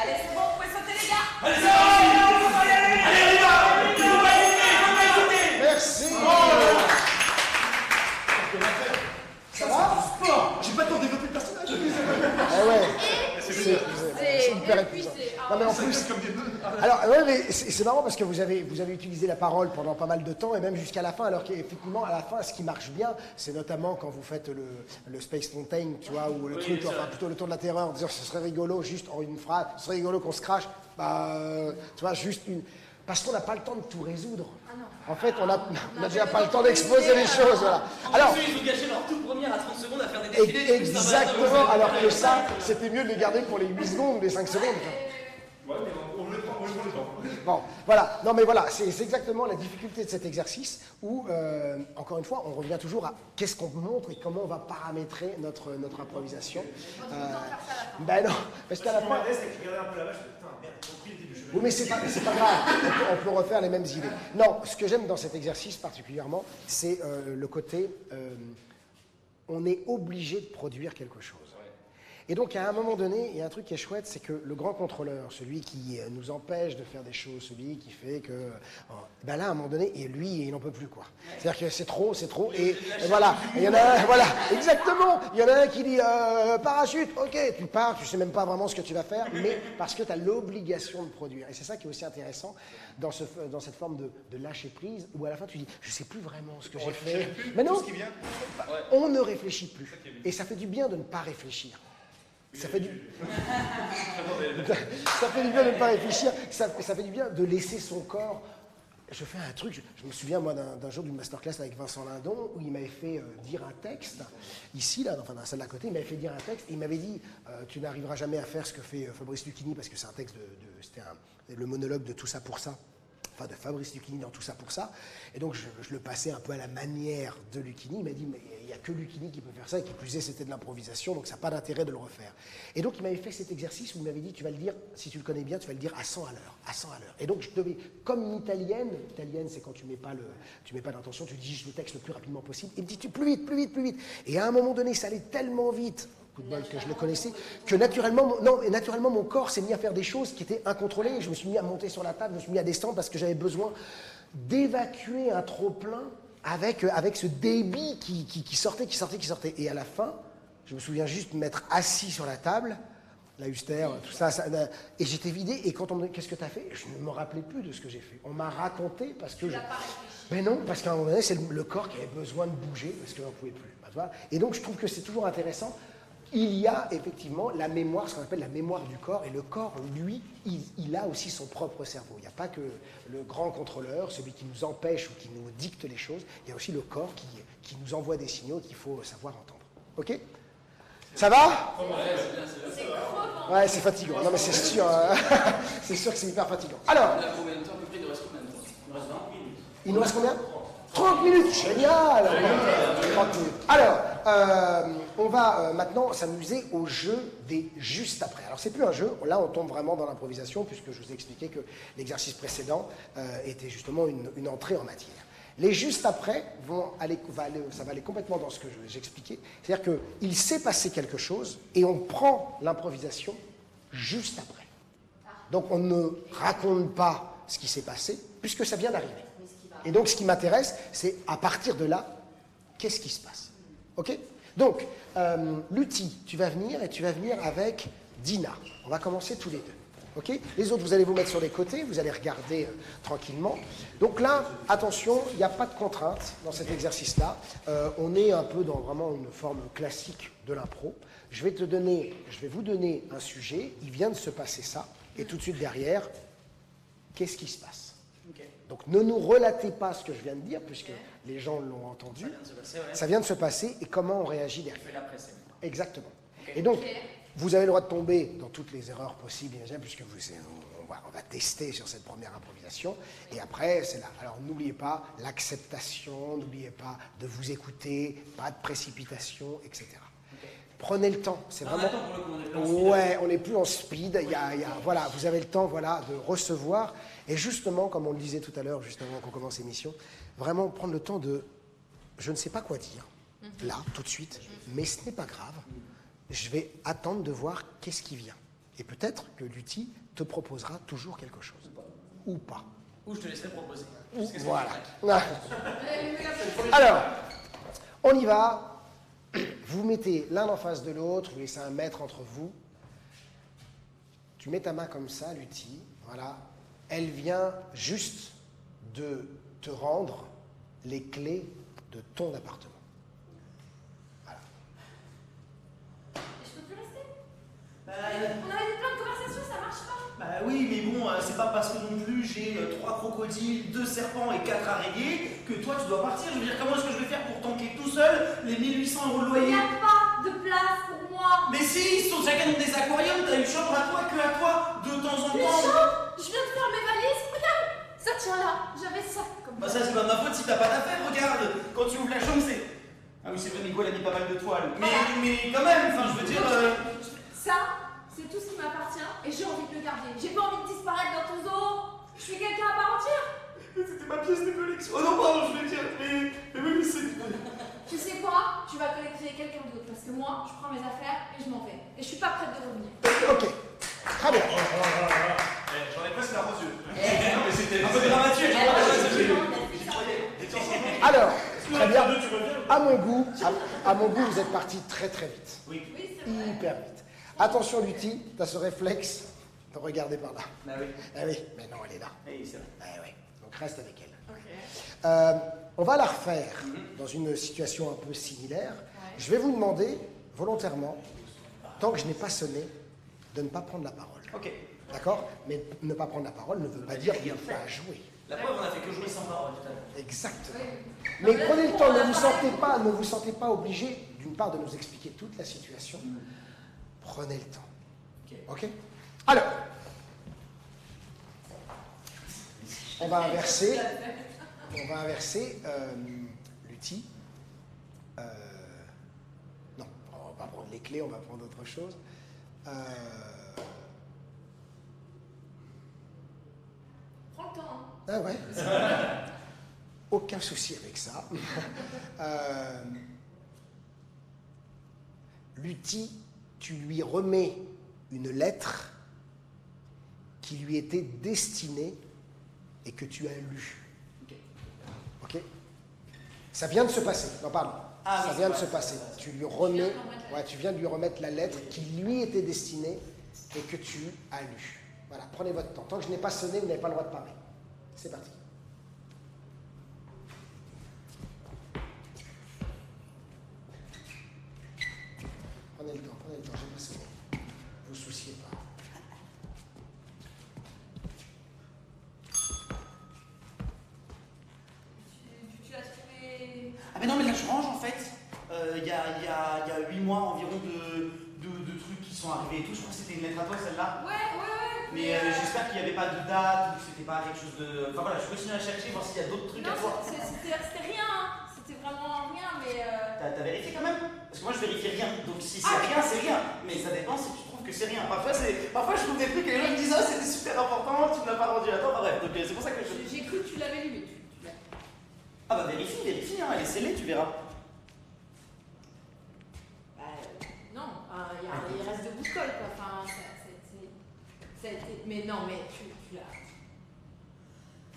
[SPEAKER 8] allez, c'est bon, vous pouvez sauter, les gars.
[SPEAKER 3] Merci. Ça va?
[SPEAKER 5] J'ai pas le temps de développer le personnage.
[SPEAKER 3] Eh ouais. C'est hyper
[SPEAKER 8] Et puis
[SPEAKER 3] épuisant.
[SPEAKER 8] c'est
[SPEAKER 3] Non mais en plus, alors ouais, mais c'est marrant parce que vous avez utilisé la parole pendant pas mal de temps et même jusqu'à la fin, alors qu'effectivement à la fin, ce qui marche bien, c'est notamment quand vous faites le Space Mountain, tu vois, ou le truc, enfin plutôt le tour de la terreur, en disant ce serait rigolo juste en une phrase, ce serait rigolo qu'on se crache, tu vois, juste une. Parce qu'on n'a pas le temps de tout résoudre. En fait, on n'a déjà pas le temps d'exposer les choses. Voilà. Alors,
[SPEAKER 4] ils ont gâché leur tout premier à 30 secondes à faire des défilés.
[SPEAKER 3] Exactement, alors que ça, c'était mieux de les garder pour les 8 secondes ou les 5 secondes.
[SPEAKER 5] Ouais, mais on le prend le temps.
[SPEAKER 3] Bon, voilà. Non, mais voilà, c'est exactement la difficulté de cet exercice où, encore une fois, on revient toujours à qu'est-ce qu'on montre et comment on va paramétrer notre improvisation. Ben non, parce qu'à la fin. Oui, mais c'est pas grave, on peut refaire les mêmes idées. Non, ce que j'aime dans cet exercice particulièrement, c'est le côté, on est obligé de produire quelque chose. Et donc, à un moment donné, il y a un truc qui est chouette, c'est que le grand contrôleur, celui qui nous empêche de faire des choses, celui qui fait que... ben là, à un moment donné, et lui, il n'en peut plus, quoi. C'est-à-dire que c'est trop, et voilà. Il y en a un, voilà, exactement. Il y en a un qui dit, parachute, ok, tu pars, tu sais même pas vraiment ce que tu vas faire, mais parce que tu as l'obligation de produire. Et c'est ça qui est aussi intéressant dans cette forme de lâcher prise, où à la fin, tu dis, je sais plus vraiment ce que j'ai fait. Mais non, on ne réfléchit plus. Et ça fait du bien de ne pas réfléchir. Ça fait du bien de ne pas réfléchir, ça fait du bien de laisser son corps. Je fais un truc, je me souviens moi d'un jour d'une masterclass avec Vincent Lindon où il m'avait fait dire un texte, ici, là, enfin dans la salle d'à côté, il m'avait fait dire un texte et il m'avait dit tu n'arriveras jamais à faire ce que fait Fabrice Lucchini parce que c'est un texte c'était le monologue de Tout ça pour ça. Enfin, de Fabrice Lucchini dans Tout ça pour ça. Et donc, je le passais un peu à la manière de Lucchini. Il m'a dit, mais il n'y a que Lucchini qui peut faire ça, et qui plus est, c'était de l'improvisation, donc ça n'a pas d'intérêt de le refaire. Et donc, il m'avait fait cet exercice où il m'avait dit, tu vas le dire, si tu le connais bien, tu vas le dire à 100 à l'heure, à 100 à l'heure. Et donc, je devais, comme une italienne, c'est quand tu mets pas l'intention, tu dis juste le texte le plus rapidement possible, et il me dit, plus vite, plus vite, plus vite. Et à un moment donné, ça allait tellement vite, coup de bol que je le connaissais, que naturellement mon corps s'est mis à faire des choses qui étaient incontrôlées. Je me suis mis à monter sur la table, je me suis mis à descendre parce que j'avais besoin d'évacuer un trop-plein avec ce débit qui sortait. Et à la fin, je me souviens juste m'être assis sur la table, la Huster, tout ça, et j'étais vidé. Et quand on me dit qu'est-ce que tu as fait, je ne me rappelais plus de ce que j'ai fait. On m'a raconté parce que mais non, parce qu'à un moment donné, c'est le corps qui avait besoin de bouger parce que j'en pouvais plus. Et donc, je trouve que c'est toujours intéressant. Il y a effectivement la mémoire, ce qu'on appelle la mémoire du corps, et le corps, lui, il a aussi son propre cerveau. Il n'y a pas que le grand contrôleur, celui qui nous empêche ou qui nous dicte les choses, il y a aussi le corps qui nous envoie des signaux qu'il faut savoir entendre. Ok ? Ça va ? Ouais, c'est fatigant. Non mais c'est sûr, c'est sûr que c'est hyper fatigant. Alors, il nous reste combien ? 30 minutes, génial! 30 minutes. Alors, on va maintenant s'amuser au jeu des juste après. Alors, c'est plus un jeu, là on tombe vraiment dans l'improvisation, puisque je vous ai expliqué que l'exercice précédent était justement une entrée en matière. Les juste après ça va aller complètement dans ce que j'expliquais, c'est-à-dire qu'il s'est passé quelque chose et on prend l'improvisation juste après. Donc, on ne raconte pas ce qui s'est passé, puisque ça vient d'arriver. Et donc, ce qui m'intéresse, c'est à partir de là, qu'est-ce qui se passe? Ok? Donc, Lutti, tu vas venir et tu vas venir avec Dina. On va commencer tous les deux. Ok? Les autres, vous allez vous mettre sur les côtés, vous allez regarder tranquillement. Donc là, attention, il n'y a pas de contrainte dans cet exercice-là. On est un peu dans vraiment une forme classique de l'impro. Je vais vous donner un sujet, il vient de se passer ça, et tout de suite derrière, qu'est-ce qui se passe? Donc ne nous relatez pas ce que je viens de dire, puisque les gens l'ont entendu. Ça vient de se passer, et comment on réagit derrière. Exactement. Et donc, vous avez le droit de tomber dans toutes les erreurs possibles, puisque on va tester sur cette première improvisation, et après, c'est là. Alors n'oubliez pas l'acceptation, n'oubliez pas de vous écouter, pas de précipitation, etc. Prenez le temps, c'est vraiment... Ouais, on n'est plus en speed, voilà, vous avez le temps de recevoir, et justement, comme on le disait tout à l'heure, juste avant qu'on commence l'émission, vraiment prendre le temps de... Je ne sais pas quoi dire, là, tout de suite, mais ce n'est pas grave. Je vais attendre de voir qu'est-ce qui vient. Et peut-être que Lutti te proposera toujours quelque chose. Ou pas.
[SPEAKER 4] Ou je te laisserai proposer.
[SPEAKER 3] Voilà. Alors, on y va. Vous mettez l'un en face de l'autre, vous laissez 1 mètre entre vous. Tu mets ta main comme ça, Lutti, voilà. Elle vient juste de te rendre les clés de ton appartement. Voilà.
[SPEAKER 8] Et je peux plus rester On avait plein de conversations, ça marche pas.
[SPEAKER 7] Bah oui, mais bon, c'est pas parce que non plus j'ai 3 crocodiles, 2 serpents et 4 araignées que toi tu dois partir. Je veux dire, comment est-ce que je vais faire pour tanker tout seul les 1800 € de
[SPEAKER 8] Il
[SPEAKER 7] loyer?
[SPEAKER 8] n'y a pas de place pour moi.
[SPEAKER 7] Mais si, ils sont chacun dans des aquariums, t'as une chambre à toi, que à toi, de temps en
[SPEAKER 8] Une
[SPEAKER 7] temps.
[SPEAKER 8] chambre, je viens de faire mes valises, regarde. Ça tient là, j'avais ça comme
[SPEAKER 7] Bah ça c'est pas de ma faute si t'as pas d'affaires, regarde. Quand tu ouvres la chambre, c'est... Ah oui, c'est vrai, Nico, elle a mis pas mal de toiles. Mais quand même, enfin, je veux dire...
[SPEAKER 8] Ça, c'est tout ce qui m'appartient et j'ai envie de le garder. J'ai pas envie de disparaître dans ton zoo. Je suis quelqu'un à part entière.
[SPEAKER 7] C'était ma pièce de collection. Oh non, pardon, je veux dire, mais oui, c'est...
[SPEAKER 8] Tu sais quoi? Tu vas collecter quelqu'un d'autre parce que moi, je prends mes affaires et je m'en vais. Et je suis pas prête de revenir.
[SPEAKER 3] Ok, très bien.
[SPEAKER 5] J'en ai presque la rose yeux.
[SPEAKER 1] Non, mais c'était
[SPEAKER 7] Un peu dramatique, je crois.
[SPEAKER 3] Alors, très bien.
[SPEAKER 5] Tu reviens?
[SPEAKER 3] À mon goût, vous êtes parti très très vite.
[SPEAKER 7] Oui.
[SPEAKER 8] Oui, c'est vrai.
[SPEAKER 3] Hyper vite. Attention, Lutti, tu as ce réflexe de regarder par là.
[SPEAKER 7] Bah oui.
[SPEAKER 3] Ah oui, mais non, elle est là.
[SPEAKER 7] Oui, c'est vrai.
[SPEAKER 3] Ah oui, donc reste avec elle.
[SPEAKER 8] Ok.
[SPEAKER 3] On va la refaire dans une situation un peu similaire. Je vais vous demander, volontairement, tant que je n'ai pas sonné, de ne pas prendre la parole.
[SPEAKER 7] Ok.
[SPEAKER 3] D'accord? Mais ne pas prendre la parole ne veut pas dire qu'il ne faut pas jouer.
[SPEAKER 7] La preuve, on a fait que jouer sans parole tout à l'heure.
[SPEAKER 3] Exactement.
[SPEAKER 8] Oui.
[SPEAKER 3] Mais
[SPEAKER 8] Non,
[SPEAKER 3] prenez
[SPEAKER 8] là,
[SPEAKER 3] le
[SPEAKER 8] on
[SPEAKER 3] temps,
[SPEAKER 8] en
[SPEAKER 3] ne
[SPEAKER 8] a
[SPEAKER 3] vous
[SPEAKER 8] parlé.
[SPEAKER 3] ne vous sentez pas obligé, d'une part, de nous expliquer toute la situation. Prenez le temps.
[SPEAKER 7] Ok.
[SPEAKER 3] Ok? Alors, on va inverser. Lutti. Non, on va pas prendre les clés, on va prendre autre chose.
[SPEAKER 8] Prends le temps. Hein.
[SPEAKER 3] Ah ouais. Aucun souci avec ça. Lutti, tu lui remets une lettre qui lui était destinée et que tu as lue. Ok? Ça vient de se passer. Non, pardon.
[SPEAKER 7] Ah,
[SPEAKER 3] ça
[SPEAKER 7] oui,
[SPEAKER 3] vient de
[SPEAKER 7] c'est
[SPEAKER 3] se
[SPEAKER 7] vrai,
[SPEAKER 3] passer.
[SPEAKER 7] c'est vrai.
[SPEAKER 3] Tu lui remets.
[SPEAKER 8] Je viens de lui remettre la
[SPEAKER 3] Ouais, tu viens de lui remettre la lettre qui lui était destinée et que tu as lue. Voilà, prenez votre temps. Tant que je n'ai pas sonné, vous n'avez pas le droit de parler. C'est parti. Prenez le temps, j'ai pas sonné. Ne vous souciez pas.
[SPEAKER 8] Tu l'as trouvé.
[SPEAKER 7] Ah mais non, mais là je range en fait. Il y a 8 mois environ de trucs qui sont arrivés et tout. Je crois que c'était une lettre à toi celle-là.
[SPEAKER 8] Ouais.
[SPEAKER 7] Mais j'espère qu'il n'y avait pas de date ou que c'était pas quelque chose de... Enfin voilà, je continue à chercher, voir s'il y a d'autres trucs
[SPEAKER 8] Non,
[SPEAKER 7] à voir.
[SPEAKER 8] c'était rien. Hein. C'était vraiment rien, mais.
[SPEAKER 7] T'as vérifié quand même? Parce que moi je vérifie rien. Donc si c'est rien, c'est rien. Mais ça dépend si tu trouves que c'est rien. Parfois je trouve des trucs et les gens me disent oh c'était super important, tu me l'as pas rendu à temps. Enfin, bref, donc c'est pour ça que je...
[SPEAKER 8] J'ai cru que tu l'avais lu, mais tu l'as.
[SPEAKER 7] Ah bah vérifie, hein, elle est scellée, tu verras.
[SPEAKER 8] Non, il reste de boussole, quoi. Enfin, ça a été. Mais non, mais tu l'as.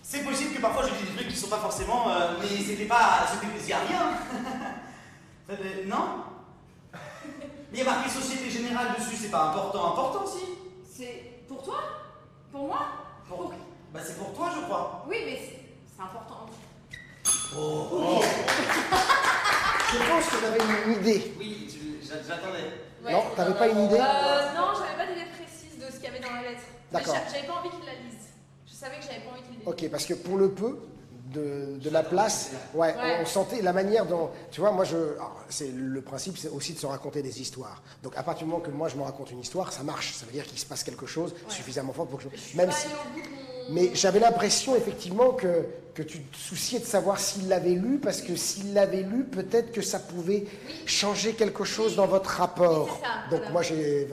[SPEAKER 7] C'est possible que parfois je dis des trucs qui sont pas forcément... mais c'était pas... Il y a rien. Non. Mais il y a marqué Société Générale dessus, c'est pas important si.
[SPEAKER 8] C'est pour toi? Pour moi?
[SPEAKER 7] Bah c'est pour toi je crois.
[SPEAKER 8] Oui, mais c'est important.
[SPEAKER 7] Oh.
[SPEAKER 3] Je pense que tu avais une idée.
[SPEAKER 7] Oui, j'attendais.
[SPEAKER 8] Ouais.
[SPEAKER 3] Non, t'avais pas une idée?
[SPEAKER 8] Non, j'avais pas d'idée précise de ce qu'il y avait dans la lettre.
[SPEAKER 3] D'accord.
[SPEAKER 8] Mais j'avais pas envie qu'il la lise. Je savais que j'avais pas envie qu'il la lise.
[SPEAKER 3] Ok, parce que pour le peu de la place, ouais,
[SPEAKER 8] Ouais.
[SPEAKER 3] on sentait la manière dont, tu vois, moi c'est le principe, c'est aussi de se raconter des histoires. Donc à partir du moment que moi je me raconte une histoire, ça marche. Ça veut dire qu'il se passe quelque chose suffisamment fort pour que
[SPEAKER 8] Je suis
[SPEAKER 3] même
[SPEAKER 8] pas
[SPEAKER 3] si.
[SPEAKER 8] allée au bout de mon.
[SPEAKER 3] Mais j'avais l'impression effectivement que tu te souciais de savoir s'il l'avait lu, parce que s'il l'avait lu, peut-être que ça pouvait changer quelque chose dans votre rapport.
[SPEAKER 8] Oui, c'est ça,
[SPEAKER 3] Donc
[SPEAKER 8] voilà.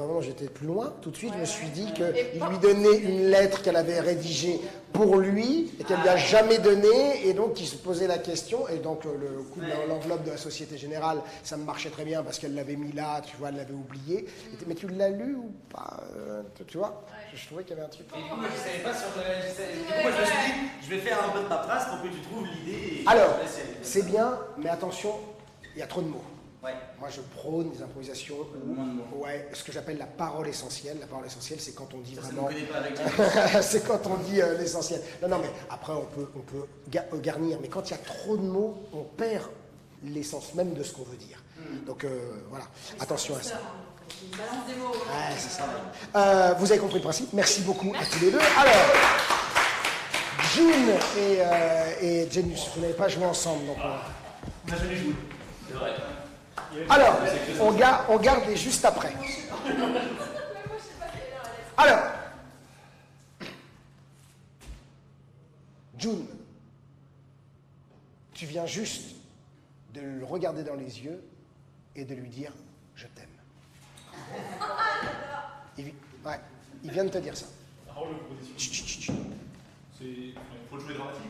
[SPEAKER 3] moi j'étais plus loin. Tout de suite, je me suis dit
[SPEAKER 8] Et
[SPEAKER 3] qu'il
[SPEAKER 8] bon.
[SPEAKER 3] lui donnait une lettre qu'elle avait rédigée pour lui et qu'elle lui a jamais donnée, et donc il se posait la question. Et donc le coup de l'enveloppe de la Société Générale, ça me marchait très bien parce qu'elle l'avait mis là, tu vois, elle l'avait oublié. Mais tu l'as lu ou pas? Tu vois, je trouvais qu'il y avait un truc.
[SPEAKER 7] Et du coup, moi, je savais pas sur le. Du coup, moi, je me suis dit, je vais faire un peu de paperasse pour que tu trouves l'idée. Et
[SPEAKER 3] Alors,
[SPEAKER 7] je laisse aller.
[SPEAKER 3] c'est bien, mais attention, il y a trop de mots.
[SPEAKER 4] Ouais.
[SPEAKER 3] Moi, je prône des improvisations où,
[SPEAKER 4] Moins de mots.
[SPEAKER 3] ouais, ce que j'appelle la parole essentielle. La parole essentielle, c'est quand on dit
[SPEAKER 4] Ça, ça
[SPEAKER 3] vraiment.
[SPEAKER 4] me connaît pas avec
[SPEAKER 3] C'est quand on dit l'essentiel. Non, mais après, on peut garnir. Mais quand il y a trop de mots, on perd l'essence même de ce qu'on veut dire. Donc, voilà. Attention à ça.
[SPEAKER 8] Une balance des mots.
[SPEAKER 3] Ouais, c'est ça. Vous avez compris le principe. Merci beaucoup à tous les deux. Alors, June et Genius, vous n'avez pas joué ensemble. Donc,
[SPEAKER 6] On n'a jamais joué.
[SPEAKER 1] C'est vrai.
[SPEAKER 3] alors, on garde les juste après. Alors, June, tu viens juste de le regarder dans les yeux et de lui dire « je t'aime ». Il vient de te dire ça.
[SPEAKER 5] Parole de proposition.
[SPEAKER 3] Chut, chut, chut, chut.
[SPEAKER 5] Faut le jouer dramatique.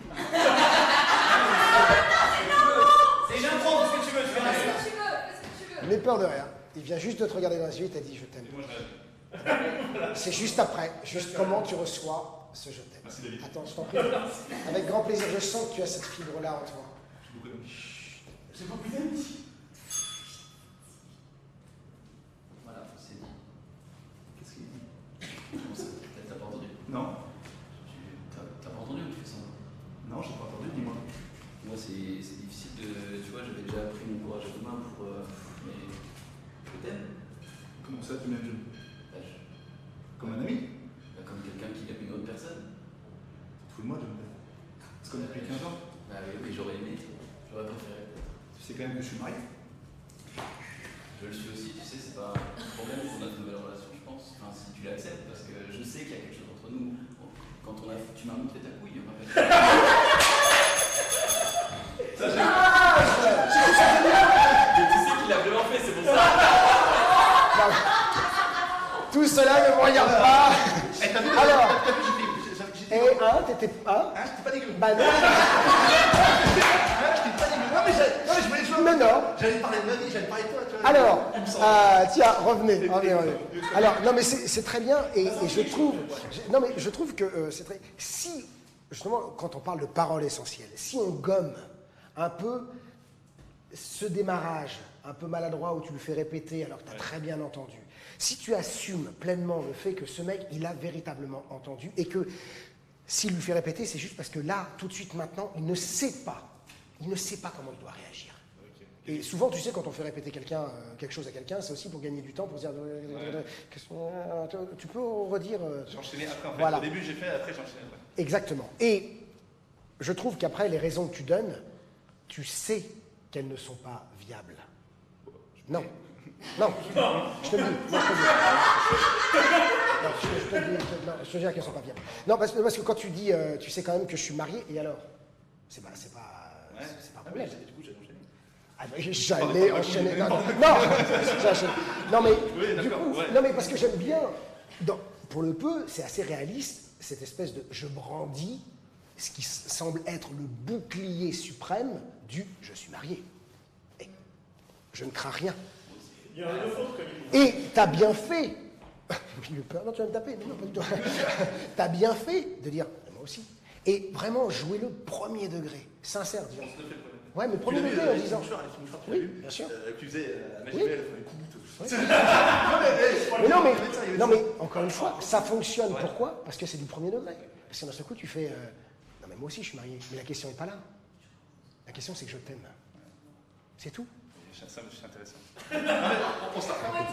[SPEAKER 4] C'est une intro, fais ce que tu veux, tu verras.
[SPEAKER 8] Fais ce que tu veux, fais ce que tu veux.
[SPEAKER 3] N'aie peur de rien. Il vient juste de te regarder dans les yeux et t'a dit « je t'aime
[SPEAKER 5] Et moi, je rêve. »
[SPEAKER 3] C'est juste après, juste comment tu reçois ce « je t'aime ».
[SPEAKER 5] Merci, David.
[SPEAKER 3] Attends, je t'en prie. Avec grand plaisir, je sens que tu as cette fibre-là en toi.
[SPEAKER 5] J'ai beaucoup d'amis.
[SPEAKER 6] C'est pas plus d'amis.
[SPEAKER 1] Voilà, c'est dit. Qu'est-ce qu'il dit? T'as pas entendu?
[SPEAKER 5] Non.
[SPEAKER 1] T'as pas entendu ou tu fais ça?
[SPEAKER 5] Non, j'ai pas entendu, dis-moi.
[SPEAKER 1] Moi, c'est difficile de. Tu vois, j'avais déjà pris mon courage à deux mains pour. Mais. Je t'aime.
[SPEAKER 5] Comment ça, tu m'aimes, June?
[SPEAKER 1] Bah,
[SPEAKER 5] Comme un ami?
[SPEAKER 1] comme quelqu'un qui aime une autre personne.
[SPEAKER 5] Fous de moi, June. Parce qu'on a depuis 15 ans.
[SPEAKER 1] Bah oui, mais j'aurais aimé. J'aurais préféré.
[SPEAKER 5] Tu sais quand même que je suis marié.
[SPEAKER 1] Je le suis aussi, tu sais, c'est pas un problème pour notre nouvelle relation, je pense. Enfin, si tu l'acceptes, parce que je sais qu'il y a quelque chose entre nous. Quand tu m'as montré ta couille, on m'a fait. Tu sais qu'il a vraiment fait, c'est pour ça.
[SPEAKER 3] Tout cela ne me regarde pas. Alors, et t'étais
[SPEAKER 7] J'étais pas dégueu.
[SPEAKER 3] Bah non.
[SPEAKER 7] J'étais pas dégueu. Non, mais je voulais jouer.
[SPEAKER 3] Mais non.
[SPEAKER 7] J'allais parler de ma vie, j'allais parler de toi. Tu vois.
[SPEAKER 3] Alors, tiens, revenez. Alors, non, mais c'est très bien, et je trouve que c'est très. Si, justement, quand on parle de paroles essentielles, si on gomme un peu ce démarrage un peu maladroit où tu le fais répéter alors que tu as très bien entendu, si tu assumes pleinement le fait que ce mec, il a véritablement entendu et que s'il lui fait répéter, c'est juste parce que là, tout de suite, maintenant, il ne sait pas comment il doit réagir. Et souvent, tu sais, quand on fait répéter quelque chose à quelqu'un, c'est aussi pour gagner du temps, pour se dire, tu peux redire.
[SPEAKER 5] J'ai enchaîné après, en fait.
[SPEAKER 3] Voilà.
[SPEAKER 5] Au début, j'ai fait, après, j'ai enchaîné après.
[SPEAKER 3] Exactement. Et je trouve qu'après, les raisons que tu donnes, tu sais qu'elles ne sont pas viables. Non. Non, je te le dis. Moi, je te le dis. Non, je te dis qu'elles ne sont pas viables. Non, parce que quand tu dis, tu sais quand même que je suis marié, et alors? C'est pas un problème.
[SPEAKER 5] Du coup, j'ai enchaîné.
[SPEAKER 3] Ah ben, j'allais enchaîner. J'ai enchaîné. Non, mais
[SPEAKER 5] Oui,
[SPEAKER 3] du
[SPEAKER 5] d'accord,
[SPEAKER 3] coup,
[SPEAKER 5] ouais.
[SPEAKER 3] non, mais parce que j'aime bien. Pour le peu, c'est assez réaliste, cette espèce de je brandis ce qui semble être le bouclier suprême du je suis marié. Et je ne crains rien.
[SPEAKER 5] Il y a un autre quand même.
[SPEAKER 3] Et t'as bien fait. Non, tu vas me taper. Non, pas du tout. T'as bien fait de dire moi aussi. Et vraiment jouer le premier degré, sincère, disons. Ouais, mais premier degré en disant. Oui, bien sûr.
[SPEAKER 7] Tu faisais la
[SPEAKER 3] Oui.
[SPEAKER 7] magie belle, elle fait
[SPEAKER 3] Mais non, mais encore une fois, ça fonctionne. Pourquoi? Parce que c'est du premier degré. Parce que d'un seul coup, tu fais. Non, mais moi aussi, je suis marié. Mais la question n'est pas là. La question, c'est que je t'aime. C'est tout.
[SPEAKER 5] Ça, c'est intéressant.
[SPEAKER 8] On te regarde.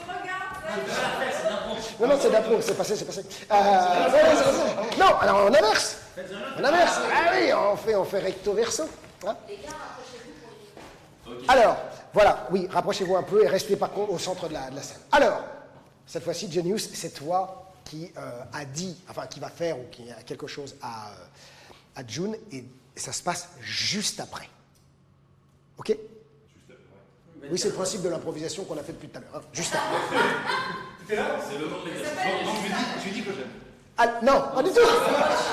[SPEAKER 3] Non, c'est d'impro, c'est passé. Non, alors on inverse. Ah oui, on fait recto verso. Hein.
[SPEAKER 8] Les gars, rapprochez-vous pour les.
[SPEAKER 3] Alors, voilà, oui, rapprochez-vous un peu et restez par contre au centre de la scène. Alors, cette fois-ci, Genius, c'est toi qui a dit, enfin qui va faire ou qui a quelque chose à June, et ça se passe juste après. Ok? Oui, c'est le principe de l'improvisation qu'on a fait depuis tout à l'heure. Hein. Juste après.
[SPEAKER 5] T'étais là?
[SPEAKER 1] C'est le nom de l'exercice.
[SPEAKER 5] Donc, je lui dis que j'aime.
[SPEAKER 3] Ah, non, pas du tout.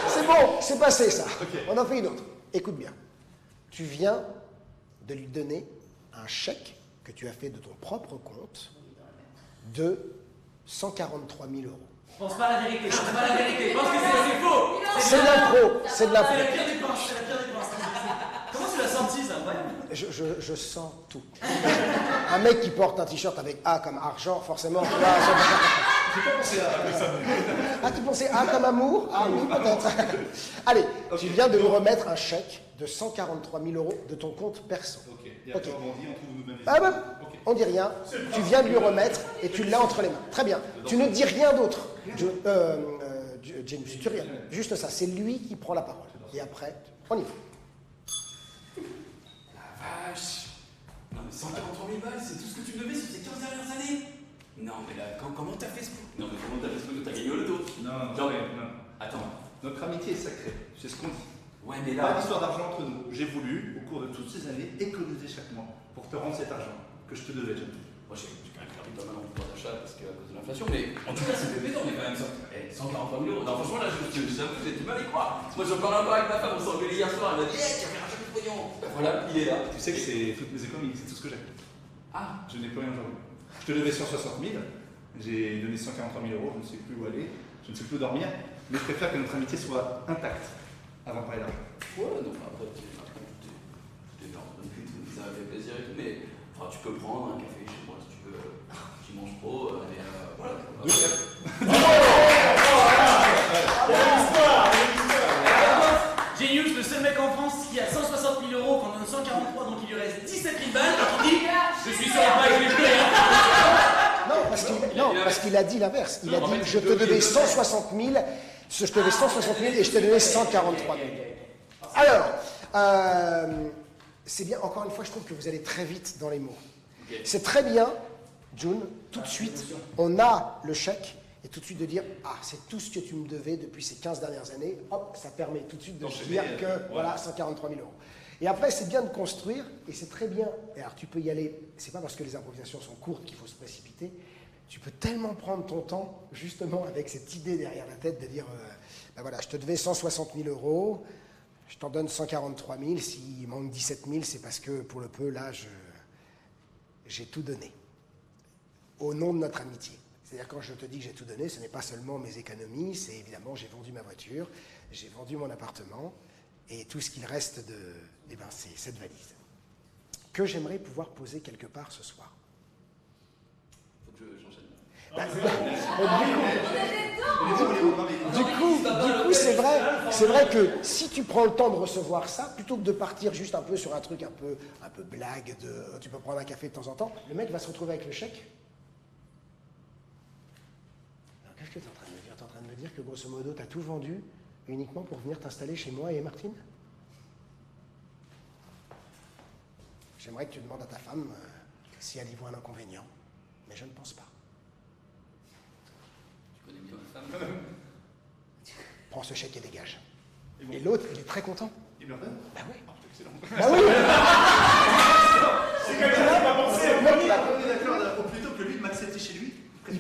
[SPEAKER 3] C'est bon, c'est passé ça. On en fait une autre. Écoute bien. Tu viens de lui donner un chèque que tu as fait de ton propre compte de 143 000 euros.
[SPEAKER 4] Je pense pas à la vérité, je pense pas à la vérité. Je pense que c'est faux.
[SPEAKER 3] C'est de l'impro, c'est de l'impro.
[SPEAKER 4] C'est la pire dépense, c'est la pire dépense. Comment tu l'as senti, ça? Ouais.
[SPEAKER 3] je sens tout. Un mec qui porte un t-shirt avec A comme argent, forcément. Tu vois,
[SPEAKER 5] J'ai pas pensé à ça.
[SPEAKER 3] ah, tu pensais A comme amour? Ah oui, peut-être. Allez, tu viens de me remettre un chèque de 143 000 € de ton compte perso.
[SPEAKER 5] Ok. Et après, on dit, on trouve nous-mêmes les
[SPEAKER 3] Ah ben,
[SPEAKER 5] Ok.
[SPEAKER 3] on dit rien. Tu viens de lui remettre et tu l'as entre les mains. Très bien. Tu ne dis rien d'autre. James, tu rien. Juste ça. C'est lui qui prend la parole. Et après, on y va.
[SPEAKER 1] La vache. Non mais 143 000 balles, c'est tout ce que tu me devais sur ces 15 dernières années. Non mais là, comment t'as fait ce coup? Non mais comment t'as fait ce coup? T'as gagné au loto?
[SPEAKER 5] Non.
[SPEAKER 1] Attends.
[SPEAKER 5] Notre amitié est sacrée, c'est ce qu'on dit.
[SPEAKER 1] Ouais mais
[SPEAKER 5] Pas
[SPEAKER 1] là...
[SPEAKER 5] d'histoire d'argent entre nous. J'ai voulu, au cours de toutes ces années, économiser chaque mois pour te rendre cet argent que je te devais, John.
[SPEAKER 1] Moi j'ai quand même perdu pas mal en pouvoir d'achat parce qu'à cause de l'inflation, mais en tout cas c'était plaisant, mais quand même 143 000 €. Non franchement là, j'avoue, j'ai du mal à y croire. Moi j'en parlais encore avec ma femme, on s'est engueulé hier soir, elle m'a dit hey, tu as fait un jeu de pognon. Voilà, il est là.
[SPEAKER 5] Tu sais que c'est toutes mes économies, c'est tout ce que j'ai.
[SPEAKER 1] Ah,
[SPEAKER 5] Je n'ai plus rien aujourd'hui. Je te devais 160 000, j'ai donné 143 000 €, je ne sais plus où aller, je ne sais plus où dormir, mais je préfère que notre amitié soit intacte avant de parler d'argent.
[SPEAKER 1] ouais, non, après, t'es énorme, donc ça fait plaisir et tout, mais enfin, tu peux prendre un café chez moi si tu veux, qui mange trop, mais voilà.
[SPEAKER 4] Genius, le seul mec en France qui a 160 000 € qu'on donne 143, donc il lui reste 17 000 balles, et qui dit je suis sur la page, je l'ai plus rien.
[SPEAKER 3] Non, parce qu'il a dit l'inverse. Il a dit je te devais 160 000, je te devais 160 000 et je t'ai donné 143 000. Alors, c'est bien, encore une fois, je trouve que vous allez très vite dans les mots. C'est très bien, June, tout de suite, on a le chèque, et tout de suite de dire ah, c'est tout ce que tu me devais depuis ces 15 dernières années, hop, ça permet tout de suite de se dire que voilà, 143 000 €. Et après, c'est bien de construire, et c'est très bien. Et alors, tu peux y aller, c'est pas parce que les improvisations sont courtes qu'il faut se précipiter. Tu peux tellement prendre ton temps, justement, avec cette idée derrière la tête de dire ben voilà, je te devais 160 000 €, je t'en donne 143 000, s'il manque 17 000, c'est parce que pour le peu, là, j'ai tout donné. Au nom de notre amitié. C'est-à-dire, quand je te dis que j'ai tout donné, ce n'est pas seulement mes économies, c'est évidemment, j'ai vendu ma voiture, j'ai vendu mon appartement, et tout ce qu'il reste de. Eh ben, c'est cette valise. Que j'aimerais pouvoir poser quelque part ce soir.
[SPEAKER 1] Faut que j'enchaîne.
[SPEAKER 3] Du coup, c'est vrai que si tu prends le temps de recevoir ça, plutôt que de partir juste un peu sur un truc un peu blague, tu peux prendre un café de temps en temps, le mec va se retrouver avec le chèque. Alors, qu'est-ce que tu es en train de me dire? Tu es en train de me dire que grosso modo, tu as tout vendu uniquement pour venir t'installer chez moi et Martine? J'aimerais que tu demandes à ta femme si elle y voit un inconvénient, mais je ne pense pas.
[SPEAKER 1] Tu connais bien ma femme.
[SPEAKER 3] Prends ce chèque et dégage. Et l'autre, il est très content.
[SPEAKER 5] Il me le donne?
[SPEAKER 3] Bah oui.
[SPEAKER 5] Excellent.
[SPEAKER 3] Bah oui.
[SPEAKER 6] C'est quelqu'un qui m'a pensé à
[SPEAKER 5] On est d'accord, au plutôt que lui de m'accepter chez lui,
[SPEAKER 3] Il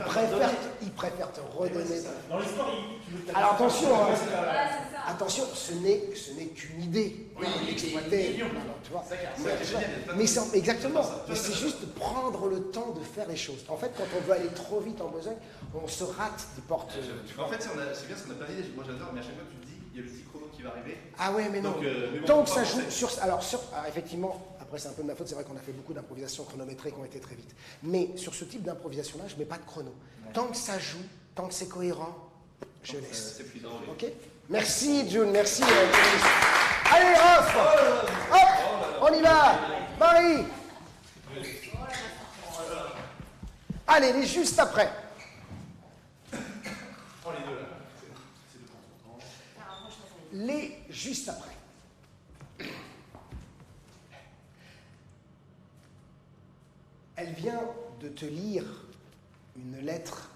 [SPEAKER 3] préfère te redonner.
[SPEAKER 6] Dans l'histoire, tu veux
[SPEAKER 3] Alors attention, hein.
[SPEAKER 8] Voilà, c'est ça.
[SPEAKER 3] Attention, ce n'est qu'une idée.
[SPEAKER 5] Oui,
[SPEAKER 3] exploiter. Tu vois. Mais c'est exactement. Mais c'est juste prendre le temps de faire les choses. En fait, quand on veut aller trop vite en besogne, on se rate des portes.
[SPEAKER 5] En fait, c'est bien ce qu'on a pas dit. Moi, j'adore, mais à chaque fois que tu te dis, il y a le petit chrono qui va arriver.
[SPEAKER 3] Ah ouais, mais non.
[SPEAKER 5] Donc, mais bon,
[SPEAKER 3] Tant que ça
[SPEAKER 5] faut
[SPEAKER 3] joue
[SPEAKER 5] pas
[SPEAKER 3] sur. Alors, effectivement, après, c'est un peu de ma faute. C'est vrai qu'on a fait beaucoup d'improvisations chronométrées qui ont été très vite. Mais sur ce type d'improvisation-là, je ne mets pas de chrono. Tant que ça joue, tant que c'est cohérent, je laisse.
[SPEAKER 5] C'est plus
[SPEAKER 3] Ok? Merci, June. Merci. Allez, off! Hop! On y va! Marie! Allez, les juste après.
[SPEAKER 5] Oh, les deux là. C'est de temps en temps.
[SPEAKER 3] Les juste après. Elle vient de te lire une lettre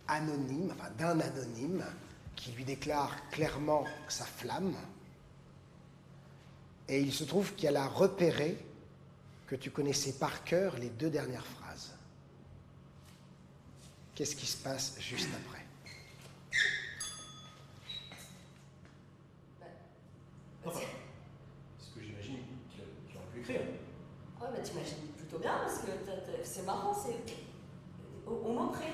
[SPEAKER 3] anonyme, enfin d'un anonyme, qui lui déclare clairement sa flamme. Et il se trouve qu'elle a repéré que tu connaissais par cœur les 2 dernières phrases. Qu'est-ce qui se passe juste après?
[SPEAKER 6] Ce que j'imagine qu'il aurait pu écrire.
[SPEAKER 2] Ouais, bah t'imagines plutôt bien parce que c'est marrant, c'est au mot près.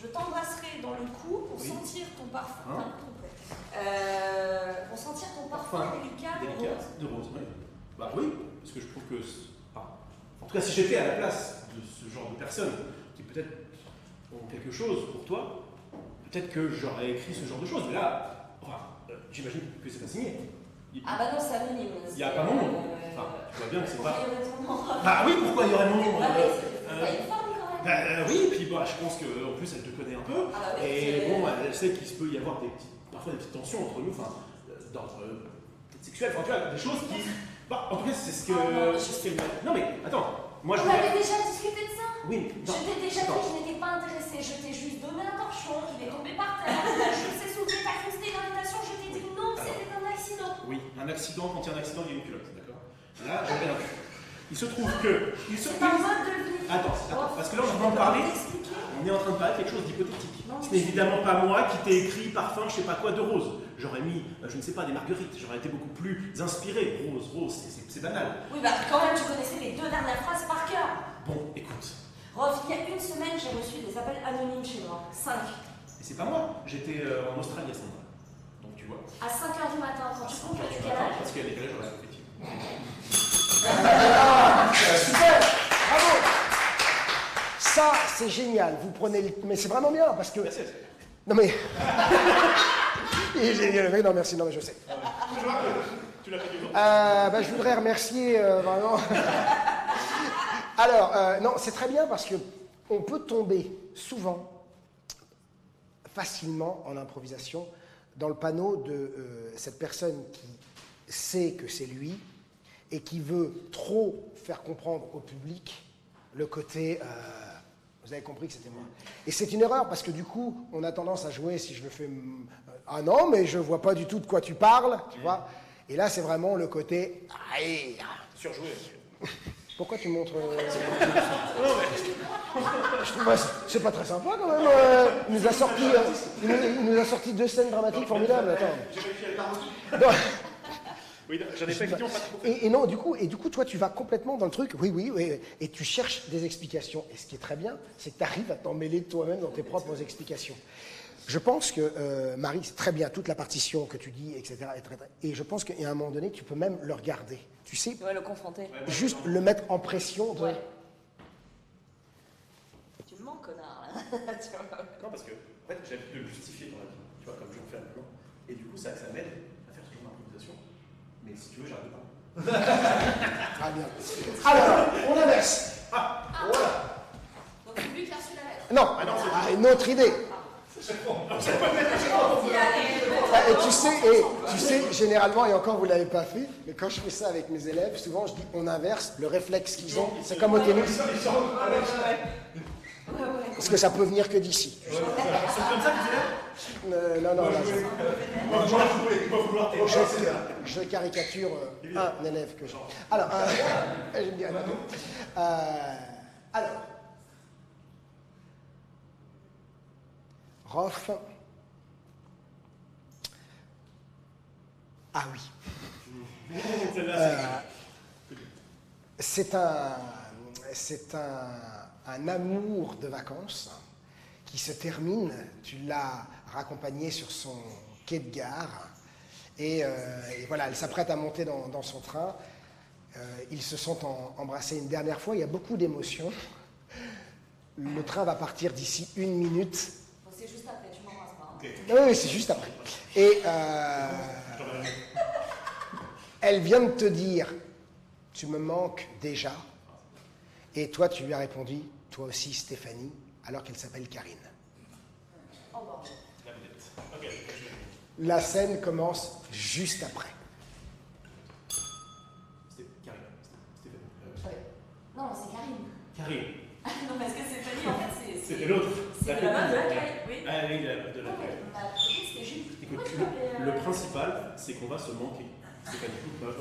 [SPEAKER 2] Je t'embrasserai dans le cou pour sentir ton parfum. T'as un peu trompé. Pour sentir ton parfum délicat de rose.
[SPEAKER 6] De rose, oui. Bah oui, parce que je trouve que, en tout cas, si j'étais à la place de ce genre de personnes qui peut-être ont quelque chose pour toi, peut-être que j'aurais écrit ce genre de choses. Mais là, j'imagine que c'est pas signé.
[SPEAKER 2] Ah bah non, c'est anonyme.
[SPEAKER 6] Il n'y a pas mon nom. Enfin, tu vois bien que c'est vrai.
[SPEAKER 2] Il y aurait ton nom.
[SPEAKER 6] Bah oui, pourquoi il y aurait mon nom
[SPEAKER 2] Ah oui, c'est pas une femme quand même.
[SPEAKER 6] Oui, et puis bah, je pense qu'en plus elle te connaît un peu.
[SPEAKER 2] Ah bah oui,
[SPEAKER 6] Et bon, elle sait qu'il peut y avoir parfois des petites tensions entre nous, enfin, d'ordre peut-être sexuel, enfin tu vois, des choses qui. Bah, en tout cas, c'est ce que. Non mais, attends, moi je.
[SPEAKER 2] On avait déjà discuté de ça.
[SPEAKER 6] Oui,
[SPEAKER 2] Je t'ai déjà dit que je n'étais pas intéressée. Je t'ai juste donné un torchon, il est tombé par terre. Je sais soulever, t'as cru que c'était une invitation. Je t'ai dit non, c'était un accident.
[SPEAKER 6] Oui, un accident, quand il y a un accident, il y a une culotte, d'accord? Là, j'ai rien vu. Il se trouve que.
[SPEAKER 2] C'est un mode de vie.
[SPEAKER 6] Attends, parce que là, on est en train de parler. On est en train de parler de quelque chose d'hypothétique. Ce n'est évidemment pas moi qui t'ai écrit parfum, je sais pas quoi, de rose. J'aurais mis, je ne sais pas, des marguerites. J'aurais été beaucoup plus inspiré. Rose, c'est banal.
[SPEAKER 2] Oui, bah quand même, tu connaissais les 2 dernières phrases par cœur.
[SPEAKER 6] Bon, écoute.
[SPEAKER 2] Rolf, il y a une semaine, j'ai reçu des appels anonymes chez moi. 5.
[SPEAKER 6] Et c'est pas moi. J'étais en Australie à ce moment-là. Donc tu vois.
[SPEAKER 2] À 5h du matin, quand tu comptes le
[SPEAKER 6] Parce
[SPEAKER 2] décalage.
[SPEAKER 6] qu'il y a décalage horaire, effectivement.
[SPEAKER 3] Super, bravo. Ça, c'est génial. Vous prenez le... Mais c'est vraiment bien parce que...
[SPEAKER 6] Merci.
[SPEAKER 3] Non mais... Il est génial, le mec. Non merci, non mais je sais.
[SPEAKER 6] Tu l'as fait du
[SPEAKER 3] Bah, je voudrais remercier vraiment... Alors, non, c'est très bien parce que on peut tomber souvent, facilement en improvisation, dans le panneau de cette personne qui sait que c'est lui et qui veut trop faire comprendre au public le côté vous avez compris que c'était moi. Et c'est une erreur parce que du coup, on a tendance à jouer si je le fais ah non, mais je vois pas du tout de quoi tu parles, tu vois. Et là, c'est vraiment le côté
[SPEAKER 6] surjoué.
[SPEAKER 3] Pourquoi tu montres Je trouve c'est pas très sympa quand même. Il nous a sorti 2 scènes dramatiques formidables. Attends.
[SPEAKER 6] J'ai réussi à le
[SPEAKER 3] Non.
[SPEAKER 6] Oui, j'en ai pas effectivement pas trop.
[SPEAKER 3] Et non, du coup, toi, tu vas complètement dans le truc, oui, et tu cherches des explications. Et ce qui est très bien, c'est que tu arrives à t'en mêler toi-même dans tes propres explications. Je pense que, Marie, c'est très bien, toute la partition que tu dis, etc. Et je pense qu'à un moment donné, tu peux même le regarder. Tu sais,
[SPEAKER 2] Ouais, le confronter.
[SPEAKER 3] juste le mettre en pression.
[SPEAKER 2] Ouais. Tu me manques, connard, là. Tu vois.
[SPEAKER 6] Non, parce que, en fait, j'ai l'habitude de le justifier dans la vie. Tu vois, comme je le fais maintenant. Et du coup, ça m'aide à faire ce genre d'improvisation. Mais si tu veux, j'arrête pas.
[SPEAKER 3] Ah bien. Alors, on inverse.
[SPEAKER 2] Voilà. Donc c'est lui qui a reçu la lettre.
[SPEAKER 3] Non, une autre idée. Et tu sais, généralement, et encore vous ne l'avez pas fait, mais quand je fais ça avec mes élèves, souvent je dis on inverse, le réflexe qu'ils ont, c'est comme au tennis. Parce que ça peut venir que d'ici.
[SPEAKER 6] C'est comme ça que
[SPEAKER 3] Non, là,
[SPEAKER 6] vous
[SPEAKER 3] je caricature un élève que j'ai. Alors, j'aime bien. Alors, Rolf. Ah oui. C'est un amour de vacances qui se termine. Tu l'as raccompagnée sur son quai de gare et voilà, elle s'apprête à monter dans son train. Ils se sont embrassés une dernière fois. Il y a beaucoup d'émotions. Le train va partir d'ici 1 minute.
[SPEAKER 2] Bon, c'est juste après, tu m'embrasses pas. Hein.
[SPEAKER 3] Oui, c'est juste après. Et elle vient de te dire, tu me manques déjà. Et toi, tu lui as répondu, toi aussi, Stéphanie, alors qu'elle s'appelle Karine.
[SPEAKER 2] Oh bordel.
[SPEAKER 3] La scène commence juste après.
[SPEAKER 2] Non, c'est Karine.
[SPEAKER 6] Karine.
[SPEAKER 2] Non, parce que Stéphanie, en fait, c'est.
[SPEAKER 6] C'était l'autre.
[SPEAKER 2] C'est la meuf de l'accueil, oui.
[SPEAKER 6] Ah oui, la meuf de l'accueil.
[SPEAKER 2] C'était Jules.
[SPEAKER 6] Écoute,
[SPEAKER 2] Pourquoi tu m'appelais,
[SPEAKER 6] le principal, c'est qu'on va se manquer.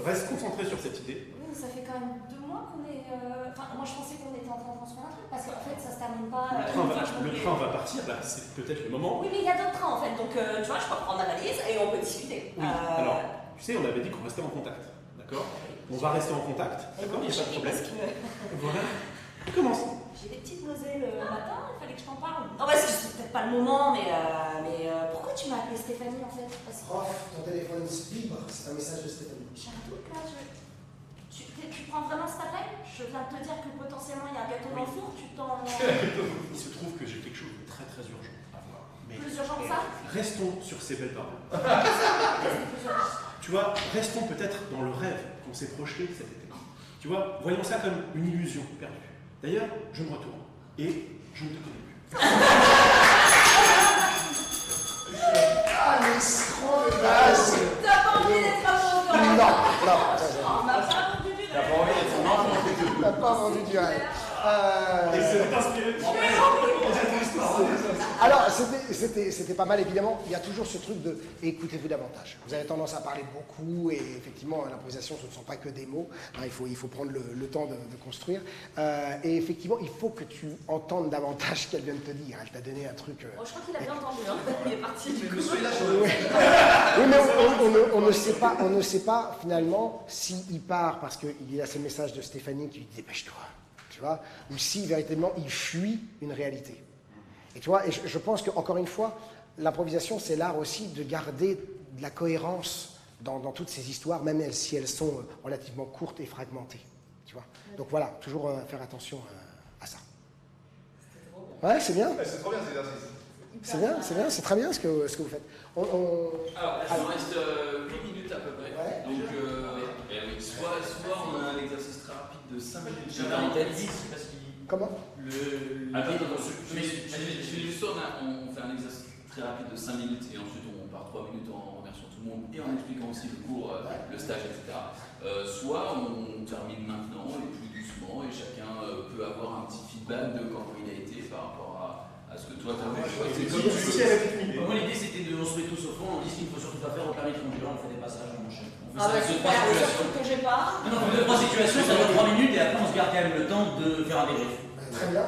[SPEAKER 6] Reste concentré sur cette idée.
[SPEAKER 2] Oui, mais ça fait quand même 2 mois qu'on est. Enfin, moi je pensais qu'on était en train de construire un truc, parce qu'en fait ça se termine pas.
[SPEAKER 6] Le train va partir, là, c'est peut-être le moment.
[SPEAKER 2] Oui, mais il y a d'autres trains en fait, donc tu vois, je peux prendre ma valise et on peut discuter.
[SPEAKER 6] Oui, alors, tu sais, on avait dit qu'on restait en contact, d'accord? On va rester en contact, d'accord? Il n'y a pas de problème. Voilà. On commence.
[SPEAKER 2] J'ai des petites nausées le matin, il fallait que je t'en parle. Non, parce que c'est peut-être pas le moment, mais pourquoi tu m'as appelé Stéphanie en fait? Parce que
[SPEAKER 3] Prof, ton téléphone vibre, c'est un message de Stéphanie.
[SPEAKER 2] j'ai un doute là, Tu prends vraiment cet appel? Je viens de te dire que potentiellement il y a un gâteau dans le four, tu t'en...
[SPEAKER 6] Il se trouve que j'ai quelque chose de très très urgent à voir. Mais
[SPEAKER 2] Plus urgent que ça?
[SPEAKER 6] restons sur ces belles paroles.
[SPEAKER 2] Plus urgent.
[SPEAKER 6] Tu vois, restons peut-être dans le rêve qu'on s'est projeté cet été. Tu vois, voyons ça comme une illusion perdue. D'ailleurs, je me retourne et je ne te connais plus.
[SPEAKER 3] Ah, l'escroc de base.
[SPEAKER 2] T'as pas envie d'être amoureux?
[SPEAKER 3] Non, non.
[SPEAKER 2] On m'a pas vendu du
[SPEAKER 1] T'as pas envie d'être son enfant?
[SPEAKER 3] T'as pas vendu du rêve.
[SPEAKER 5] Et c'est inspiré.
[SPEAKER 3] Alors, c'était pas mal, évidemment. Il y a toujours ce truc de écoutez-vous davantage. Vous avez tendance à parler beaucoup, et effectivement, l'improvisation, ce ne sont pas que des mots. Hein, il faut prendre le temps de construire. Et effectivement, il faut que tu entendes davantage ce qu'elle vient de te dire. Elle t'a donné un truc.
[SPEAKER 2] Oh, je crois qu'il a bien entendu, hein. Il est parti du coup.
[SPEAKER 3] Oui, mais on ne sait pas finalement s'il part parce qu'il y a ce message de Stéphanie qui lui dit dépêche-toi, tu vois, ou si véritablement il fuit une réalité. Et tu vois, et je pense qu'encore une fois, l'improvisation, c'est l'art aussi de garder de la cohérence dans toutes ces histoires, même si elles sont relativement courtes et fragmentées. Tu vois. Donc voilà, toujours faire attention à ça. Ouais, c'est bien.
[SPEAKER 5] C'est trop bien cet exercice.
[SPEAKER 3] C'est bien, c'est très bien ce que vous faites.
[SPEAKER 1] Alors, il nous reste 8 minutes à peu près.
[SPEAKER 3] Ouais.
[SPEAKER 1] Donc, soit on a un exercice très rapide de 5 minutes.
[SPEAKER 4] J'avais en tête 10 parce qu'il.
[SPEAKER 3] Comment?
[SPEAKER 1] Attends, je vais juste on fait un exercice très rapide de 5 minutes et ensuite on part 3 minutes en remerciant tout le monde et en expliquant aussi le cours, le stage, etc. Soit on termine maintenant et plus doucement et chacun peut avoir un petit feedback de comment il a été par rapport à ce que toi tu as vu.
[SPEAKER 6] C'est comme si elle avait une idée.
[SPEAKER 4] Moi, l'idée c'était de on se met tous au fond, on dit ce qu'il ne faut surtout pas faire, on permet de conduire, on fait des passages, on enchaîne. On fait
[SPEAKER 2] Ah bah
[SPEAKER 4] ça
[SPEAKER 2] super,
[SPEAKER 4] avec 2-3 situations.
[SPEAKER 2] surtout que j'ai pas.
[SPEAKER 4] Non, on fait 2-3 situations, ça dure 3 minutes et après on se garde quand même le temps de faire un débrief.
[SPEAKER 3] Très bien.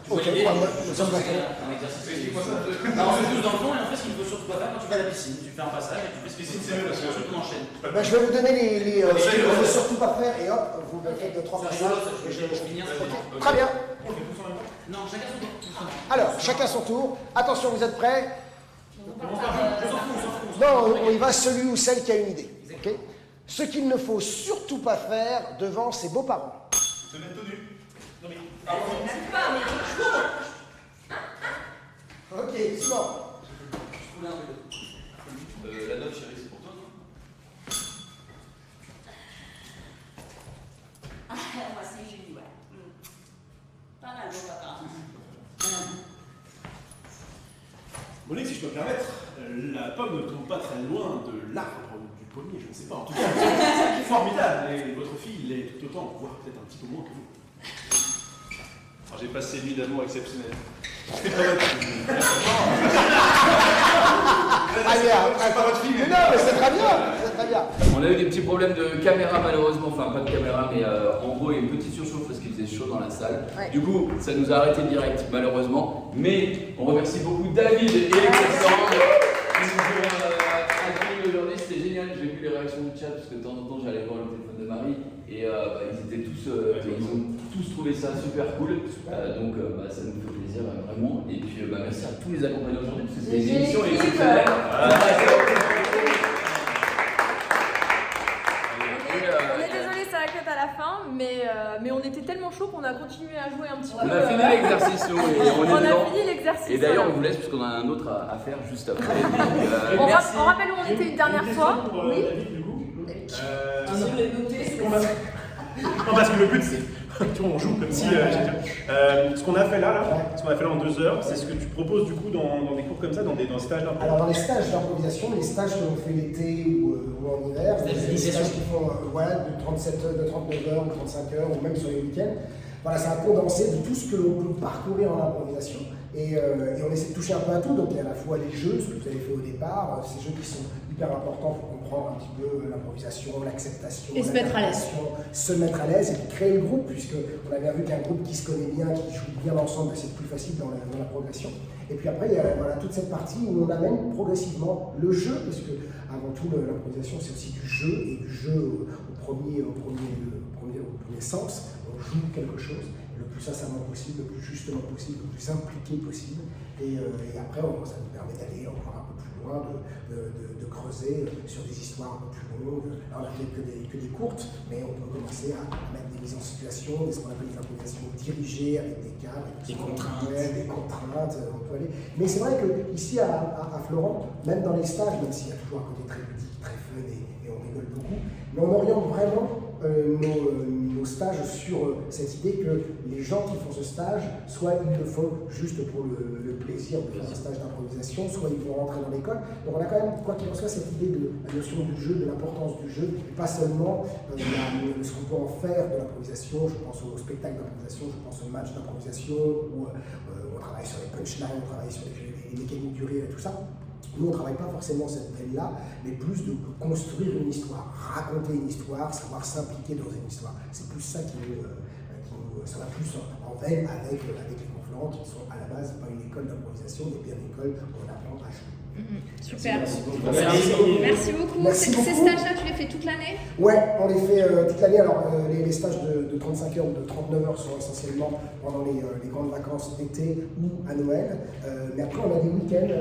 [SPEAKER 4] Tu vois
[SPEAKER 3] Ok,
[SPEAKER 4] l'idée?
[SPEAKER 3] nous sommes d'accord.
[SPEAKER 4] Un exercice. On se met tous dans le fond et on fait ce qu'il ne faut surtout pas faire quand tu vas à la piscine. Tu fais un passage et tu fais ce qu'il faut faire et ensuite on enchaîne.
[SPEAKER 3] Ben, je vais vous donner les ce qu'il ne faut surtout pas faire et hop, vous me faites 2-3 passages.
[SPEAKER 4] Je finis un
[SPEAKER 3] Ok, très bien.
[SPEAKER 4] Non, chacun son tour.
[SPEAKER 3] Alors, chacun son tour. Attention, vous êtes prêts?
[SPEAKER 4] On s'en fout.
[SPEAKER 3] Non, on y va celui ou celle qui a une idée. Ok. Ce qu'il ne faut surtout pas faire devant ses beaux-parents.
[SPEAKER 5] Se mettre tout nu. Non mais.
[SPEAKER 2] Même pas, mais
[SPEAKER 3] Ok, c'est bon.
[SPEAKER 1] La note, chérie, c'est pour toi, non?
[SPEAKER 2] moi c'est Julie, ouais. Pas mal, bon papa.
[SPEAKER 6] Monique, si je peux me permettre, la pomme ne tombe pas très loin de l'arbre du pommier, je ne sais pas. En tout cas, c'est formidable. Et votre fille l'est tout autant, voire peut-être un petit peu moins que vous.
[SPEAKER 5] Alors, j'ai passé une nuit d'amour exceptionnelle. C'est pas votre fille.
[SPEAKER 3] C'est pas votre fille. Mais non, mais c'est très bien. C'est très bien.
[SPEAKER 1] On a eu des petits problèmes de caméra malheureusement, enfin pas de caméra mais en gros il y a une petite surchauffe parce qu'il faisait chaud dans la salle.
[SPEAKER 2] Ouais.
[SPEAKER 1] Du coup ça nous a arrêté direct malheureusement, mais on remercie beaucoup David et Alexandre qui nous ont accueillis aujourd'hui, c'était génial, j'ai vu les réactions du chat parce que de temps en temps j'allais voir le téléphone de Marie et ils étaient tous, ils ont tous trouvé ça super cool, donc ça nous fait plaisir vraiment et puis merci à tous les accompagnants aujourd'hui parce que c'était une émission exceptionnelle.
[SPEAKER 8] On est désolé, ça a cut à la fin, mais on était tellement chaud qu'on a continué à jouer un petit peu.
[SPEAKER 1] On a fini l'exercice nous, et on est
[SPEAKER 8] On a
[SPEAKER 1] dedans.
[SPEAKER 8] fini l'exercice.
[SPEAKER 1] Et d'ailleurs, on
[SPEAKER 8] voilà.
[SPEAKER 1] vous laisse parce qu'on a un autre à faire juste après.
[SPEAKER 8] On rappelle où on était une dernière fois.
[SPEAKER 6] Oui. David, du coup.
[SPEAKER 2] Je l'ai noté.
[SPEAKER 6] Non, parce que le but c'est. Tu vois, on joue comme si. Ce qu'on a fait là, ce qu'on a fait là en 2 heures, c'est ce que tu proposes du coup dans des cours comme ça, dans des stages d'impro.
[SPEAKER 3] Alors dans les stages d'improvisation, les stages que l'on fait l'été ou en hiver, c'est des stages qui font de 39 heures ou 35 heures ou même sur les week-ends. Voilà, c'est un condensé de tout ce que l'on peut parcourir en improvisation. Et on essaie de toucher un peu à tout, donc il y a à la fois les jeux, ce que vous avez fait au départ, ces jeux qui sont hyper importants pour comprendre un petit peu l'improvisation, l'acceptation,
[SPEAKER 8] Et se mettre à l'aise.
[SPEAKER 3] Se mettre à l'aise et puis créer le groupe, puisque on a bien vu qu'un groupe qui se connaît bien, qui joue bien ensemble, c'est plus facile dans la progression. Et puis après, il y a toute cette partie où on amène progressivement le jeu, parce que avant tout, l'improvisation c'est aussi du jeu, et du jeu au premier sens. On joue quelque chose le plus sincèrement possible, le plus justement possible, le plus impliqué possible. Et après, ça nous permet d'aller encore un peu plus loin, de creuser sur des histoires un peu plus longues. Là, on a fait que des courtes, mais on peut commencer à mettre des mises en situation, ce qu'on appelle des improvisations dirigées avec des cadres,
[SPEAKER 4] Des contraintes.
[SPEAKER 3] des contraintes, on peut aller. Mais c'est vrai qu'ici à Florent, même dans les stages, même s'il y a toujours un côté très ludique, très fun et on rigole beaucoup, mais on oriente vraiment nos stages sur cette idée que les gens qui font ce stage, soit ils le font juste pour le plaisir de faire un stage d'improvisation, soit ils vont rentrer dans l'école. Donc on a quand même, quoi qu'il en soit, cette idée de la notion du jeu, de l'importance du jeu, et pas seulement ce qu'on peut en faire de l'improvisation. Je pense au spectacle d'improvisation, je pense au match d'improvisation, où on travaille sur les punchlines, on travaille sur les mécaniques du rire et tout ça. Nous, on ne travaille pas forcément cette veine-là, mais plus de construire une histoire, raconter une histoire, savoir s'impliquer dans une histoire. C'est plus ça ça va plus en veine avec les Conflorents, qui sont à la base pas une école d'improvisation, mais bien une école où on apprend à jouer.
[SPEAKER 9] Super.
[SPEAKER 4] Merci.
[SPEAKER 9] Merci beaucoup.
[SPEAKER 3] Merci beaucoup.
[SPEAKER 9] Ces stages-là, tu les fais toute l'année?
[SPEAKER 3] Ouais, on les fait toute l'année. Alors, les stages de 35 heures ou de 39 heures sont essentiellement pendant les grandes vacances d'été ou à Noël. Mais après, on a des week-ends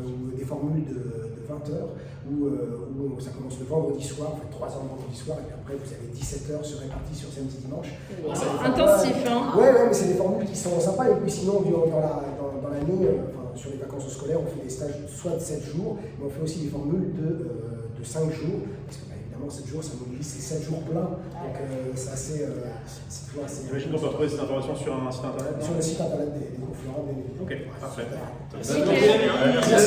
[SPEAKER 3] ou des formules de 20 heures où ça commence le vendredi soir, on fait 3 heures le vendredi soir, et puis après, vous avez 17 heures se réparties sur samedi dimanche.
[SPEAKER 9] Wow. Intensif, hein?
[SPEAKER 3] Ouais, mais c'est des formules qui sont sympas. Et puis sinon, dans l'année, sur les vacances scolaires, on fait des stages soit de 7 jours, mais on fait aussi des formules de 5 jours, parce que évidemment 7 jours, ça mobilise, c'est 7 jours pleins, donc c'est assez...
[SPEAKER 5] J'imagine qu'on peut retrouver cette information sur un site internet.
[SPEAKER 3] Sur le site internet des Conflorents, bien évidemment.
[SPEAKER 5] Ok, parfait.
[SPEAKER 9] Super.
[SPEAKER 5] Merci.